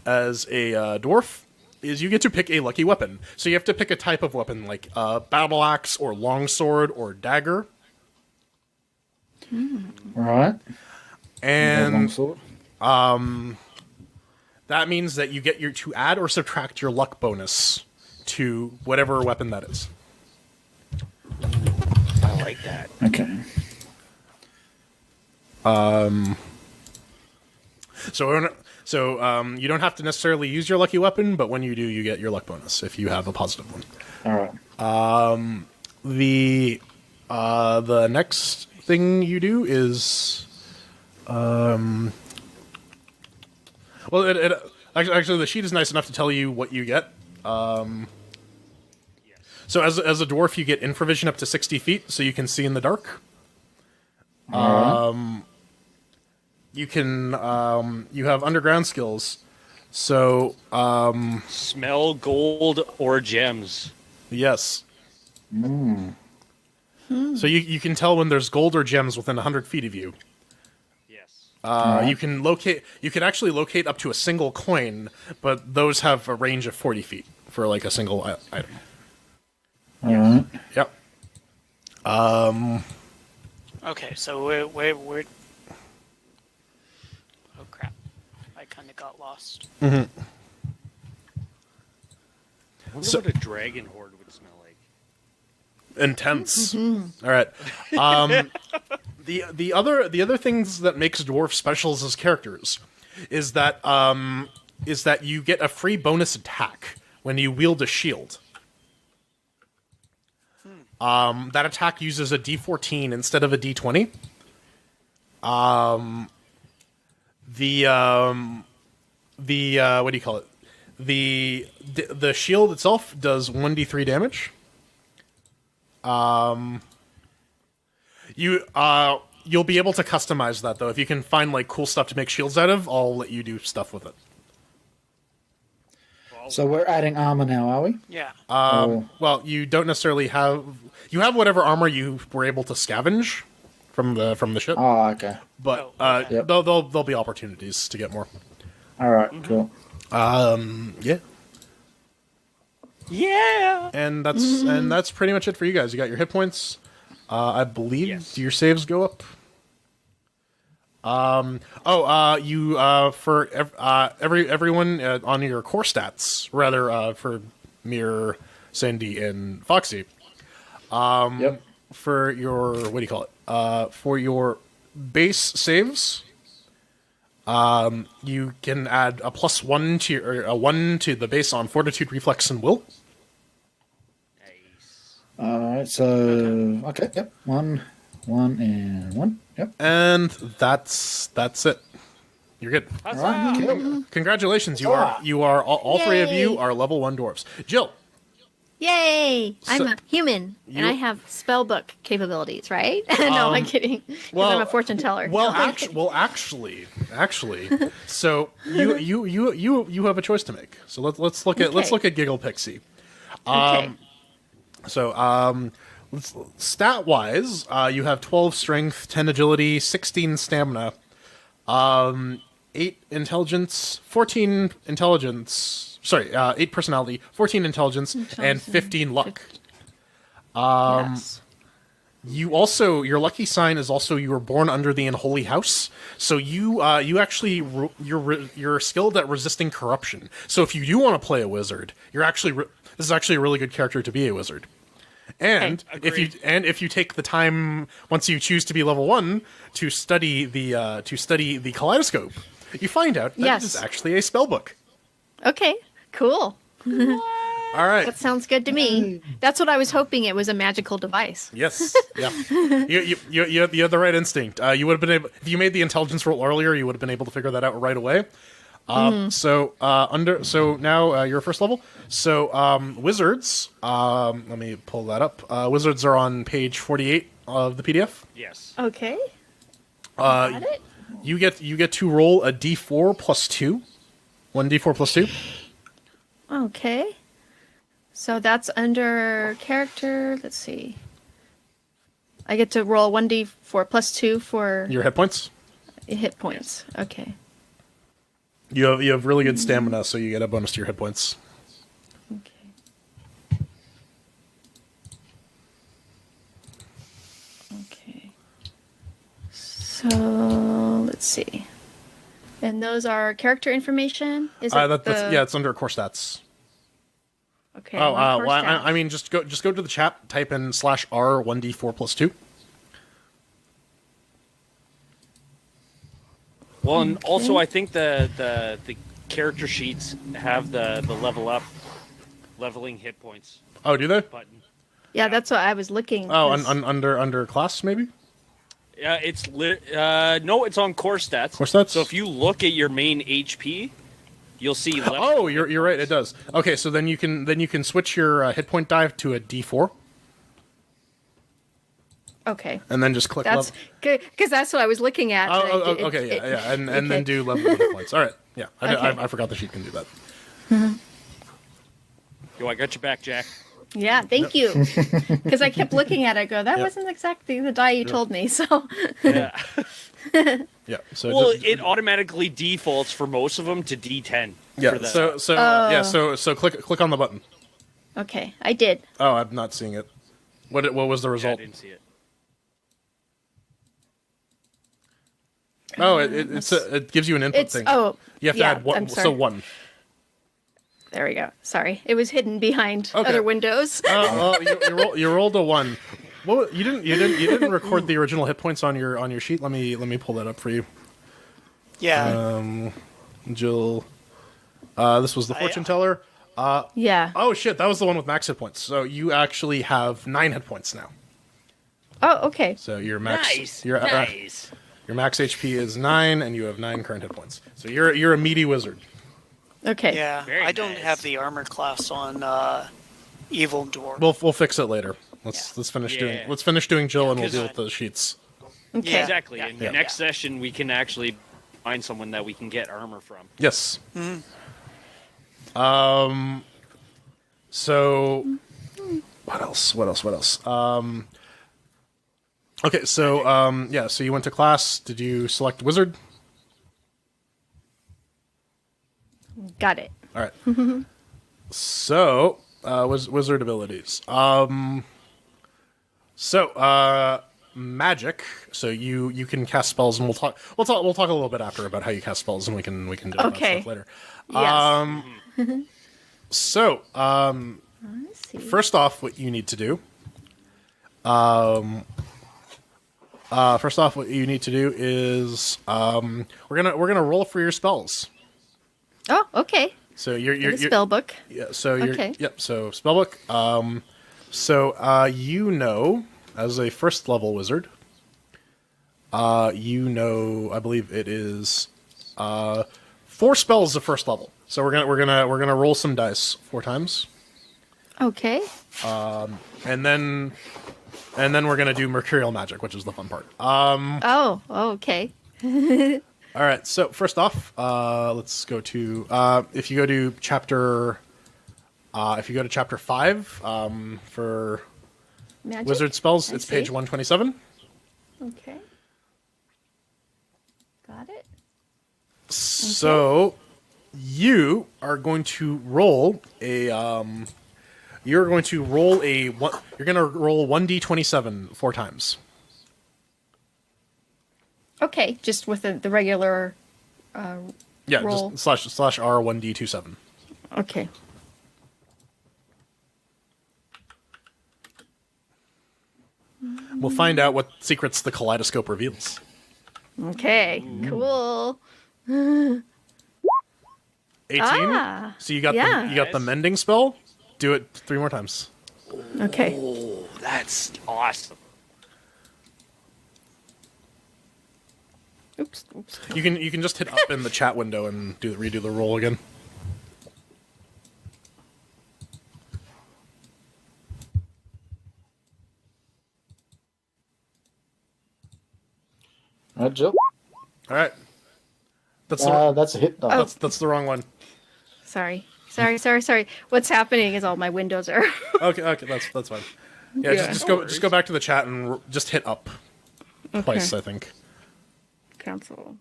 dwarf is you get to pick a lucky weapon. So you have to pick a type of weapon, like battle axe or longsword or dagger. Right. And Longsword. that means that you get to add or subtract your luck bonus to whatever weapon that is. I like that. Okay. So you don't have to necessarily use your lucky weapon, but when you do, you get your luck bonus if you have a positive one. All right. The next thing you do is, actually the sheet is nice enough to tell you what you get. So as a dwarf, you get infravision up to 60 feet, so you can see in the dark. You can you have underground skills, so Smell gold or gems. yes. So you can tell when there's gold or gems within 100 feet of you. Yes. You can actually locate up to a single coin, but those have a range of 40 feet for like a single item. All right. Yep. Okay, so we're oh crap, I kind of got lost. I wonder So- what a dragon horde would smell like. Intense. All right. The other things that makes dwarf specials as characters is that you get a free bonus attack when you wield a shield. That attack uses a D14 instead of a D20. What do you call it? The shield itself does 1d3 damage. You'll be able to customize that though. If you can find like cool stuff to make shields out of, I'll let you do stuff with it. So we're adding armor now, are we? Yeah. Well, you don't necessarily have whatever armor you were able to scavenge from the ship, Oh, okay. but Oh, okay. Yep. there'll be opportunities to get more. All right. Cool. Yeah. Yeah. And that's pretty much it for you guys. You got your hit points. I believe Yes. do your saves go up. Everyone on your core stats, rather for Mir, Sandy, and Foxy. Yep. For your what do you call it? For your base saves, you can add a +1 to a 1 to the base on Fortitude, Reflex, and Will. Nice. All right. So okay. Yep. One, and one. Yep. And that's it. You're good. All right. Cool. Congratulations, you are all three of you Yay. are level 1 dwarves. Jill, Yay! I'm So- a human, and you- I have spellbook capabilities, right? No, I'm kidding. 'Cause I'm a fortune teller. Well, No, I'm kidding. actually, so you have a choice to make. So let's look Okay. at Giggle Pixie. Okay. So stat wise, you have 12 strength, 10 agility, 16 stamina, 8 intelligence, 14 intelligence. Sorry, 8 personality, 14 intelligence, and 15 luck. Yes. Your lucky sign is also you were born under the unholy house. So you actually you're skilled at resisting corruption. So if you do want to play a wizard, this is actually a really good character to be a wizard. And Okay. if you take the time once you choose to be level 1 to study the kaleidoscope, you find out that Yes. it is actually a spell book. Okay. Cool. All right. That sounds good to me. That's what I was hoping. It was a magical device. Yes. Yeah. You had the right instinct. You would have been able, if you made the intelligence roll earlier, you would have been able to figure that out right away. So now you're first level. So wizards. Let me pull that up. Wizards are on page 48 of the PDF. Yes. Okay. Uh, Got it. you get to roll a d4 plus 2. 1d4 plus 2. Okay. So that's under character. Let's see. I get to roll 1d4 plus 2 for Your hit points. hit points. Okay. You have really good stamina, so you get a bonus to your hit points. Okay. Okay. So let's see. And those are character information. Is it It's under core stats. Okay. Oh, I'm on core well, stats. I mean, just go to the chat, type in /R 1d4 plus 2. Well, and also I think the character sheets have the leveling hit points Oh, do they? button. Yeah, that's what I was looking. Oh, 'cause- under class maybe. Yeah, no, it's on core stats. Core stats? So if you look at your main HP, you'll see. Oh, you're right. It does. Okay, so then you can switch your hit point die to a D4, Okay. and then just click. That's good because that's what I was looking at. but Okay, yeah, and then okay. do level hit points. All right, yeah, Okay. I forgot the sheet can do that. Yo, I got your back, Jack. Yeah, thank you. Because I kept looking at it, that Yeah. wasn't exactly the die you told me. So Yeah. Yeah. So Well, just- it automatically defaults for most of them to D10. yeah. For the, So click on the button. okay, I did. Oh, I'm not seeing it. What was the yeah, I result? didn't see it. Oh, it gives you an input It's thing. oh You have to yeah, add one. I'm sorry. So one. There we go. Sorry, it was hidden behind Okay. other windows. You rolled a one. Well, you didn't record the original hit points on your sheet. Let me pull that up for you, Yeah. Jill. This was the fortune teller. Yeah. Oh shit, that was the one with max hit points. So you actually have 9 hit points now. Oh, okay. So your max Nice. your Nice. your max HP is 9, and you have 9 current hit points. So you're a meaty wizard. Okay. Yeah. Very I don't nice. have the armor class on Evil Dwarf. We'll fix it later. Let's finish doing Jill, and we'll 'Cause deal with the sheets. Okay. Yeah. Exactly. Yeah. In Yeah. the next session, we can actually find someone that we can get armor from. Yes. So what else? Okay, so so you went to class. Did you select wizard? Got it. All right. So wizard abilities. Magic. So you can cast spells, and we'll talk a little bit after about how you cast spells, and we can do that Okay. stuff later. Yes. So Let's see. first off, what you need to do. Is we're gonna roll for your spells. Oh, okay. So you're The spell book. yeah. So you're Okay. yep. So spellbook. As a first level wizard, I believe it is 4 spells of first level. So we're gonna roll some dice 4 times, Okay. and then we're gonna do mercurial magic, which is the fun part. Oh, okay. All right. So first off, let's go to if you go to chapter 5 for Magic? wizard spells, I it's see. page 127. Okay. Got it. So you are going to roll a you're going to roll 1d27 4 times. Okay, just with the regular. Yeah, Roll. just slash R 1d27. Okay. We'll find out what secrets the kaleidoscope reveals. Okay. Cool. 18. Ah, So you got yeah. the mending spell. Do it 3 more times. Okay. Oh, that's awesome. Oops. You can just hit up in the chat window and redo the roll again. Jill? All right. That's That's a hit, though. that's the wrong one. Sorry. What's happening is all my windows are. Okay, that's fine. Yeah, Yeah. just go back to the chat and just hit up twice, I think. Cancel.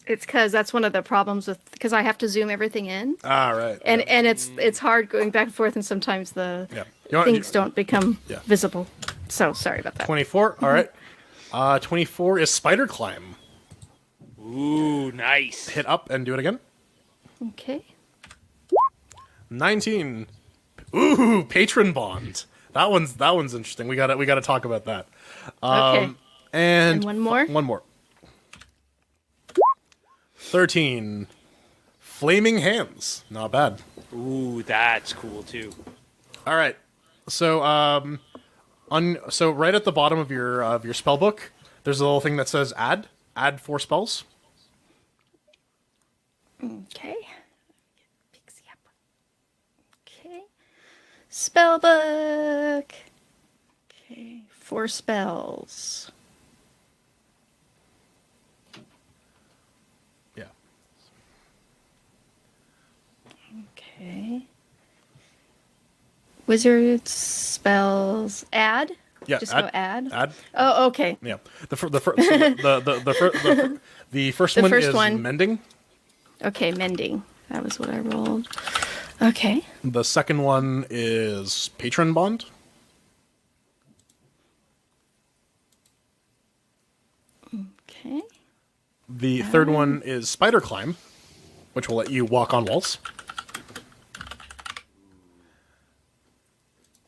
It's because that's one of the problems because I have to zoom everything in, Ah, right. and it's hard going back and forth, and sometimes the Yeah. things don't become Yeah. visible. So sorry about that. 24. All right. 24 is spider climb. Ooh, nice. Hit up and do it again. Okay. 19. Ooh, patron bond. That one's interesting. We gotta talk about that. Okay. And one more? One more. 13. Flaming hands. Not bad. Ooh, that's cool too. All right. So so right at the bottom of your spell book, there's a little thing that says add 4 spells. Okay. Pixie up. Okay. Spell book. Okay. 4 spells. Yeah. Okay. Wizard spells. Add. Yeah. Just go add. Add. Oh, okay. Yeah. The first one first is one. mending. Okay, mending. That was what I rolled. Okay. The second one is patron bond. Okay. The third one is spider climb, which will let you walk on walls.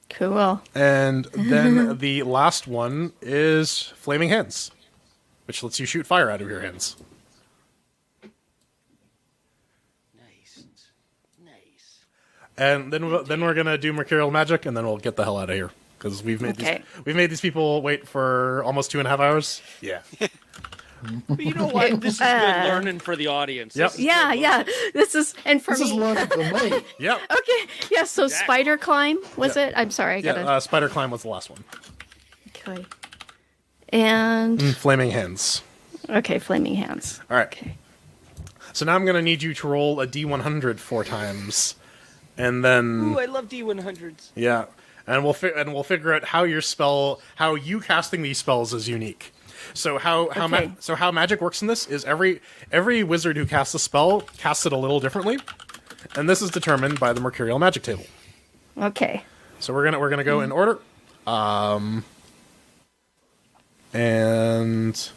Cool. And then the last one is flaming hands, which lets you shoot fire out of your hands. Nice. Nice. And then we're gonna do mercurial magic, and then we'll get the hell out of here because we've made these people wait for almost 2.5 hours. Yeah. But you know what? This is good learning for the audience. Yep. This is Yeah, good yeah. learning. This is This is me. learning for me. Yep. Okay. Yeah. So Exactly. spider climb was Yeah. it? I'm sorry. I gotta. Yeah. Spider climb was the last one. Okay. And Flaming hands. okay, flaming hands. All right. Okay. So now I'm gonna need you to roll a d100 4 times, and then Ooh, I love D100s. yeah, and we'll figure out how how you casting these spells is unique. So how magic works in this is every wizard who casts a spell casts it a little differently, and this is determined by the mercurial magic table. Okay. So we're gonna go in order, and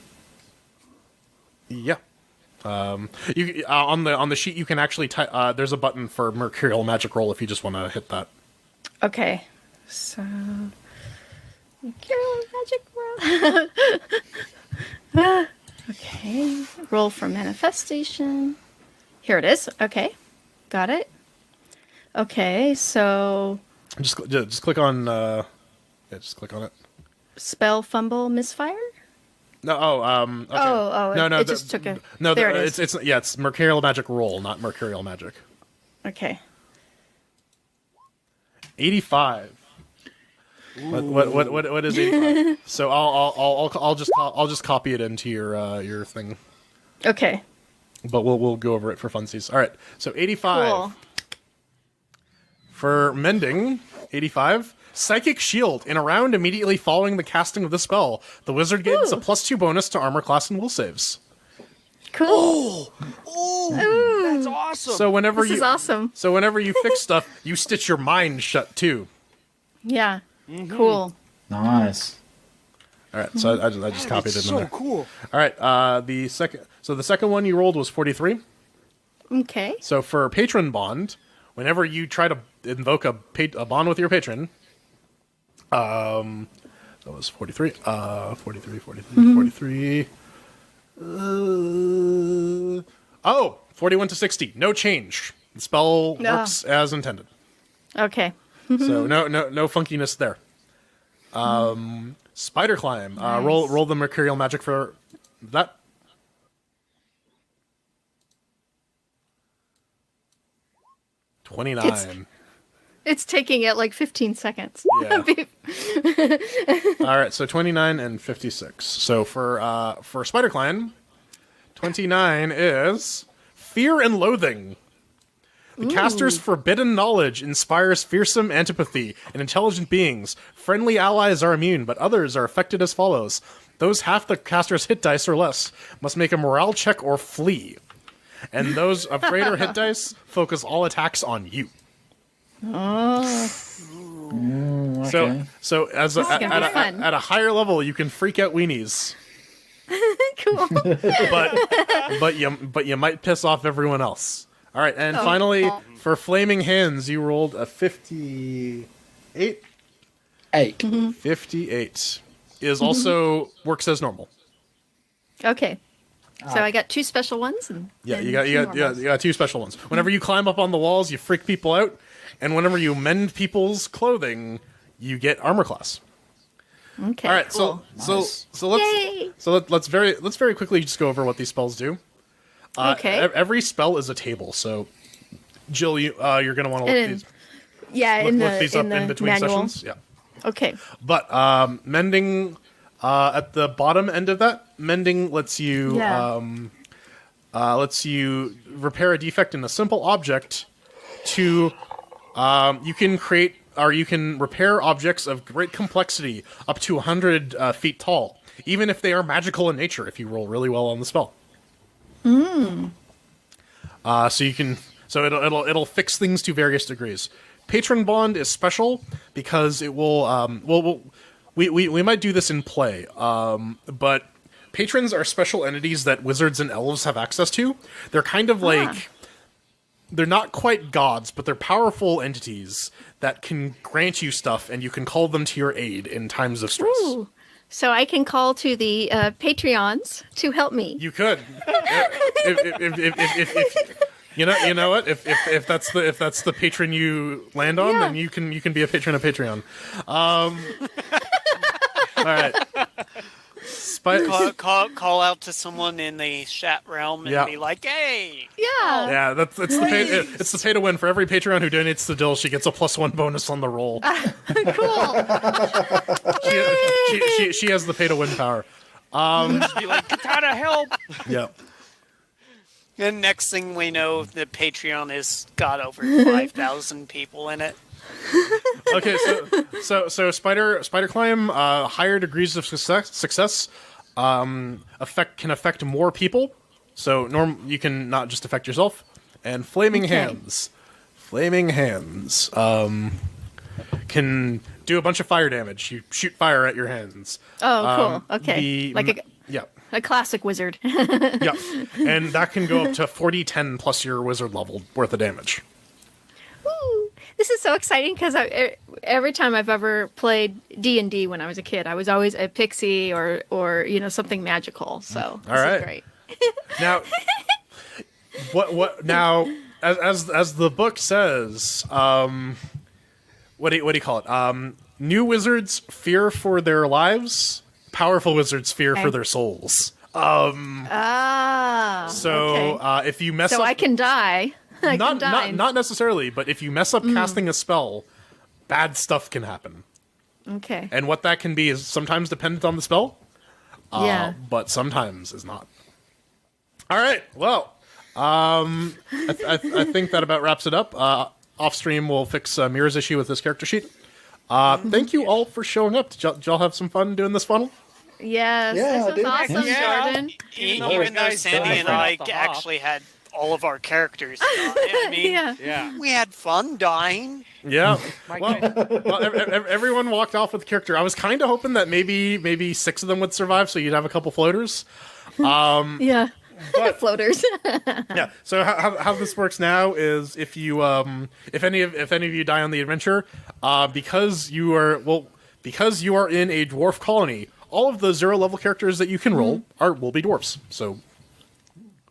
yeah. You on the sheet you can actually there's a button for mercurial magic roll if you just want to hit that. Okay. So magic roll. Okay. Roll for manifestation. Here it is. Okay. Got it. Okay. So Just click on just click on it. spell fumble misfire. No, okay. Oh, it just took a. No, there it is. it's mercurial magic roll, not mercurial magic. Okay. 85. What is 85? So I'll just copy it into your thing, Okay. but we'll go over it for funsies. All right. So 85 Cool. for mending. 85. Psychic shield. In a round immediately following the casting of the spell, the wizard gains a +2 bonus to armor class and will saves. Cool. That's awesome. So whenever This is awesome. So whenever you fix stuff, you stitch your mind shut too. Yeah. Cool. Nice. All right. So I just copied it in so there. cool. All right. The second one you rolled was 43. Okay. So for patron bond, whenever you try to invoke a bond with your patron, that was 43. 43. 41 to 60. No change. The spell No. works as intended. Okay. So no funkiness there. Spider climb. Roll the mercurial magic for that. $29. It's taking it like 15 seconds. Yeah. All right, so 29 and 56. So for spider climb, 29 is fear and loathing. The caster's forbidden knowledge inspires fearsome antipathy in intelligent beings. Friendly allies are immune, but others are affected as follows. Those half the caster's hit dice or less must make a morale check or flee. And those of greater hit dice focus all attacks on you. Oh. Okay. So at a higher level, you can freak out weenies. Cool. but you might piss off everyone else. All right, and finally, for Flaming Hands, you rolled a 58. 8. 58 is also works as normal. Okay. So I got 2 special ones. And Yeah, and you got 2 special ones. Whenever you climb up on the walls, you freak people out, and whenever you mend people's clothing, you get armor class. Okay. All right, cool. Yay! let's very quickly just go over what these spells do. Okay. Every spell is a table, so Jill, you're going to want to look these. Yeah, Look these up in between manual. sessions. Yeah. Okay. But mending at the bottom end of that, mending lets you repair a defect in a simple object. You can repair objects of great complexity up to 100 feet tall, even if they are magical in nature. If you roll really well on the spell. So it'll fix things to various degrees. Patron Bond is special because it will. We might do this in play, but patrons are special entities that wizards and elves have access to. They're kind of like. They're not quite gods, but they're powerful entities that can grant you stuff, and you can call them to your aid in times of stress. Ooh. So I can call to the Patreons to help me. You could, if you know what, if that's the patron you land on, then you can be a patron of Patreon. All right. Call out to someone in the chat realm and be like, "Hey!" Yeah. Yeah, it's the pay to win. For every Patreon who donates to Dill, she gets a +1 bonus on the roll. Cool. She has the pay to win power. Be like, Katana, help! Yeah. And next thing we know, the Patreon has got over 5,000 people in it. Okay, so spider climb, higher degrees of success can affect more people. So you can not just affect yourself. And flaming hands can do a bunch of fire damage. You shoot fire at your hands. Oh, cool. Okay. A classic wizard. Yeah, and that can go up to 40-10 plus your wizard level worth of damage. Ooh, this is so exciting because every time I've ever played D&D when I was a kid, I was always a pixie or something magical. So this is great. Now, what now? As the book says, what do you call it? New wizards fear for their lives. Powerful wizards fear for their souls. If you mess up, I can die. Not necessarily, but if you mess up casting a spell, bad stuff can happen. Okay. And what that can be is sometimes dependent on the spell. But sometimes is not. All right. Well, I think that about wraps it up. Off stream, we'll fix Mir's issue with this character sheet. Thank you all for showing up. Did y'all have some fun doing this funnel? Yes, Yeah, this was awesome, Jordan. Even though Sandy and I actually had all of our characters die. I mean, we had fun dying. Yeah. Everyone walked off with character. I was kind of hoping that maybe 6 of them would survive, so you'd have a couple floaters. Yeah. Floaters. Yeah. So how this works now is if if any of you die on the adventure, because you are in a dwarf colony, all of the 0 level characters that you can roll will be dwarfs. So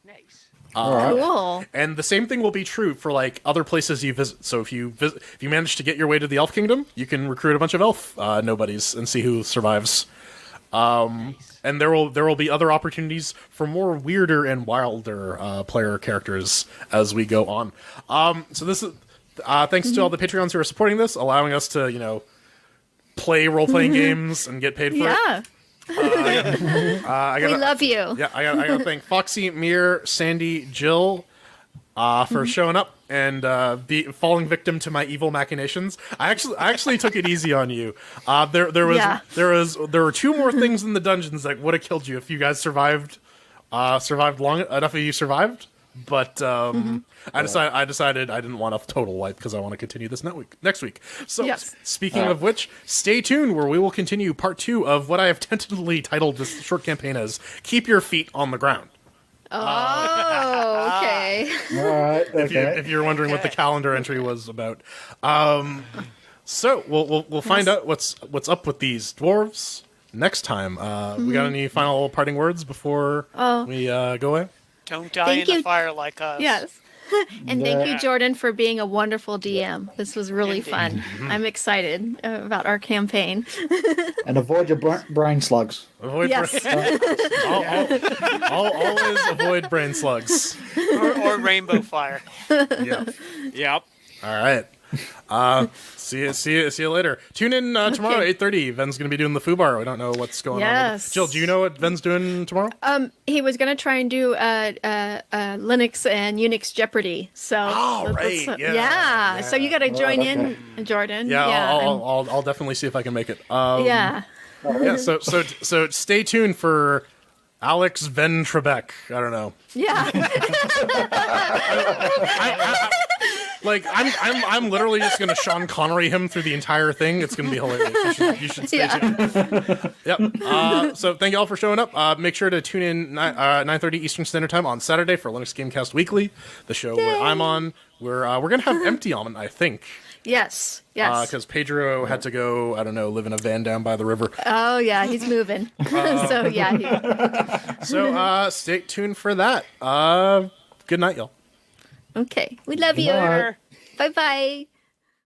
Nice. Cool. And the same thing will be true for like other places you visit. So if you manage to get your way to the Elf Kingdom, you can recruit a bunch of elf nobodies and see who survives. And there will be other opportunities for more weirder and wilder player characters as we go on. So this is thanks to all the Patreons who are supporting this, allowing us to play role playing games and get paid for it. We love you. Yeah, I gotta thank Foxy, Mir, Sandy, Jill, for showing up and falling victim to my evil machinations. I actually took it easy on you. There were 2 more things in the dungeons that would have killed you if you guys survived long enough. Of you survived, but I decided I didn't want a total wipe because I want to continue this next week. So speaking of which, stay tuned where we will continue part 2 of what I have tentatively titled this short campaign as "Keep Your Feet on the Ground." Oh, okay. All right. Okay. If you're wondering what the calendar entry was about, so we'll find out what's up with these dwarves next time. We got any final parting words before we go away? Don't die Thank in you. the fire like us. Yes. And thank you, Jordan, for being a wonderful DM. This was really fun. I'm excited about our campaign. And avoid your brain slugs. Avoid Yes. always avoid brain slugs. Or rainbow fire. Yeah. Yep. All right. See you later. Tune in tomorrow, 8:30. Ven's going to be doing the foo bar. We don't know what's going on. Yes. Jill, do you know what Ven's doing tomorrow? He was going to try and do Linux and Unix Jeopardy. So right. Yeah. So you got to join in, Jordan. Yeah, I'll definitely see if I can make it. Yeah. Yeah. So stay tuned for Alex Ven Trebek. I don't know. Yeah. I'm literally just gonna Sean Connery him through the entire thing. It's gonna be hilarious. You should stay tuned. Yep. So thank you all for showing up. Make sure to tune in 9:30 Eastern Standard Time on Saturday for Linux Gamecast Weekly, the show where I'm on. We're gonna have Empty on, I think. Yes. Because Pedro had to go, I don't know, live in a van down by the river. Oh yeah, he's moving. So yeah. So stay tuned for that. Good night, y'all. Okay. We love you. Bye. Bye bye.